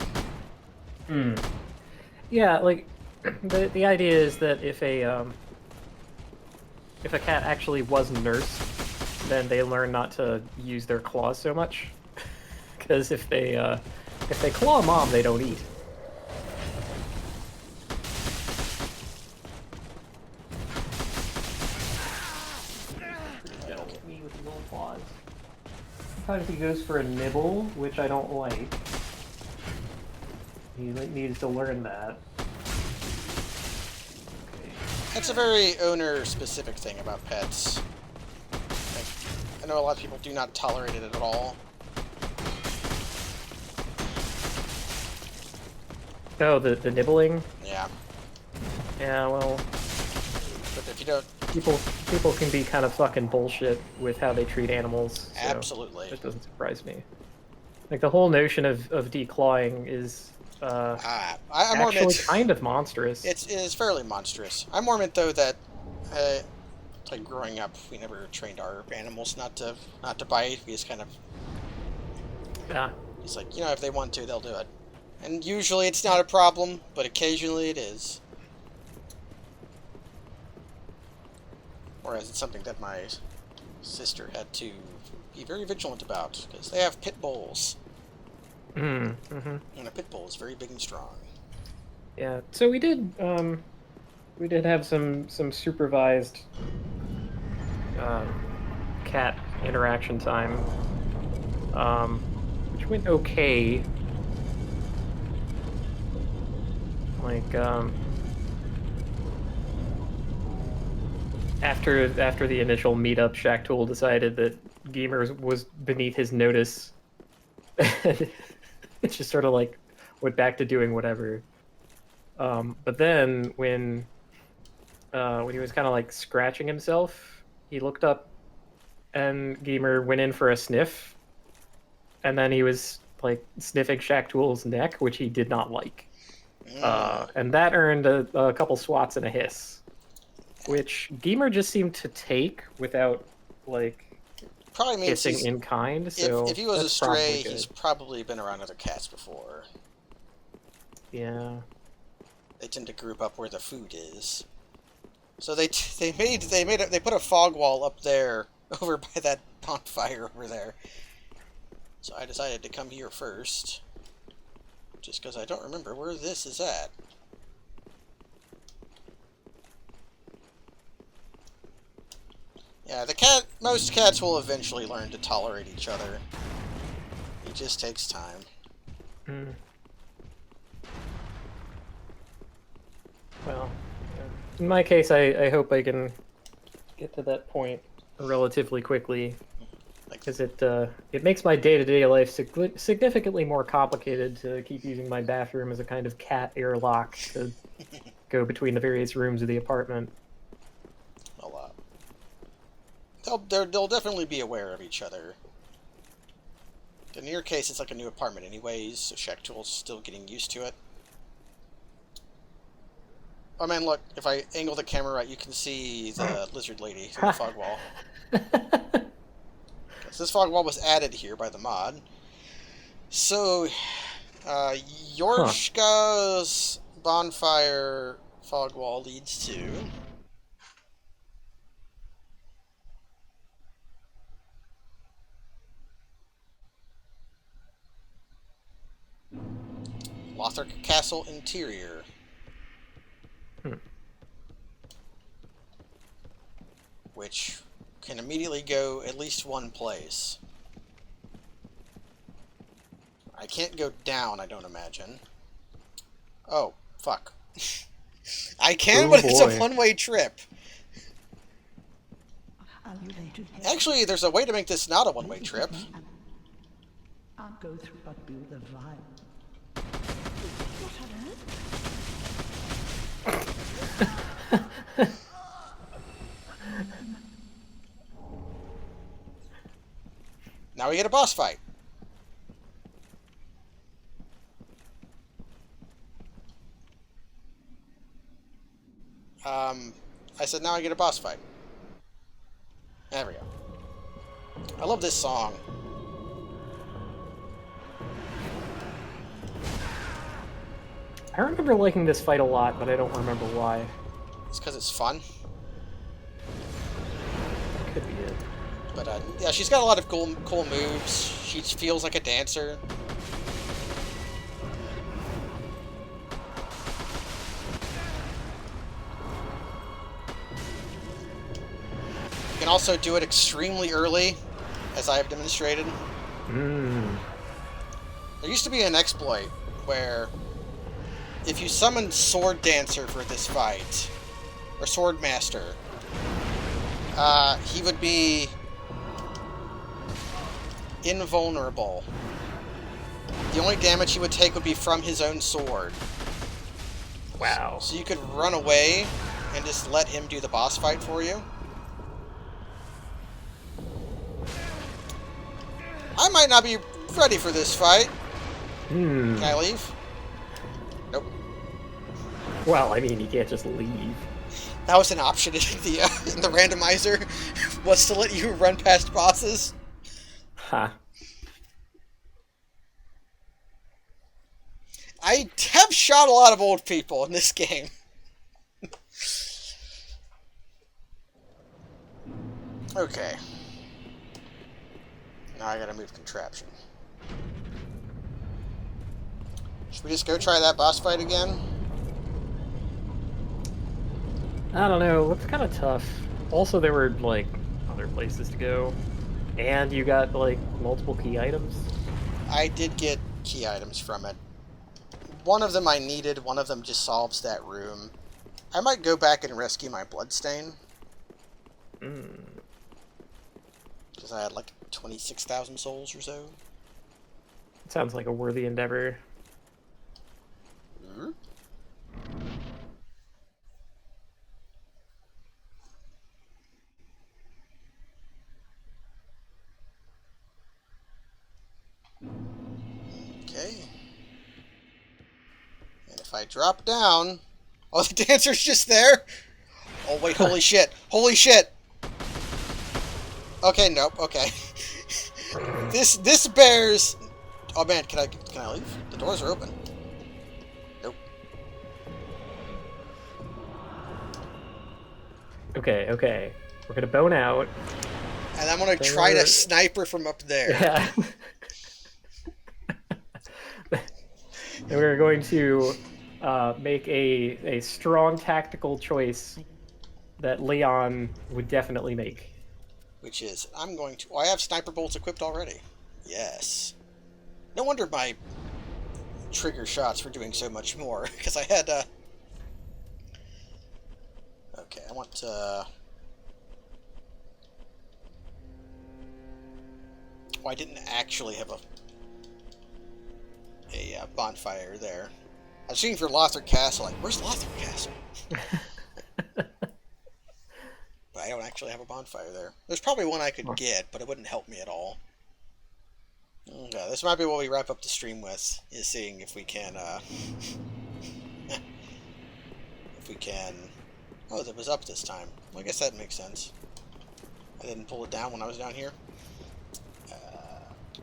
Yeah, like, the idea is that if a cat actually was nursed, then they learn not to use their claws so much. Because if they claw mom, they don't eat. Me with the little claws. Sometimes he goes for a nibble, which I don't like. He needs to learn that. Okay. That's a very owner-specific thing about pets. Like, I know a lot of people do not tolerate it at all. Oh, the nibbling. Yeah. Yeah, well, But if you don't... people can be kind of fucking bullshit with how they treat animals. So Absolutely. that doesn't surprise me. Like the whole notion of declawing is I'm more actually meant... kind of monstrous. It is fairly monstrous. I'm more meant, though, that... like, growing up, we never trained our animals not to bite. We just kind of... Yeah. It's like, you know, if they want to, they'll do it. And usually it's not a problem, but occasionally it is. Whereas it's something that my sister had to be very vigilant about, because they have pit bulls. Mm-hmm. And a pit bull is very big and strong. Yeah. So we did have some supervised cat interaction time, which went okay. Like after the initial meetup, Shacktool decided that Gamer was beneath his notice. It just sort of like went back to doing whatever. But then when he was kind of like scratching himself, he looked up, and Gamer went in for a sniff, and then he was like sniffing Shacktool's neck, which he did not like. And that earned a couple swats and a hiss, which Gamer just seemed to take without like Probably means hissing in kind. So if he was a that's stray, probably he's good. probably been around other cats before. Yeah. They tend to group up where the food is. So they put a fog wall up there, over by that bonfire over there. So I decided to come here first, just because I don't remember where this is at. Yeah, most cats will eventually learn to tolerate each other. It just takes time. Mm. Well, in my case, I hope I can get to that point relatively quickly, because it makes my day-to-day life significantly more complicated to keep using my bathroom as a kind of cat airlock to go between the various rooms of the apartment. They'll definitely be aware of each other. In your case, it's like a new apartment anyways, so Shacktool's still getting used to it. Oh man, look, if I angle the camera right, you can see the lizard lady through the fog wall. So this fog wall was added here by the mod. So, Yorshka's bonfire fog wall leads to... Lothric Castle interior. Which can immediately go at least one place. I can't go down, I don't imagine. Oh, fuck. I can, but it's a one-way trip. Actually, there's a way to make this not a one-way trip. I'll go through but build a vibe. Now we get a boss fight. I said now I get a boss fight. There we go. I love this song. I remember liking this fight a lot, but I don't remember why. It's because it's fun. That could be it. But yeah, she's got a lot of cool moves. She feels like a dancer. You can also do it extremely early, as I have demonstrated. There used to be an exploit where if you summon Sword Dancer for this fight, or Sword Master, he would be invulnerable. The only damage he would take would be from his own sword. Wow. So you could run away and just let him do the boss fight for you. I might not be ready for this fight. Can I leave? Nope. Well, I mean, you can't just leave. That was an option in the randomizer, was to let you run past bosses. Ha. I have shot a lot of old people in this game. Okay. Now I gotta move contraption. Should we just go try that boss fight again? I don't know. It looks kind of tough. Also, there were, like, other places to go. And you got, like, multiple key items. I did get key items from it. One of them I needed, one of them just solves that room. I might go back and rescue my bloodstain. Because I had like 26,000 souls or so. Sounds like a worthy endeavor. Hmm? Okay. And if I drop down... Oh, the dancer's just there? Oh, wait, holy shit. Holy shit! Okay, nope, okay. This bears... Oh man, can I leave? The doors are open. Nope. Okay. We're gonna bone out. And I'm gonna try to sniper from up there. Yeah. And we're going to make a strong tactical choice that Leon would definitely make. Which is, I'm going to... Oh, I have sniper bolts equipped already. Yes. No wonder my trigger shots were doing so much more, because I had, Okay, I want to... Oh, I didn't actually have a bonfire there. I was looking for Lothric Castle, like, where's Lothric Castle? But I don't actually have a bonfire there. There's probably one I could get, but it wouldn't help me at all. Okay, this might be what we wrap up the stream with, is seeing if we can, if we can... Oh, it was up this time. Well, I guess that makes sense. I didn't pull it down when I was down here.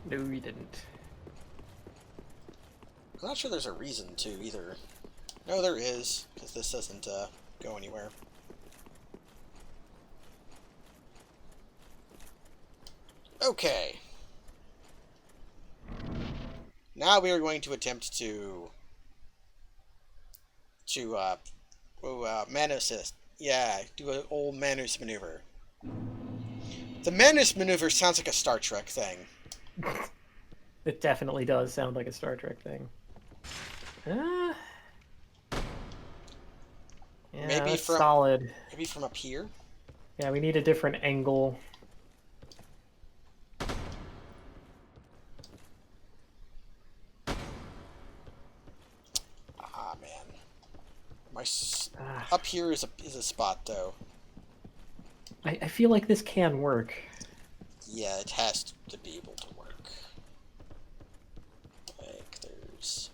No, you didn't. I'm not sure there's a reason to, either. No, there is, because this doesn't, go anywhere. Okay. Now we are going to attempt to Manus, yeah, do an old Manus maneuver. The Manus maneuver sounds like a Star Trek thing. It definitely does sound like a Star Trek thing. Yeah, Maybe that's from solid. Maybe from up here. Yeah, we need a different angle. Ah, man. Up here is a spot, though. I feel like this can work. Yeah, it has to be able to work. Like, there's...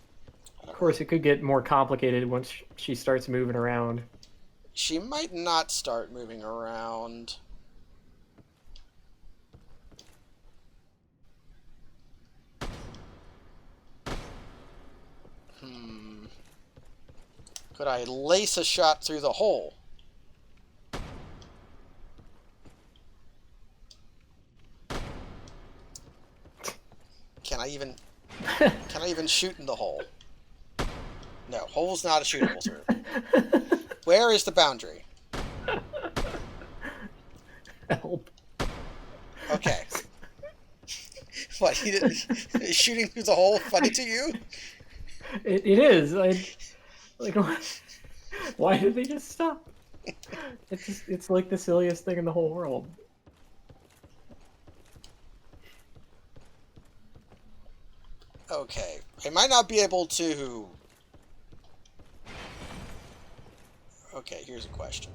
Of course, it could get more complicated once she starts moving around. She might not start moving around. Could I lace a shot through the hole? Can I even shoot in the hole? No, hole's not a shootable through. Where is the boundary? Help. Okay. What, he didn't... Is shooting through the hole funny to you? It is. Like, why did they just stop? It's like the silliest thing in the whole world. Okay. I might not be able to Okay, here's a question.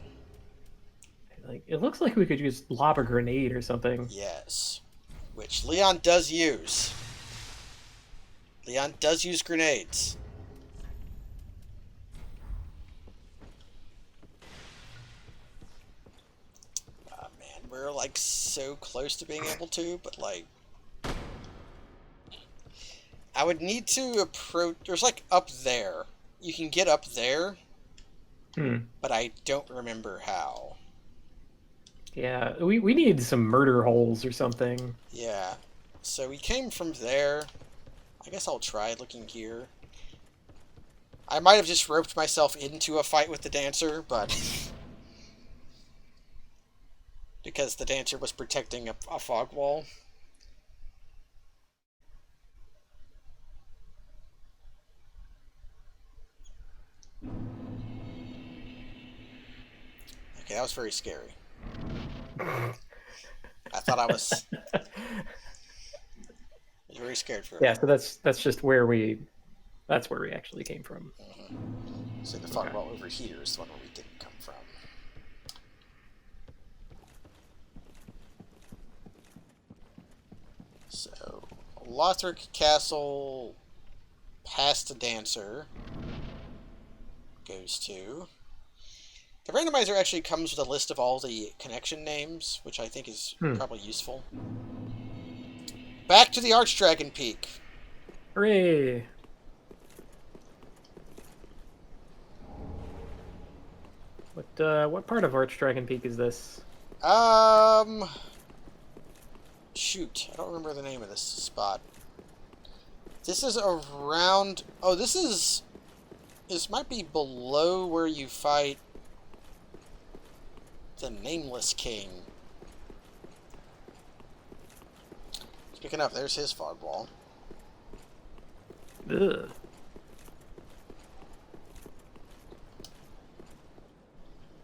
Like, it looks like we could just lob a grenade or something. Yes. Which Leon does use. Leon does use grenades. Man, we're like so close to being able to, but like... I would need to approach... There's like up there. You can get up there, but I don't remember how. Yeah, we need some murder holes or something. Yeah. So we came from there. I guess I'll try looking here. I might have just roped myself into a fight with the dancer, but... because the dancer was protecting a fog wall. Okay, that was very scary. I thought I was very scared for it. Yeah, so that's just where we actually came from. So the fog wall over here is the one where we didn't come from. So Lothric Castle past the dancer goes to... The randomizer actually comes with a list of all the connection names, which I think is probably useful. Back to the Archdragon Peak. Hooray! What part of Archdragon Peak is this? Shoot, I don't remember the name of this spot. This is around... Oh, this might be below where you fight the Nameless King. Speaking of, there's his fog wall. Ugh.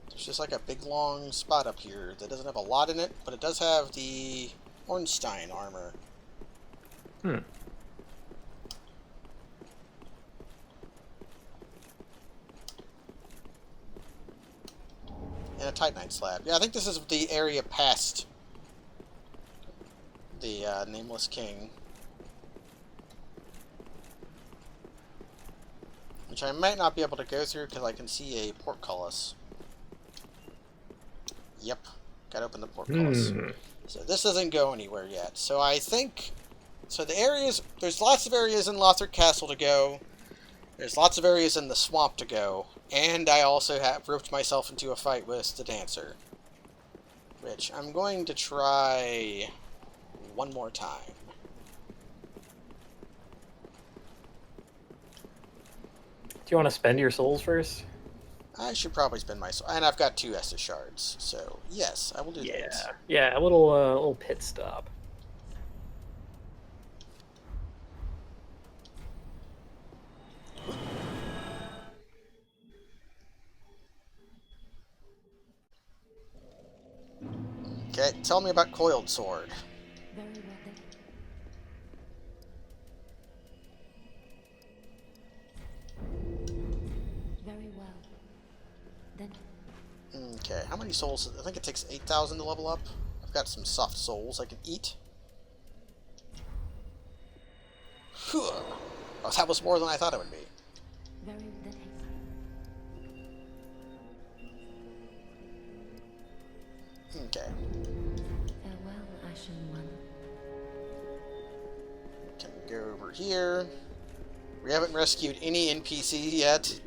There's just like a big long spot up here that doesn't have a lot in it, but it does have the Ornstein armor. Hmm. And a Titanite slab. Yeah, I think this is the area past the Nameless King. Which I might not be able to go through because I can see a portcullis. Yep, gotta open the portcullis. So this doesn't go anywhere yet. So I think... So the areas... There's lots of areas in Lothric Castle to go. There's lots of areas in the swamp to go. And I also have roped myself into a fight with the dancer. Which I'm going to try one more time. Do you want to spend your souls first? I should probably spend my soul. And I've got 2 Estus shards. So, yes, I will do that. Yeah, a little pit stop. Okay, tell me about Coiled Sword. Very well then. Very well. Then Okay, how many souls? I think it takes 8,000 to level up. I've got some soft souls I can eat. Phew. Oh, that was more than I thought it would be. very then. Okay. Farewell, Ashen One. Can go over here. We haven't rescued any NPC yet.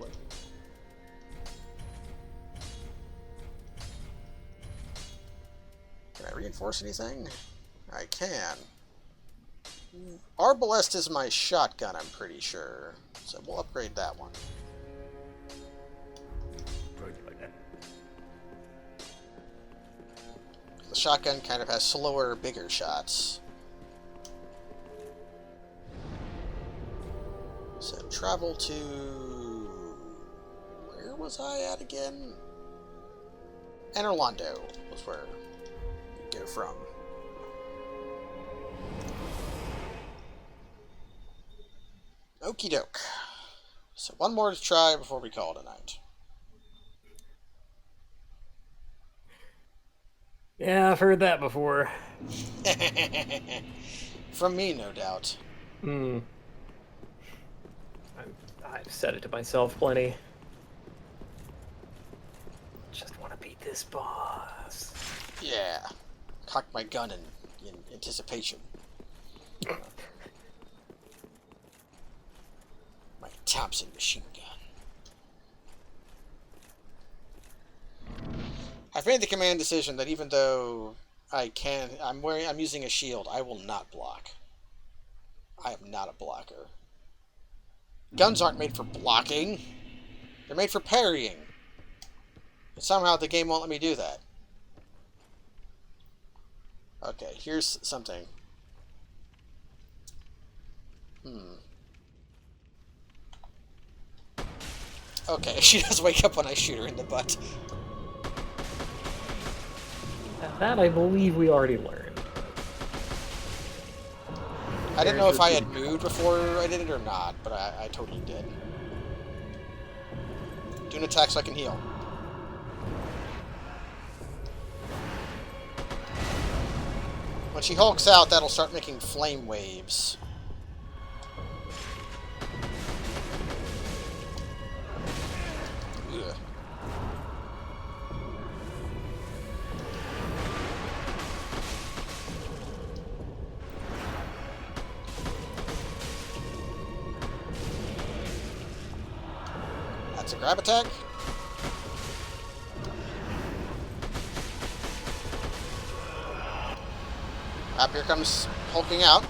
Can I reinforce anything? I can. Arbalest is my shotgun, I'm pretty sure. So we'll upgrade that one. The shotgun kind of has slower, bigger shots. So travel to... Where was I at again? Anor Londo was where we go from. Okie doke. So one more to try before we call it a night. Yeah, I've heard that before. From me, no doubt. Hmm. I've said it to myself plenty. Just want to beat this boss. Yeah. Cock my gun in anticipation. My Thompson machine gun. I've made the command decision that even though I'm using a shield, I will not block. I am not a blocker. Guns aren't made for blocking. They're made for parrying. And somehow the game won't let me do that. Okay, here's something. Okay, she does wake up when I shoot her in the butt. That I believe we already learned. I didn't know if I had moved before I did it or not, but I totally did. Do an attack so I can heal. When she hulks out, that'll start making flame waves. Ugh. That's a grab attack. Up here comes hulking out.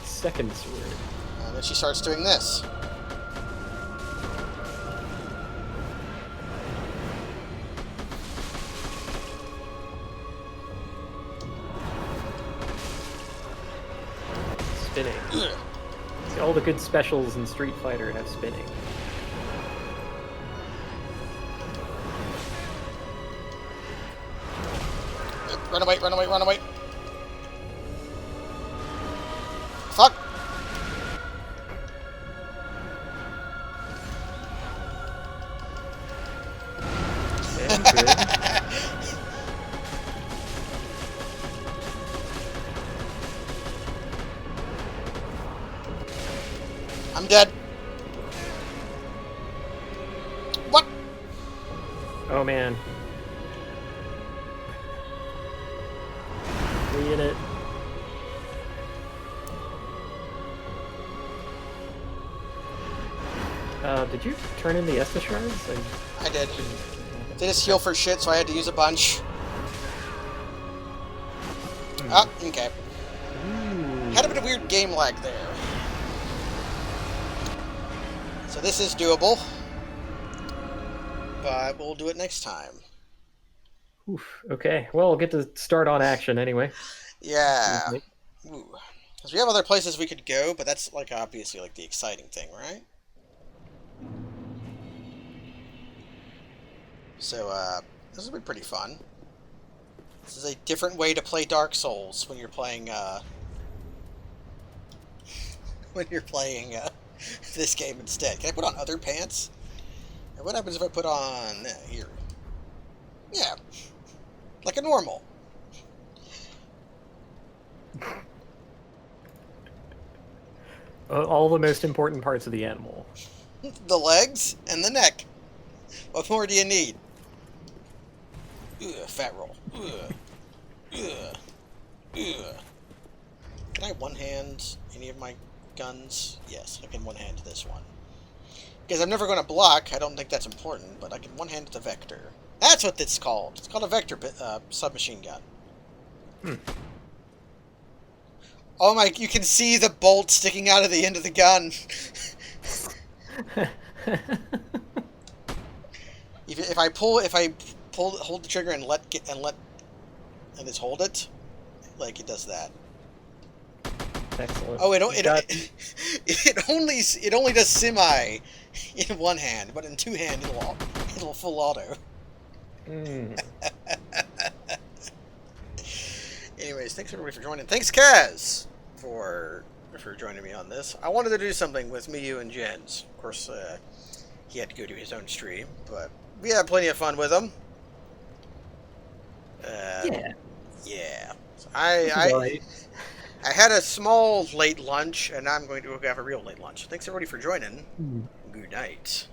Second sword. And then she starts doing this. Spinning. Ugh. See, all the good specials in Street Fighter have spinning. Run away, run away, run away. Fuck! Yeah, good. I'm dead. What? Oh man. We in it. Did you turn in the Estus shards? I did. They just heal for shit, so I had to use a bunch. Ah, okay. Had a bit of weird game lag there. So this is doable. But we'll do it next time. Oof. Okay. Well, we'll get to start on action anyway. Yeah. Okay. Because we have other places we could go, but that's like obviously like the exciting thing, right? So, this will be pretty fun. This is a different way to play Dark Souls when you're playing, this game instead. Can I put on other pants? And what happens if I put on, here? Yeah. Like a normal. All the most important parts of the animal. The legs and the neck. What more do you need? Ugh, fat roll. Ugh. Ugh. Ugh. Can I one-hand any of my guns? Yes, I can one-hand this one. Because I'm never going to block, I don't think that's important, but I can one-hand the Vector. That's what it's called. It's called a Vector submachine gun. Oh my, you can see the bolt sticking out of the end of the gun. If I hold the trigger and just hold it, like it does that. Excellent. Oh, it only does semi in one hand, but in two hand it'll full auto. Anyways, thanks everybody for joining. Thanks Kaz for joining me on this. I wanted to do something with Miyu and Jens. Of course, he had to go to his own stream, but we had plenty of fun with him. Yeah. Yeah. So This is alright. I had a small late lunch, and now I'm going to have a real late lunch. Thanks everybody for joining. Hmm. Good night.